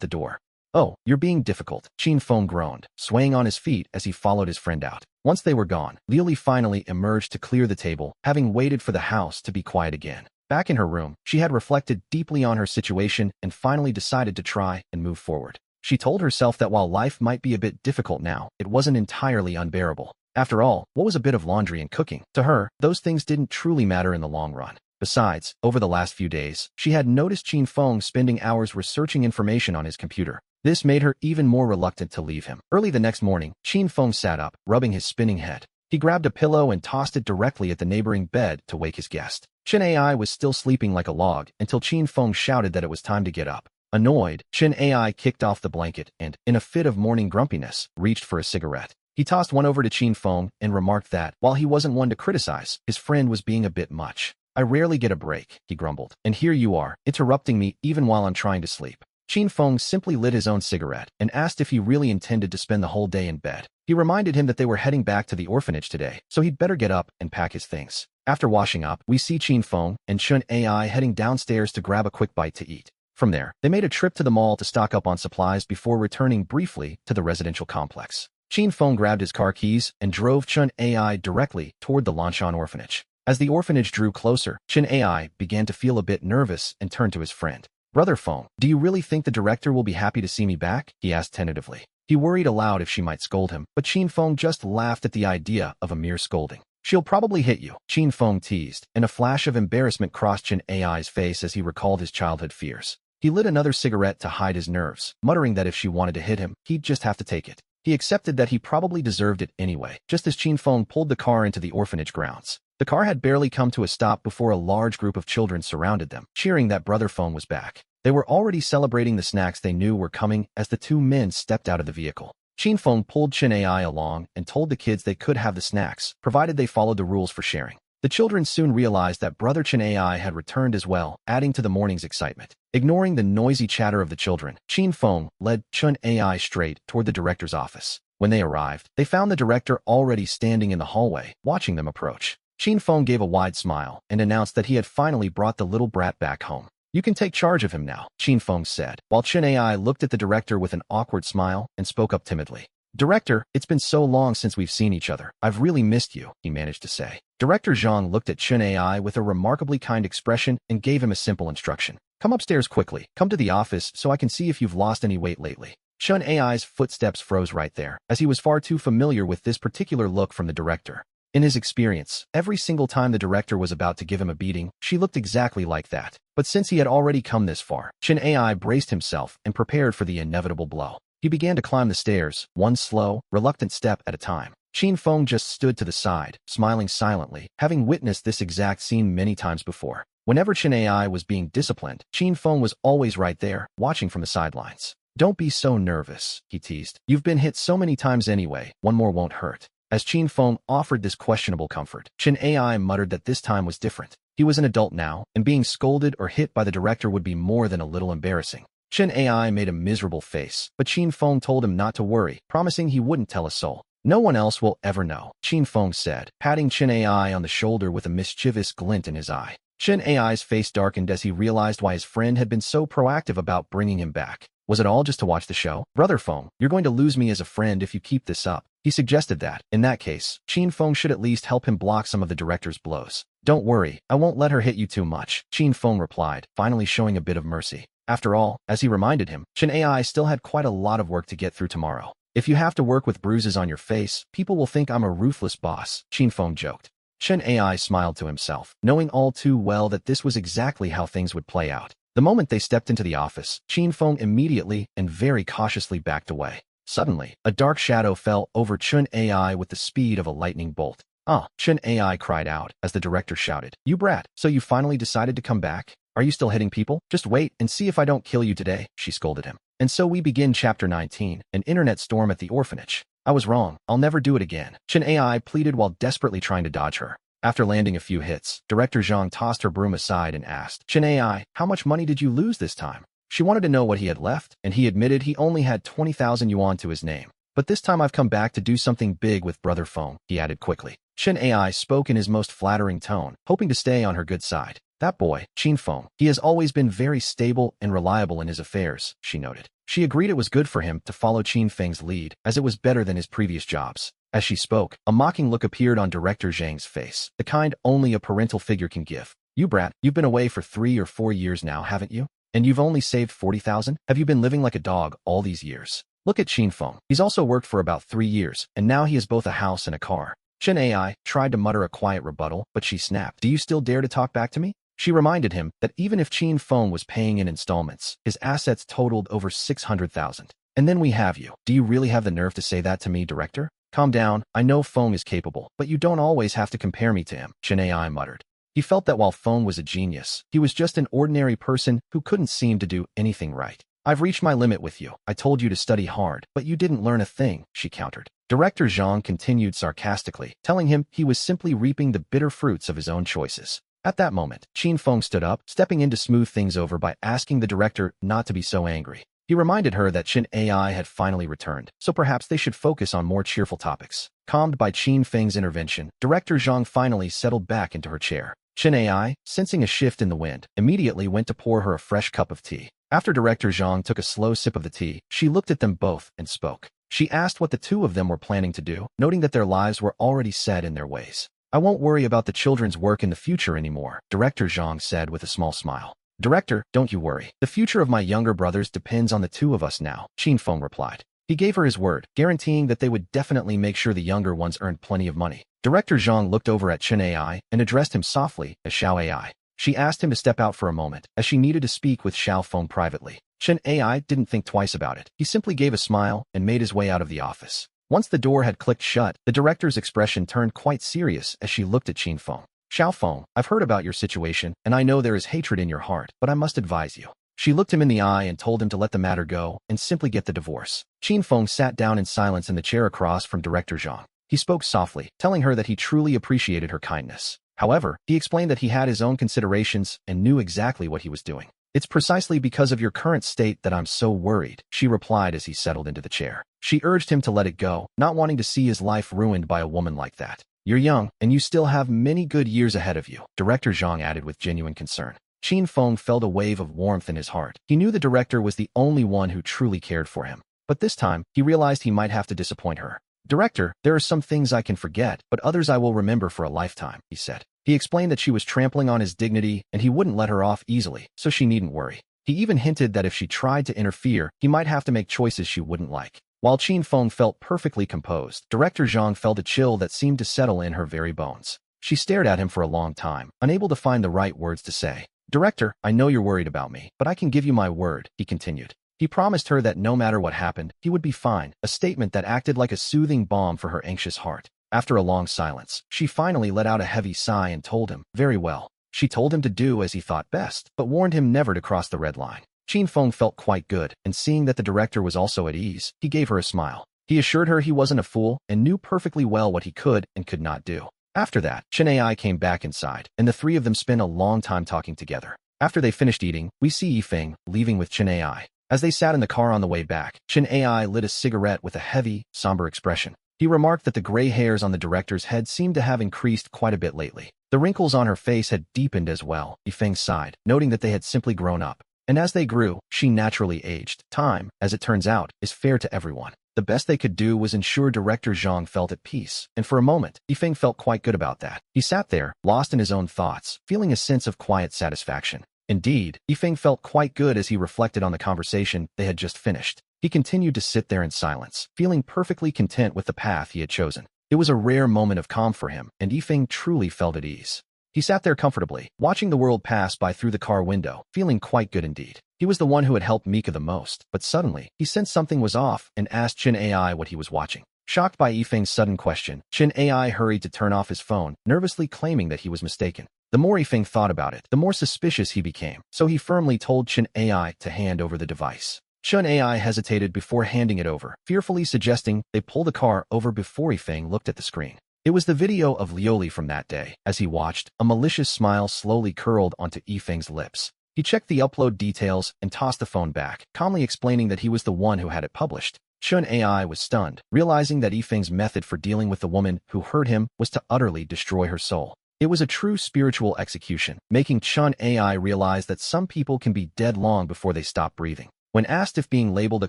the door. "Oh, you're being difficult," Qin Feng groaned, swaying on his feet as he followed his friend out. Once they were gone, Liuli finally emerged to clear the table, having waited for the house to be quiet again. Back in her room, she had reflected deeply on her situation and finally decided to try and move forward. She told herself that while life might be a bit difficult now, it wasn't entirely unbearable. After all, what was a bit of laundry and cooking? To her, those things didn't truly matter in the long run. Besides, over the last few days, she had noticed Qin Feng spending hours researching information on his computer. This made her even more reluctant to leave him. Early the next morning, Qin Feng sat up, rubbing his spinning head. He grabbed a pillow and tossed it directly at the neighboring bed to wake his guest. Chen Ai was still sleeping like a log until Qin Feng shouted that it was time to get up. Annoyed, Chen Ai kicked off the blanket and, in a fit of morning grumpiness, reached for a cigarette. He tossed one over to Qin Feng and remarked that, while he wasn't one to criticize, his friend was being a bit much. "I rarely get a break," he grumbled, "and here you are, interrupting me even while I'm trying to sleep." Qin Feng simply lit his own cigarette and asked if he really intended to spend the whole day in bed. He reminded him that they were heading back to the orphanage today, so he'd better get up and pack his things. After washing up, we see Qin Feng and Chen Ai heading downstairs to grab a quick bite to eat. From there, they made a trip to the mall to stock up on supplies before returning briefly to the residential complex. Qin Feng grabbed his car keys and drove Chen Ai directly toward the Lanshan orphanage. As the orphanage drew closer, Chen Ai began to feel a bit nervous and turned to his friend. "Brother Feng, do you really think the director will be happy to see me back?" he asked tentatively. He worried aloud if she might scold him, but Qin Feng just laughed at the idea of a mere scolding. "She'll probably hit you," Qin Feng teased, and a flash of embarrassment crossed Chen Ai's face as he recalled his childhood fears. He lit another cigarette to hide his nerves, muttering that if she wanted to hit him, he'd just have to take it. He accepted that he probably deserved it anyway, just as Qin Feng pulled the car into the orphanage grounds. The car had barely come to a stop before a large group of children surrounded them, cheering that Brother Feng was back. They were already celebrating the snacks they knew were coming as the two men stepped out of the vehicle. Qin Feng pulled Chen Ai along and told the kids they could have the snacks, provided they followed the rules for sharing. The children soon realized that Brother Chen Ai had returned as well, adding to the morning's excitement. Ignoring the noisy chatter of the children, Qin Feng led Chen Ai straight toward the director's office. When they arrived, they found the director already standing in the hallway, watching them approach. Qin Feng gave a wide smile and announced that he had finally brought the little brat back home. "You can take charge of him now," Qin Feng said, while Chen Ai looked at the director with an awkward smile and spoke up timidly. "Director, it's been so long since we've seen each other. I've really missed you," he managed to say. Director Zhang looked at Chen Ai with a remarkably kind expression and gave him a simple instruction. "Come upstairs quickly. Come to the office so I can see if you've lost any weight lately." Chen Ai's footsteps froze right there, as he was far too familiar with this particular look from the director. In his experience, every single time the director was about to give him a beating, she looked exactly like that. But since he had already come this far, Chen Ai braced himself and prepared for the inevitable blow. He began to climb the stairs, one slow, reluctant step at a time. Qin Feng just stood to the side, smiling silently, having witnessed this exact scene many times before. Whenever Chen Ai was being disciplined, Qin Feng was always right there, watching from the sidelines. "Don't be so nervous," he teased. "You've been hit so many times anyway, one more won't hurt." As Qin Feng offered this questionable comfort, Chen Ai muttered that this time was different. He was an adult now, and being scolded or hit by the director would be more than a little embarrassing. Chen Ai made a miserable face, but Qin Feng told him not to worry, promising he wouldn't tell a soul. "No one else will ever know," Qin Feng said, patting Chen Ai on the shoulder with a mischievous glint in his eye. Chen Ai's face darkened as he realized why his friend had been so proactive about bringing him back. Was it all just to watch the show? "Brother Feng, you're going to lose me as a friend if you keep this up." He suggested that, in that case, Qin Feng should at least help him block some of the director's blows. "Don't worry, I won't let her hit you too much," Qin Feng replied, finally showing a bit of mercy. After all, as he reminded him, Chen Ai still had quite a lot of work to get through tomorrow. "If you have to work with bruises on your face, people will think I'm a ruthless boss," Qin Feng joked. Chen Ai smiled to himself, knowing all too well that this was exactly how things would play out. The moment they stepped into the office, Qin Feng immediately and very cautiously backed away. Suddenly, a dark shadow fell over Chun Ai with the speed of a lightning bolt. "Ah!" Chun Ai cried out as the director shouted. "You brat, so you finally decided to come back? Are you still hitting people? Just wait and see if I don't kill you today," she scolded him. And so we begin chapter 19, an internet storm at the orphanage. "I was wrong. I'll never do it again," Chun Ai pleaded while desperately trying to dodge her. After landing a few hits, Director Zhang tossed her broom aside and asked, "Chun Ai, how much money did you lose this time?" She wanted to know what he had left, and he admitted he only had 20,000 yuan to his name. "But this time I've come back to do something big with Brother Feng," he added quickly. Chun Ai spoke in his most flattering tone, hoping to stay on her good side. "That boy, Qin Feng, he has always been very stable and reliable in his affairs," she noted. She agreed it was good for him to follow Qin Feng's lead, as it was better than his previous jobs. As she spoke, a mocking look appeared on Director Zhang's face, the kind only a parental figure can give. "You brat, you've been away for 3 or 4 years now, haven't you? And you've only saved 40,000? Have you been living like a dog all these years? Look at Qin Feng. He's also worked for about 3 years, and now he has both a house and a car." Chun Ai tried to mutter a quiet rebuttal, but she snapped. "Do you still dare to talk back to me?" She reminded him that even if Qin Feng was paying in installments, his assets totaled over 600,000. "And then we have you. Do you really have the nerve to say that to me, Director? Calm down. I know Feng is capable, but you don't always have to compare me to him," Chun Ai muttered. He felt that while Feng was a genius, he was just an ordinary person who couldn't seem to do anything right. "I've reached my limit with you. I told you to study hard, but you didn't learn a thing," she countered. Director Zhang continued sarcastically, telling him he was simply reaping the bitter fruits of his own choices. At that moment, Qin Feng stood up, stepping in to smooth things over by asking the director not to be so angry. He reminded her that Chun Ai had finally returned, so perhaps they should focus on more cheerful topics. Calmed by Qin Feng's intervention, Director Zhang finally settled back into her chair. Chun Ai, sensing a shift in the wind, immediately went to pour her a fresh cup of tea. After Director Zhang took a slow sip of the tea, she looked at them both and spoke. She asked what the two of them were planning to do, noting that their lives were already set in their ways. "I won't worry about the children's work in the future anymore," Director Zhang said with a small smile. "Director, don't you worry. The future of my younger brothers depends on the two of us now," Qin Feng replied. He gave her his word, guaranteeing that they would definitely make sure the younger ones earned plenty of money. Director Zhang looked over at Chun Ai and addressed him softly as Xiao Ai. She asked him to step out for a moment, as she needed to speak with Xiao Feng privately. Chun Ai didn't think twice about it. He simply gave a smile and made his way out of the office. Once the door had clicked shut, the director's expression turned quite serious as she looked at Qin Feng. "Xiao Feng, I've heard about your situation, and I know there is hatred in your heart, but I must advise you." She looked him in the eye and told him to let the matter go and simply get the divorce. Qin Feng sat down in silence in the chair across from Director Zhang. He spoke softly, telling her that he truly appreciated her kindness. However, he explained that he had his own considerations and knew exactly what he was doing. "It's precisely because of your current state that I'm so worried," she replied as he settled into the chair. She urged him to let it go, not wanting to see his life ruined by a woman like that. "You're young, and you still have many good years ahead of you," Director Zhang added with genuine concern. Qin Feng felt a wave of warmth in his heart. He knew the director was the only one who truly cared for him. But this time, he realized he might have to disappoint her. "Director, there are some things I can forget, but others I will remember for a lifetime," he said. He explained that she was trampling on his dignity and he wouldn't let her off easily, so she needn't worry. He even hinted that if she tried to interfere, he might have to make choices she wouldn't like. While Qin Feng felt perfectly composed, Director Zhang felt a chill that seemed to settle in her very bones. She stared at him for a long time, unable to find the right words to say. "Director, I know you're worried about me, but I can give you my word," he continued. He promised her that no matter what happened, he would be fine, a statement that acted like a soothing balm for her anxious heart. After a long silence, she finally let out a heavy sigh and told him, "Very well." She told him to do as he thought best, but warned him never to cross the red line. Qin Feng felt quite good, and seeing that the director was also at ease, he gave her a smile. He assured her he wasn't a fool and knew perfectly well what he could and could not do. After that, Chun Ai came back inside, and the three of them spent a long time talking together. After they finished eating, we see Yifeng leaving with Chun Ai. As they sat in the car on the way back, Chun Ai lit a cigarette with a heavy, somber expression. He remarked that the gray hairs on the director's head seemed to have increased quite a bit lately. The wrinkles on her face had deepened as well. Yifeng sighed, noting that they had simply grown up. And as they grew, she naturally aged. Time, as it turns out, is fair to everyone. The best they could do was ensure Director Zhang felt at peace, and for a moment, Yifeng felt quite good about that. He sat there, lost in his own thoughts, feeling a sense of quiet satisfaction. Indeed, Yifeng felt quite good as he reflected on the conversation they had just finished. He continued to sit there in silence, feeling perfectly content with the path he had chosen. It was a rare moment of calm for him, and Yifeng truly felt at ease. He sat there comfortably, watching the world pass by through the car window, feeling quite good indeed. He was the one who had helped Mika the most, but suddenly, he sensed something was off and asked Chin AI what he was watching. Shocked by Yifeng's sudden question, Chin AI hurried to turn off his phone, nervously claiming that he was mistaken. The more Yifeng thought about it, the more suspicious he became, so he firmly told Chin AI to hand over the device. Chin AI hesitated before handing it over, fearfully suggesting they pull the car over before Yifeng looked at the screen. It was the video of Lioli from that day. As he watched, a malicious smile slowly curled onto Yifeng's lips. He checked the upload details and tossed the phone back, calmly explaining that he was the one who had it published. Chun AI was stunned, realizing that Yifeng's method for dealing with the woman who hurt him was to utterly destroy her soul. It was a true spiritual execution, making Chun AI realize that some people can be dead long before they stop breathing. When asked if being labeled a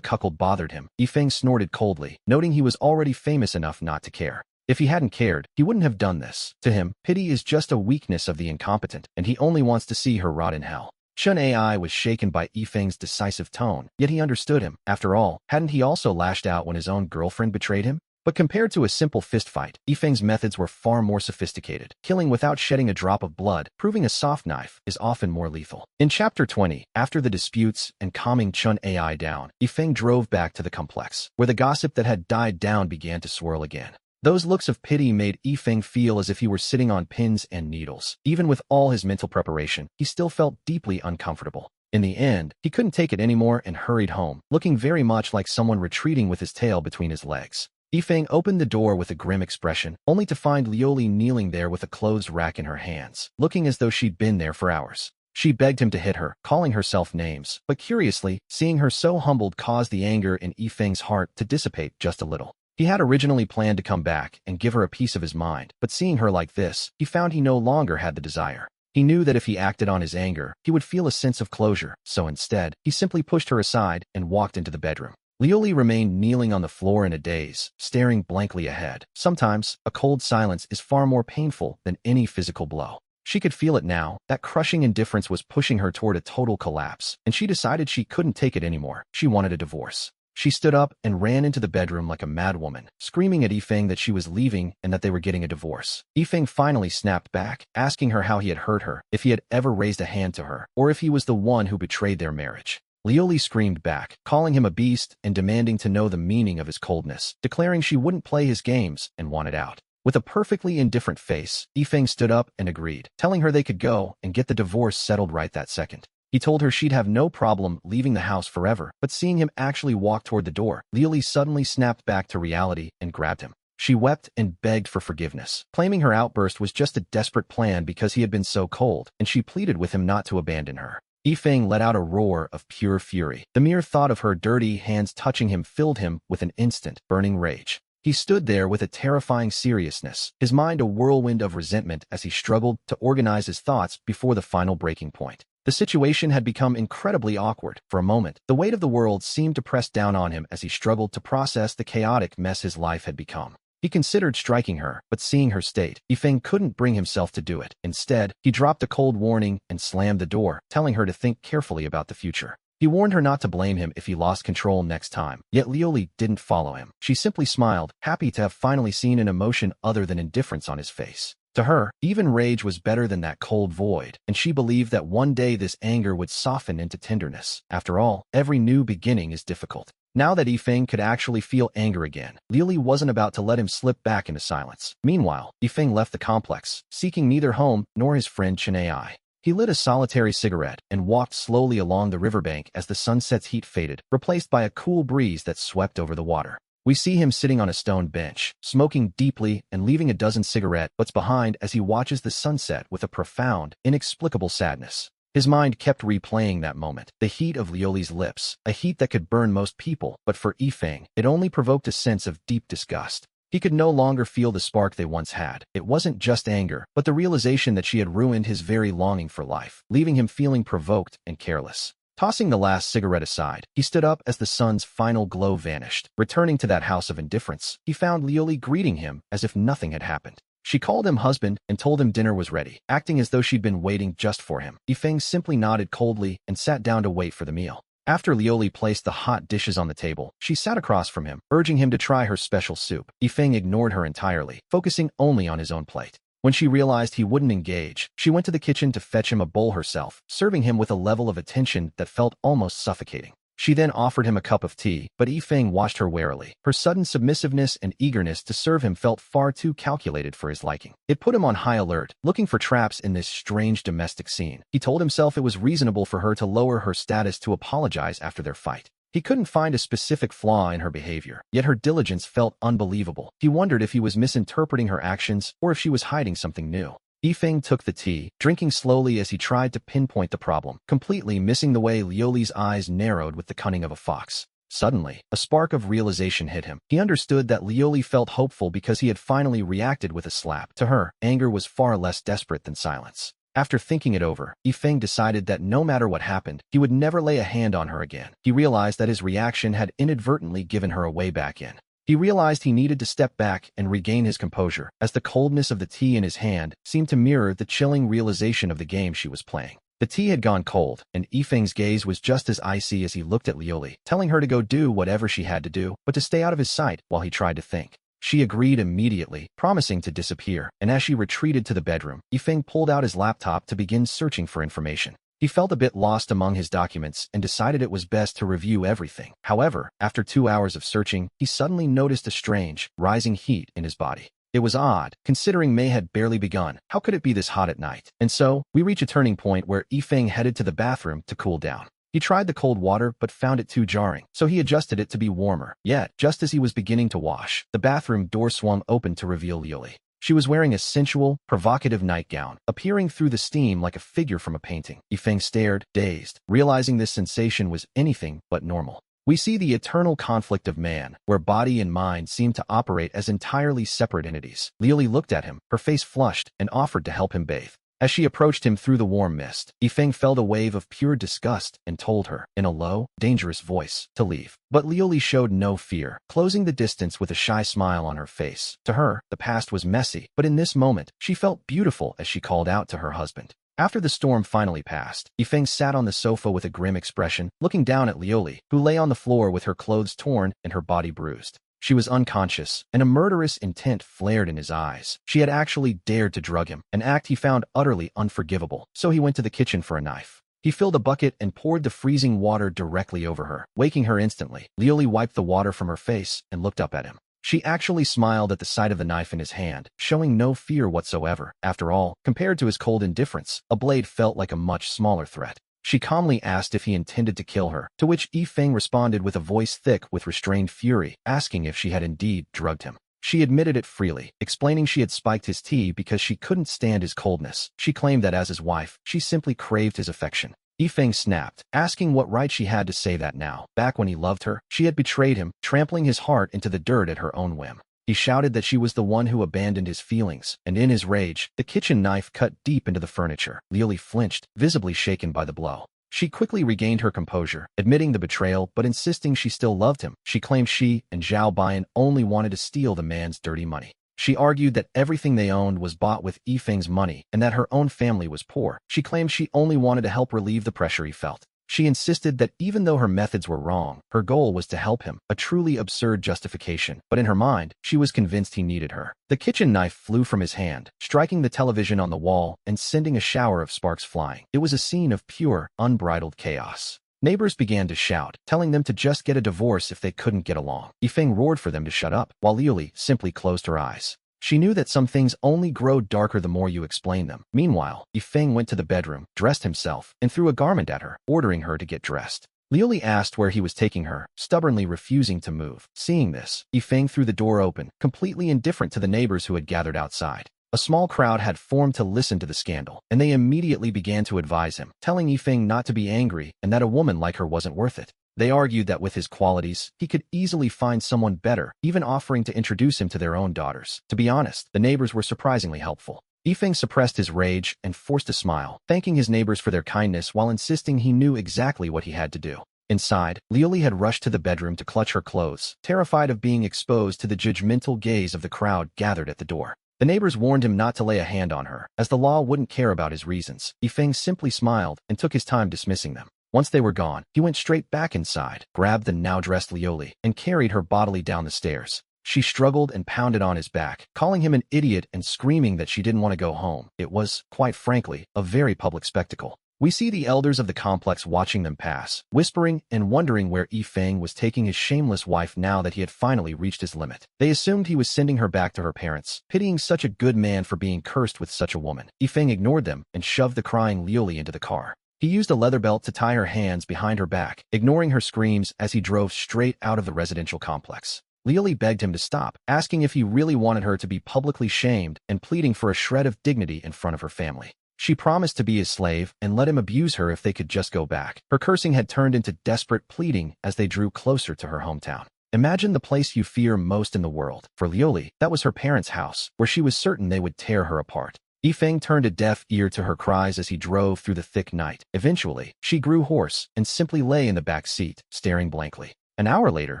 cuckold bothered him, Yifeng snorted coldly, noting he was already famous enough not to care. If he hadn't cared, he wouldn't have done this. To him, pity is just a weakness of the incompetent, and he only wants to see her rot in hell. Chun AI was shaken by Yifeng's decisive tone, yet he understood him. After all, hadn't he also lashed out when his own girlfriend betrayed him? But compared to a simple fistfight, Yifeng's methods were far more sophisticated. Killing without shedding a drop of blood, proving a soft knife, is often more lethal. In Chapter 20, after the disputes and calming Chun AI down, Yifeng drove back to the complex, where the gossip that had died down began to swirl again. Those looks of pity made Yifeng feel as if he were sitting on pins and needles. Even with all his mental preparation, he still felt deeply uncomfortable. In the end, he couldn't take it anymore and hurried home, looking very much like someone retreating with his tail between his legs. Yifeng opened the door with a grim expression, only to find Lioli kneeling there with a clothes rack in her hands, looking as though she'd been there for hours. She begged him to hit her, calling herself names, but curiously, seeing her so humbled caused the anger in Yifeng's heart to dissipate just a little. He had originally planned to come back and give her a piece of his mind, but seeing her like this, he found he no longer had the desire. He knew that if he acted on his anger, he would feel a sense of closure, so instead, he simply pushed her aside and walked into the bedroom. Lioli remained kneeling on the floor in a daze, staring blankly ahead. Sometimes, a cold silence is far more painful than any physical blow. She could feel it now. That crushing indifference was pushing her toward a total collapse, and she decided she couldn't take it anymore. She wanted a divorce. She stood up and ran into the bedroom like a madwoman, screaming at Yifeng that she was leaving and that they were getting a divorce. Yifeng finally snapped back, asking her how he had hurt her, if he had ever raised a hand to her, or if he was the one who betrayed their marriage. Lioli screamed back, calling him a beast and demanding to know the meaning of his coldness, declaring she wouldn't play his games and wanted out. With a perfectly indifferent face, Yifeng stood up and agreed, telling her they could go and get the divorce settled right that second. He told her she'd have no problem leaving the house forever, but seeing him actually walk toward the door, Lioli suddenly snapped back to reality and grabbed him. She wept and begged for forgiveness, claiming her outburst was just a desperate plan because he had been so cold, and she pleaded with him not to abandon her. Yifeng let out a roar of pure fury. The mere thought of her dirty hands touching him filled him with an instant, burning rage. He stood there with a terrifying seriousness, his mind a whirlwind of resentment as he struggled to organize his thoughts before the final breaking point. The situation had become incredibly awkward. For a moment, the weight of the world seemed to press down on him as he struggled to process the chaotic mess his life had become. He considered striking her, but seeing her state, Yifeng couldn't bring himself to do it. Instead, he dropped a cold warning and slammed the door, telling her to think carefully about the future. He warned her not to blame him if he lost control next time, yet Lioli didn't follow him. She simply smiled, happy to have finally seen an emotion other than indifference on his face. To her, even rage was better than that cold void, and she believed that one day this anger would soften into tenderness. After all, every new beginning is difficult. Now that Yifeng could actually feel anger again, Lioli wasn't about to let him slip back into silence. Meanwhile, Yifeng left the complex, seeking neither home nor his friend Chinai. He lit a solitary cigarette and walked slowly along the riverbank as the sunset's heat faded, replaced by a cool breeze that swept over the water. We see him sitting on a stone bench, smoking deeply and leaving a dozen cigarette butts behind as he watches the sunset with a profound, inexplicable sadness. His mind kept replaying that moment, the heat of Lioli's lips, a heat that could burn most people, but for Yifeng, it only provoked a sense of deep disgust. He could no longer feel the spark they once had. It wasn't just anger, but the realization that she had ruined his very longing for life, leaving him feeling provoked and careless. Tossing the last cigarette aside, he stood up as the sun's final glow vanished. Returning to that house of indifference, he found Lioli greeting him as if nothing had happened. She called him husband and told him dinner was ready, acting as though she'd been waiting just for him. Yifeng simply nodded coldly and sat down to wait for the meal. After Lioli placed the hot dishes on the table, she sat across from him, urging him to try her special soup. Yifeng ignored her entirely, focusing only on his own plate. When she realized he wouldn't engage, she went to the kitchen to fetch him a bowl herself, serving him with a level of attention that felt almost suffocating. She then offered him a cup of tea, but Yifeng watched her warily. Her sudden submissiveness and eagerness to serve him felt far too calculated for his liking. It put him on high alert, looking for traps in this strange domestic scene. He told himself it was reasonable for her to lower her status to apologize after their fight. He couldn't find a specific flaw in her behavior, yet her diligence felt unbelievable. He wondered if he was misinterpreting her actions or if she was hiding something new. Yifeng took the tea, drinking slowly as he tried to pinpoint the problem, completely missing the way Liuli's eyes narrowed with the cunning of a fox. Suddenly, a spark of realization hit him. He understood that Liuli felt hopeful because he had finally reacted with a slap. To her, anger was far less desperate than silence. After thinking it over, Yifeng decided that no matter what happened, he would never lay a hand on her again. He realized that his reaction had inadvertently given her a way back in. He realized he needed to step back and regain his composure, as the coldness of the tea in his hand seemed to mirror the chilling realization of the game she was playing. The tea had gone cold, and Yifeng's gaze was just as icy as he looked at Liuli, telling her to go do whatever she had to do, but to stay out of his sight while he tried to think. She agreed immediately, promising to disappear, and as she retreated to the bedroom, Yifeng pulled out his laptop to begin searching for information. He felt a bit lost among his documents and decided it was best to review everything. However, after 2 hours of searching, he suddenly noticed a strange, rising heat in his body. It was odd, considering May had barely begun. How could it be this hot at night? And so, we reach a turning point where Yifeng headed to the bathroom to cool down. He tried the cold water but found it too jarring, so he adjusted it to be warmer. Yet, just as he was beginning to wash, the bathroom door swung open to reveal Liuli. She was wearing a sensual, provocative nightgown, appearing through the steam like a figure from a painting. Yifeng stared, dazed, realizing this sensation was anything but normal. We see the eternal conflict of man, where body and mind seem to operate as entirely separate entities. Liuli looked at him, her face flushed, and offered to help him bathe. As she approached him through the warm mist, Yifeng felt a wave of pure disgust and told her, in a low, dangerous voice, to leave. But Liuli showed no fear, closing the distance with a shy smile on her face. To her, the past was messy, but in this moment, she felt beautiful as she called out to her husband. After the storm finally passed, Yifeng sat on the sofa with a grim expression, looking down at Liuli, who lay on the floor with her clothes torn and her body bruised. She was unconscious, and a murderous intent flared in his eyes. She had actually dared to drug him, an act he found utterly unforgivable, so he went to the kitchen for a knife. He filled a bucket and poured the freezing water directly over her, waking her instantly. Liuli wiped the water from her face and looked up at him. She actually smiled at the sight of the knife in his hand, showing no fear whatsoever. After all, compared to his cold indifference, a blade felt like a much smaller threat. She calmly asked if he intended to kill her, to which Yifeng responded with a voice thick with restrained fury, asking if she had indeed drugged him. She admitted it freely, explaining she had spiked his tea because she couldn't stand his coldness. She claimed that as his wife, she simply craved his affection. Yifeng snapped, asking what right she had to say that now. Back when he loved her, she had betrayed him, trampling his heart into the dirt at her own whim. He shouted that she was the one who abandoned his feelings, and in his rage, the kitchen knife cut deep into the furniture. Liuli flinched, visibly shaken by the blow. She quickly regained her composure, admitting the betrayal but insisting she still loved him. She claimed she and Zhao Bian only wanted to steal the man's dirty money. She argued that everything they owned was bought with Yifeng's money and that her own family was poor. She claimed she only wanted to help relieve the pressure he felt. She insisted that even though her methods were wrong, her goal was to help him, a truly absurd justification, but in her mind, she was convinced he needed her. The kitchen knife flew from his hand, striking the television on the wall and sending a shower of sparks flying. It was a scene of pure, unbridled chaos. Neighbors began to shout, telling them to just get a divorce if they couldn't get along. Yifeng roared for them to shut up, while Liuli simply closed her eyes. She knew that some things only grow darker the more you explain them. Meanwhile, Yifeng went to the bedroom, dressed himself, and threw a garment at her, ordering her to get dressed. Liuli asked where he was taking her, stubbornly refusing to move. Seeing this, Yifeng threw the door open, completely indifferent to the neighbors who had gathered outside. A small crowd had formed to listen to the scandal, and they immediately began to advise him, telling Yifeng not to be angry and that a woman like her wasn't worth it. They argued that with his qualities, he could easily find someone better, even offering to introduce him to their own daughters. To be honest, the neighbors were surprisingly helpful. Yifeng suppressed his rage and forced a smile, thanking his neighbors for their kindness while insisting he knew exactly what he had to do. Inside, Liuli had rushed to the bedroom to clutch her clothes, terrified of being exposed to the judgmental gaze of the crowd gathered at the door. The neighbors warned him not to lay a hand on her, as the law wouldn't care about his reasons. Yifeng simply smiled and took his time dismissing them. Once they were gone, he went straight back inside, grabbed the now-dressed Liuli, and carried her bodily down the stairs. She struggled and pounded on his back, calling him an idiot and screaming that she didn't want to go home. It was, quite frankly, a very public spectacle. We see the elders of the complex watching them pass, whispering and wondering where Yifeng was taking his shameless wife now that he had finally reached his limit. They assumed he was sending her back to her parents, pitying such a good man for being cursed with such a woman. Yifeng ignored them and shoved the crying Liuli into the car. He used a leather belt to tie her hands behind her back, ignoring her screams as he drove straight out of the residential complex. Liuli begged him to stop, asking if he really wanted her to be publicly shamed and pleading for a shred of dignity in front of her family. She promised to be his slave and let him abuse her if they could just go back. Her cursing had turned into desperate pleading as they drew closer to her hometown. Imagine the place you fear most in the world. For Liuli, that was her parents' house, where she was certain they would tear her apart. Yifeng turned a deaf ear to her cries as he drove through the thick night. Eventually, she grew hoarse and simply lay in the back seat, staring blankly. An hour later,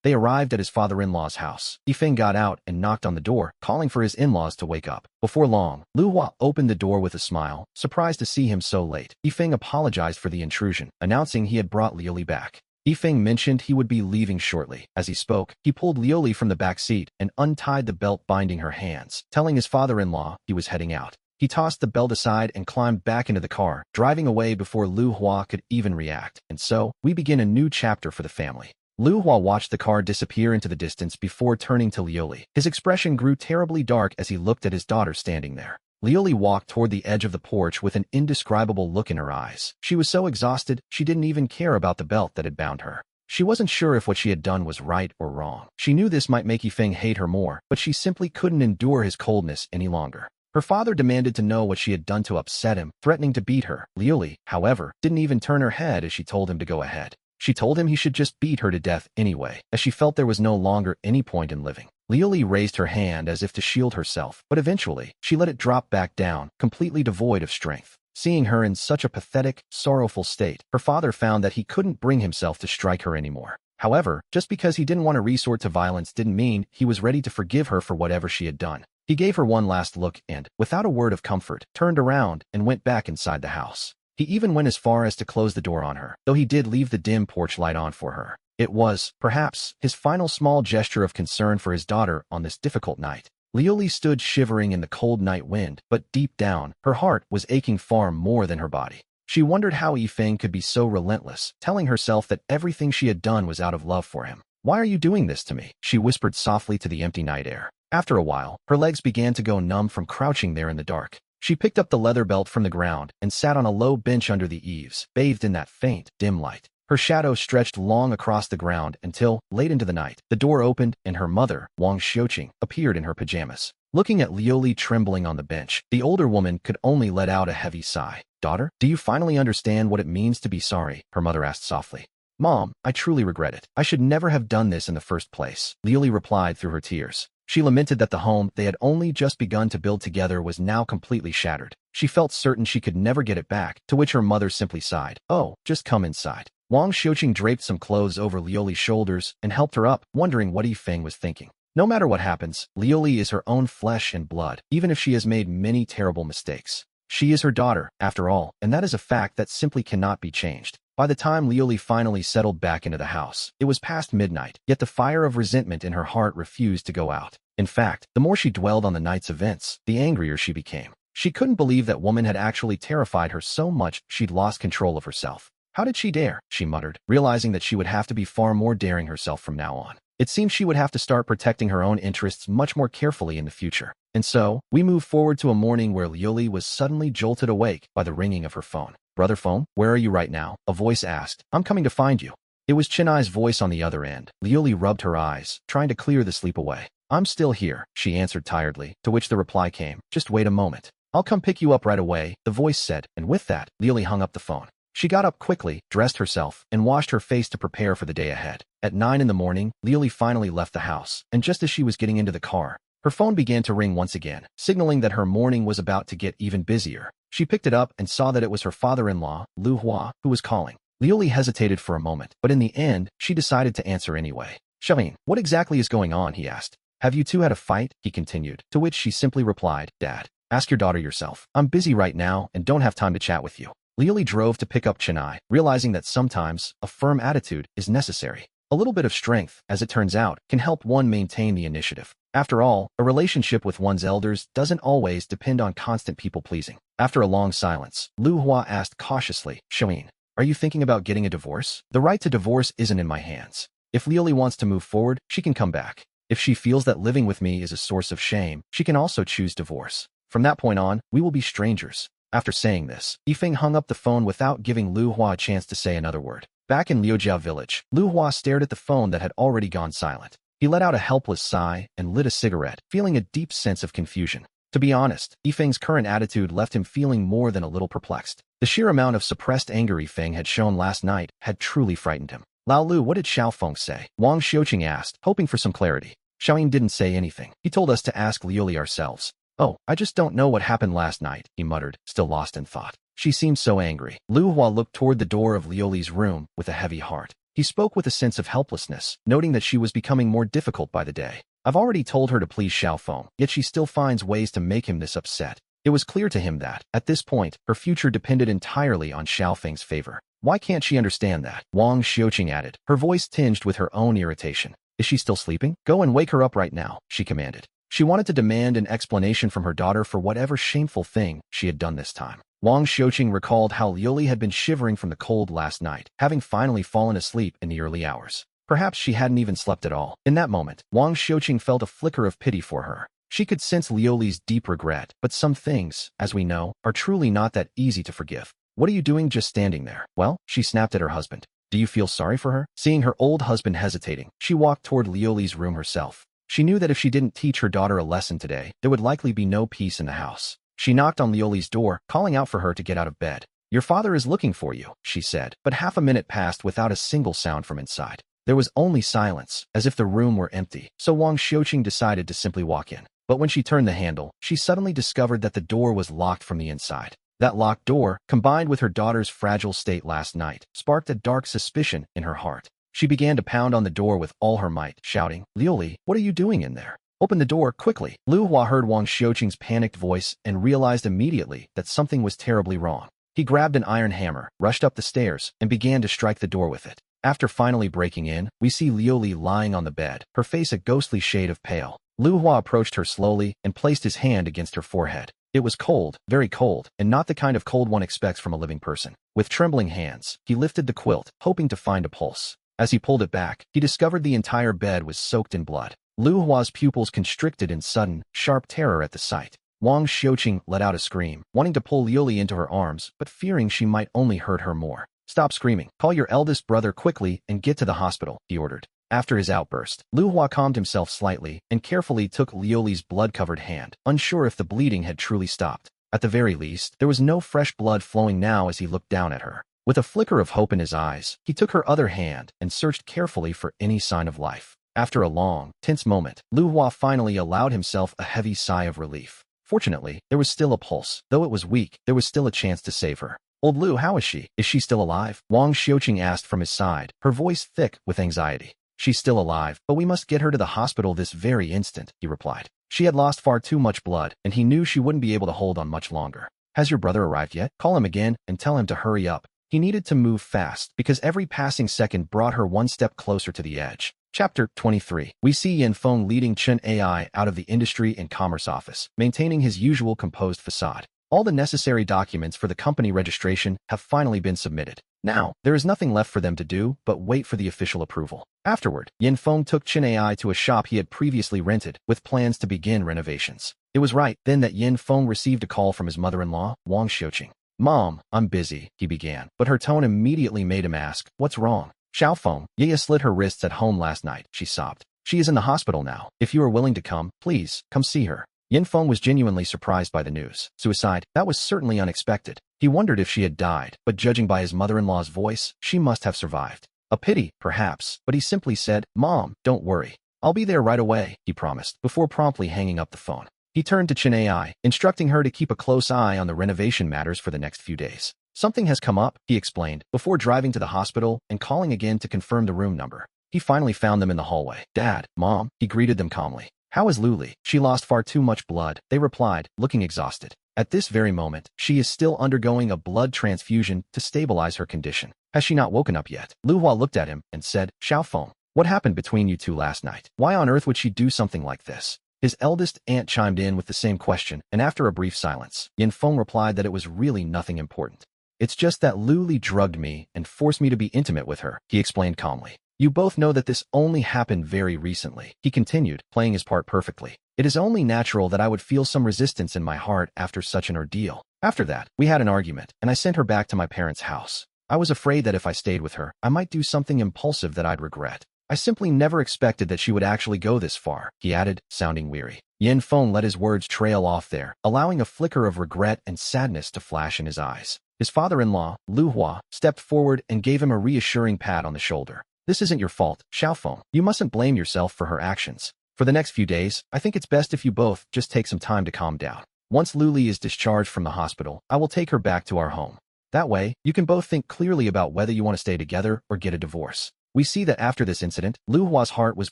they arrived at his father-in-law's house. Yifeng got out and knocked on the door, calling for his in-laws to wake up. Before long, Lu Hua opened the door with a smile, surprised to see him so late. Yifeng apologized for the intrusion, announcing he had brought Liuli back. Yifeng mentioned he would be leaving shortly. As he spoke, he pulled Liuli from the back seat and untied the belt binding her hands, telling his father-in-law he was heading out. He tossed the belt aside and climbed back into the car, driving away before Lu Hua could even react. And so, we begin a new chapter for the family. Lu Hua watched the car disappear into the distance before turning to Liuli. His expression grew terribly dark as he looked at his daughter standing there. Liuli walked toward the edge of the porch with an indescribable look in her eyes. She was so exhausted, she didn't even care about the belt that had bound her. She wasn't sure if what she had done was right or wrong. She knew this might make Yifeng hate her more, but she simply couldn't endure his coldness any longer. Her father demanded to know what she had done to upset him, threatening to beat her. Liuli, however, didn't even turn her head as she told him to go ahead. She told him he should just beat her to death anyway, as she felt there was no longer any point in living. Liuli raised her hand as if to shield herself, but eventually, she let it drop back down, completely devoid of strength. Seeing her in such a pathetic, sorrowful state, her father found that he couldn't bring himself to strike her anymore. However, just because he didn't want to resort to violence didn't mean he was ready to forgive her for whatever she had done. He gave her one last look and, without a word of comfort, turned around and went back inside the house. He even went as far as to close the door on her, though he did leave the dim porch light on for her. It was, perhaps, his final small gesture of concern for his daughter on this difficult night. Liuli stood shivering in the cold night wind, but deep down, her heart was aching far more than her body. She wondered how Yifeng could be so relentless, telling herself that everything she had done was out of love for him. "Why are you doing this to me?" she whispered softly to the empty night air. After a while, her legs began to go numb from crouching there in the dark. She picked up the leather belt from the ground and sat on a low bench under the eaves, bathed in that faint, dim light. Her shadow stretched long across the ground until, late into the night, the door opened and her mother, Wang Xiuqing, appeared in her pajamas. Looking at Liuli trembling on the bench, the older woman could only let out a heavy sigh. "Daughter, do you finally understand what it means to be sorry?" her mother asked softly. "Mom, I truly regret it. I should never have done this in the first place," Liuli replied through her tears. She lamented that the home they had only just begun to build together was now completely shattered. She felt certain she could never get it back, to which her mother simply sighed. "Oh, just come inside." Wang Xiuqing draped some clothes over Liuli's shoulders and helped her up, wondering what Yifeng was thinking. No matter what happens, Liuli is her own flesh and blood, even if she has made many terrible mistakes. She is her daughter, after all, and that is a fact that simply cannot be changed. By the time Liuli finally settled back into the house, it was past midnight, yet the fire of resentment in her heart refused to go out. In fact, the more she dwelled on the night's events, the angrier she became. She couldn't believe that woman had actually terrified her so much she'd lost control of herself. How did she dare? She muttered, realizing that she would have to be far more daring herself from now on. It seemed she would have to start protecting her own interests much more carefully in the future. And so, we move forward to a morning where Liuli was suddenly jolted awake by the ringing of her phone. "Brother phone, where are you right now?" a voice asked. "I'm coming to find you." It was Chenai's voice on the other end. Liuli rubbed her eyes, trying to clear the sleep away. "I'm still here," she answered tiredly, to which the reply came, "Just wait a moment. I'll come pick you up right away," the voice said, and with that, Liuli hung up the phone. She got up quickly, dressed herself, and washed her face to prepare for the day ahead. At 9 in the morning, Liuli finally left the house, and just as she was getting into the car, her phone began to ring once again, signaling that her morning was about to get even busier. She picked it up and saw that it was her father-in-law, Lu Hua, who was calling. Liuli hesitated for a moment, but in the end, she decided to answer anyway. "Charlene, what exactly is going on?" he asked. "Have you two had a fight?" he continued, to which she simply replied, "Dad, ask your daughter yourself. I'm busy right now and don't have time to chat with you." Liuli drove to pick up Chenai, realizing that sometimes a firm attitude is necessary. A little bit of strength, as it turns out, can help one maintain the initiative. After all, a relationship with one's elders doesn't always depend on constant people-pleasing. After a long silence, Lu Hua asked cautiously, Xiaoyin, are you thinking about getting a divorce? The right to divorce isn't in my hands. If Liuli wants to move forward, she can come back. If she feels that living with me is a source of shame, she can also choose divorce. From that point on, we will be strangers. After saying this, Yifeng hung up the phone without giving Lu Hua a chance to say another word. Back in Liujiao village, Lu Hua stared at the phone that had already gone silent. He let out a helpless sigh and lit a cigarette, feeling a deep sense of confusion. To be honest, Yifeng's current attitude left him feeling more than a little perplexed. The sheer amount of suppressed anger Yifeng had shown last night had truly frightened him. Lao Lu, what did Xiaofeng say? Wang Xiuqing asked, hoping for some clarity. Xiaoyin didn't say anything. He told us to ask Liuli ourselves. Oh, I just don't know what happened last night, he muttered, still lost in thought. She seemed so angry. Lu Hua looked toward the door of Liuli's room with a heavy heart. He spoke with a sense of helplessness, noting that she was becoming more difficult by the day. I've already told her to please Xiaofeng, yet she still finds ways to make him this upset. It was clear to him that, at this point, her future depended entirely on Xiaofeng's favor. Why can't she understand that? Wang Xiuqing added, her voice tinged with her own irritation. Is she still sleeping? Go and wake her up right now, she commanded. She wanted to demand an explanation from her daughter for whatever shameful thing she had done this time. Wang Xiuqing recalled how Liuli had been shivering from the cold last night, having finally fallen asleep in the early hours. Perhaps she hadn't even slept at all. In that moment, Wang Xiuqing felt a flicker of pity for her. She could sense Liuli's deep regret, but some things, as we know, are truly not that easy to forgive. What are you doing just standing there? Well, she snapped at her husband. Do you feel sorry for her? Seeing her old husband hesitating, she walked toward Liuli's room herself. She knew that if she didn't teach her daughter a lesson today, there would likely be no peace in the house. She knocked on Liuli's door, calling out for her to get out of bed. Your father is looking for you, she said, but half a minute passed without a single sound from inside. There was only silence, as if the room were empty, so Wang Xiuqing decided to simply walk in. But when she turned the handle, she suddenly discovered that the door was locked from the inside. That locked door, combined with her daughter's fragile state last night, sparked a dark suspicion in her heart. She began to pound on the door with all her might, shouting, Liuli, what are you doing in there? Open the door, quickly. Lu Hua heard Wang Xiuqing's panicked voice and realized immediately that something was terribly wrong. He grabbed an iron hammer, rushed up the stairs, and began to strike the door with it. After finally breaking in, we see Liuli lying on the bed, her face a ghostly shade of pale. Lu Hua approached her slowly and placed his hand against her forehead. It was cold, very cold, and not the kind of cold one expects from a living person. With trembling hands, he lifted the quilt, hoping to find a pulse. As he pulled it back, he discovered the entire bed was soaked in blood. Lu Hua's pupils constricted in sudden, sharp terror at the sight. Wang Xiuqing let out a scream, wanting to pull Liuli into her arms, but fearing she might only hurt her more. Stop screaming. Call your eldest brother quickly and get to the hospital, he ordered. After his outburst, Lu Hua calmed himself slightly and carefully took Liuli's blood-covered hand, unsure if the bleeding had truly stopped. At the very least, there was no fresh blood flowing now as he looked down at her. With a flicker of hope in his eyes, he took her other hand and searched carefully for any sign of life. After a long, tense moment, Lu Hua finally allowed himself a heavy sigh of relief. Fortunately, there was still a pulse. Though it was weak, there was still a chance to save her. Old Lu, how is she? Is she still alive? Wang Xiuqing asked from his side, her voice thick with anxiety. She's still alive, but we must get her to the hospital this very instant, he replied. She had lost far too much blood, and he knew she wouldn't be able to hold on much longer. Has your brother arrived yet? Call him again and tell him to hurry up. He needed to move fast because every passing second brought her one step closer to the edge. Chapter 23. We see Yin Feng leading Chen Ai out of the Industry and Commerce Office, maintaining his usual composed facade. All the necessary documents for the company registration have finally been submitted. Now, there is nothing left for them to do but wait for the official approval. Afterward, Yin Feng took Chen Ai to a shop he had previously rented, with plans to begin renovations. It was right then that Yin Feng received a call from his mother-in-law, Wang Xiuqing. Mom, I'm busy, he began, but her tone immediately made him ask, what's wrong? Xiaofeng, Yaya slit her wrists at home last night, she sobbed. She is in the hospital now. If you are willing to come, please, come see her. Yin Feng was genuinely surprised by the news. Suicide? That was certainly unexpected. He wondered if she had died, but judging by his mother-in-law's voice, she must have survived. A pity, perhaps, but he simply said, Mom, don't worry. I'll be there right away, he promised, before promptly hanging up the phone. He turned to Chen Ai, instructing her to keep a close eye on the renovation matters for the next few days. Something has come up, he explained, before driving to the hospital and calling again to confirm the room number. He finally found them in the hallway. Dad, Mom, he greeted them calmly. How is Luli? She lost far too much blood, they replied, looking exhausted. At this very moment, she is still undergoing a blood transfusion to stabilize her condition. Has she not woken up yet? Lu Hua looked at him and said, Xiaofeng, What happened between you two last night? Why on earth would she do something like this? His eldest aunt chimed in with the same question, and after a brief silence, Yin Feng replied that it was really nothing important. It's just that Lu Li drugged me and forced me to be intimate with her, he explained calmly. You both know that this only happened very recently, he continued, playing his part perfectly. It is only natural that I would feel some resistance in my heart after such an ordeal. After that, we had an argument, and I sent her back to my parents' house. I was afraid that if I stayed with her, I might do something impulsive that I'd regret. I simply never expected that she would actually go this far, he added, sounding weary. Yin Feng let his words trail off there, allowing a flicker of regret and sadness to flash in his eyes. His father-in-law, Lu Hua, stepped forward and gave him a reassuring pat on the shoulder. This isn't your fault, Xiaofeng. You mustn't blame yourself for her actions. For the next few days, I think it's best if you both just take some time to calm down. Once Lu Li is discharged from the hospital, I will take her back to our home. That way, you can both think clearly about whether you want to stay together or get a divorce. We see that after this incident, Lu Hua's heart was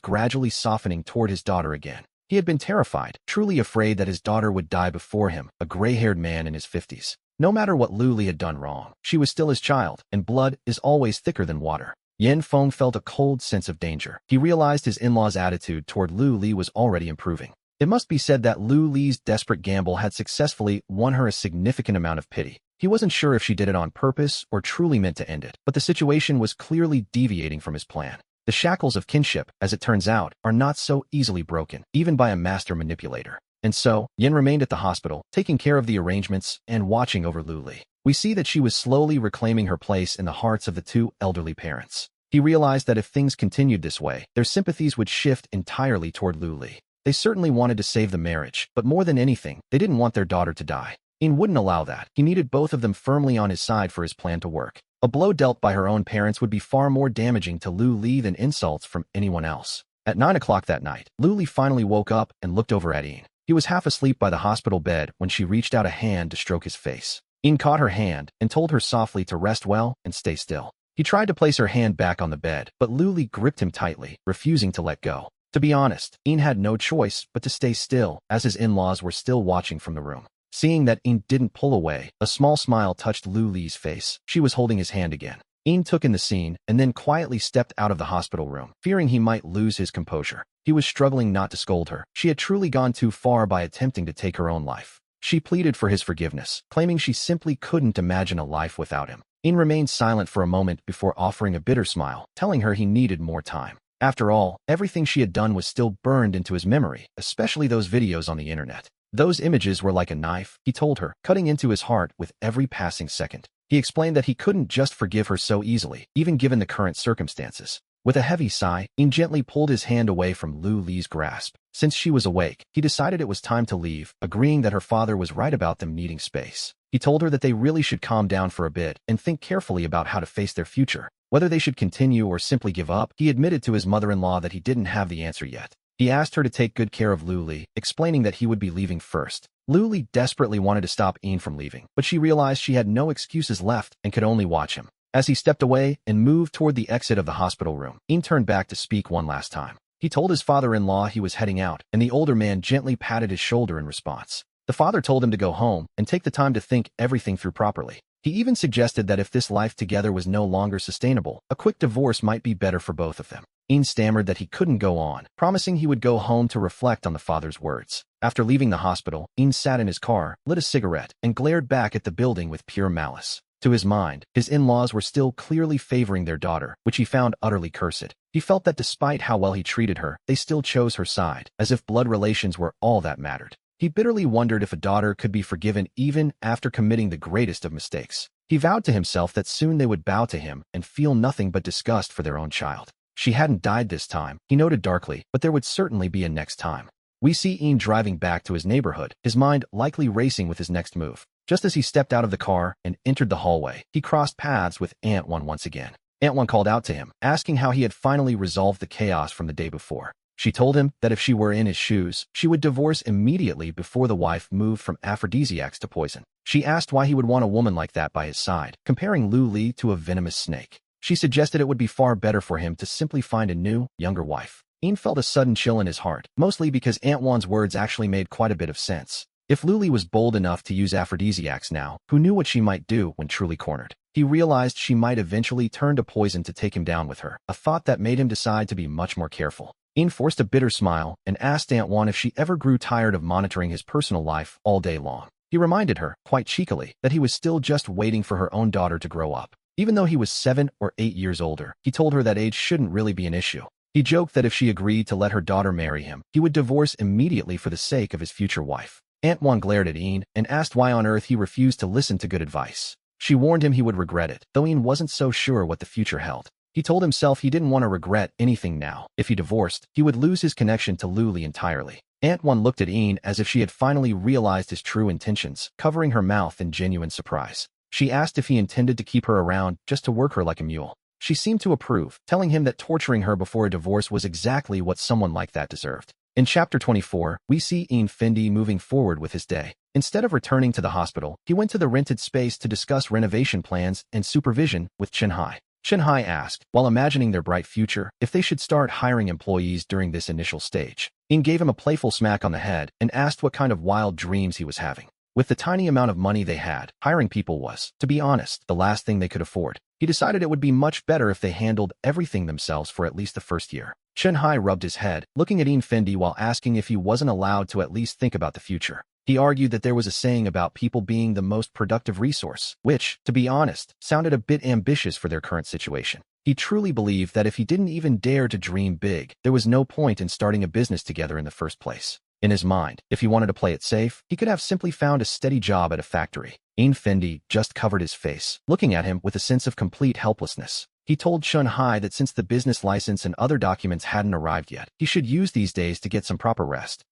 gradually softening toward his daughter again. He had been terrified, truly afraid that his daughter would die before him, a gray-haired man in his 50s. No matter what Lu Li had done wrong, she was still his child, and blood is always thicker than water. Yin Feng felt a cold sense of danger. He realized his in-law's attitude toward Lu Li was already improving. It must be said that Lu Li's desperate gamble had successfully won her a significant amount of pity. He wasn't sure if she did it on purpose or truly meant to end it, but the situation was clearly deviating from his plan. The shackles of kinship, as it turns out, are not so easily broken, even by a master manipulator. And so, Yin remained at the hospital, taking care of the arrangements and watching over Lu Li. We see that she was slowly reclaiming her place in the hearts of the two elderly parents. He realized that if things continued this way, their sympathies would shift entirely toward Lu Li. They certainly wanted to save the marriage, but more than anything, they didn't want their daughter to die. Yin wouldn't allow that. He needed both of them firmly on his side for his plan to work. A blow dealt by her own parents would be far more damaging to Lu Li than insults from anyone else. At 9 o'clock that night, Lu Li finally woke up and looked over at Yin. He was half asleep by the hospital bed when she reached out a hand to stroke his face. Yin caught her hand and told her softly to rest well and stay still. He tried to place her hand back on the bed, but Lu Li gripped him tightly, refusing to let go. To be honest, Yin had no choice but to stay still, as his in-laws were still watching from the room. Seeing that Yin didn't pull away, a small smile touched Lu Li's face. She was holding his hand again. Yin took in the scene and then quietly stepped out of the hospital room, fearing he might lose his composure. He was struggling not to scold her. She had truly gone too far by attempting to take her own life. She pleaded for his forgiveness, claiming she simply couldn't imagine a life without him. Yin remained silent for a moment before offering a bitter smile, telling her he needed more time. After all, everything she had done was still burned into his memory, especially those videos on the internet. Those images were like a knife, he told her, cutting into his heart with every passing second. He explained that he couldn't just forgive her so easily, even given the current circumstances. With a heavy sigh, Yin gently pulled his hand away from Lu Li's grasp. Since she was awake, he decided it was time to leave, agreeing that her father was right about them needing space. He told her that they really should calm down for a bit and think carefully about how to face their future. Whether they should continue or simply give up, he admitted to his mother-in-law that he didn't have the answer yet. He asked her to take good care of Lu Li, explaining that he would be leaving first. Lu Li desperately wanted to stop Yin from leaving, but she realized she had no excuses left and could only watch him. As he stepped away and moved toward the exit of the hospital room, Yin turned back to speak one last time. He told his father-in-law he was heading out, and the older man gently patted his shoulder in response. The father told him to go home and take the time to think everything through properly. He even suggested that if this life together was no longer sustainable, a quick divorce might be better for both of them. Yin stammered that he couldn't go on, promising he would go home to reflect on the father's words. After leaving the hospital, Yin sat in his car, lit a cigarette, and glared back at the building with pure malice. To his mind, his in-laws were still clearly favoring their daughter, which he found utterly cursed. He felt that despite how well he treated her, they still chose her side, as if blood relations were all that mattered. He bitterly wondered if a daughter could be forgiven even after committing the greatest of mistakes. He vowed to himself that soon they would bow to him and feel nothing but disgust for their own child. She hadn't died this time, he noted darkly, but there would certainly be a next time. We see Yin driving back to his neighborhood, his mind likely racing with his next move. Just as he stepped out of the car and entered the hallway, he crossed paths with Aunt One once again. Aunt One called out to him, asking how he had finally resolved the chaos from the day before. She told him that if she were in his shoes, she would divorce immediately before the wife moved from aphrodisiacs to poison. She asked why he would want a woman like that by his side, comparing Lu Li to a venomous snake. She suggested it would be far better for him to simply find a new, younger wife. Yin felt a sudden chill in his heart, mostly because Aunt Wan's words actually made quite a bit of sense. If Lu Li was bold enough to use aphrodisiacs now, who knew what she might do when truly cornered? he realized she might eventually turn to poison to take him down with her, a thought that made him decide to be much more careful. Ian forced a bitter smile and asked Aunt Juan if she ever grew tired of monitoring his personal life all day long. He reminded her, quite cheekily, that he was still just waiting for her own daughter to grow up. Even though he was 7 or 8 years older, he told her that age shouldn't really be an issue. He joked that if she agreed to let her daughter marry him, he would divorce immediately for the sake of his future wife. Aunt Juan glared at Ian and asked why on earth he refused to listen to good advice. She warned him he would regret it, though Ian wasn't so sure what the future held. He told himself he didn't want to regret anything now. If he divorced, he would lose his connection to Luli entirely. Aunt Juan looked at Ian as if she had finally realized his true intentions, covering her mouth in genuine surprise. She asked if he intended to keep her around just to work her like a mule. She seemed to approve, telling him that torturing her before a divorce was exactly what someone like that deserved. In Chapter 24, we see Ian Fendi moving forward with his day. Instead of returning to the hospital, he went to the rented space to discuss renovation plans and supervision with Chen-hai. Chen-hai asked, while imagining their bright future, if they should start hiring employees during this initial stage. Ian gave him a playful smack on the head and asked what kind of wild dreams he was having. With the tiny amount of money they had, hiring people was, to be honest, the last thing they could afford. He decided it would be much better if they handled everything themselves for at least the first year. Chen-hai rubbed his head, looking at Ian Fendi while asking if he wasn't allowed to at least think about the future. He argued that there was a saying about people being the most productive resource, which, to be honest, sounded a bit ambitious for their current situation. He truly believed that if he didn't even dare to dream big, there was no point in starting a business together in the first place. In his mind, if he wanted to play it safe, he could have simply found a steady job at a factory. Ian Fendi just covered his face, looking at him with a sense of complete helplessness. He told Chen-hai that since the business license and other documents hadn't arrived yet, he should use these days to get some proper rest.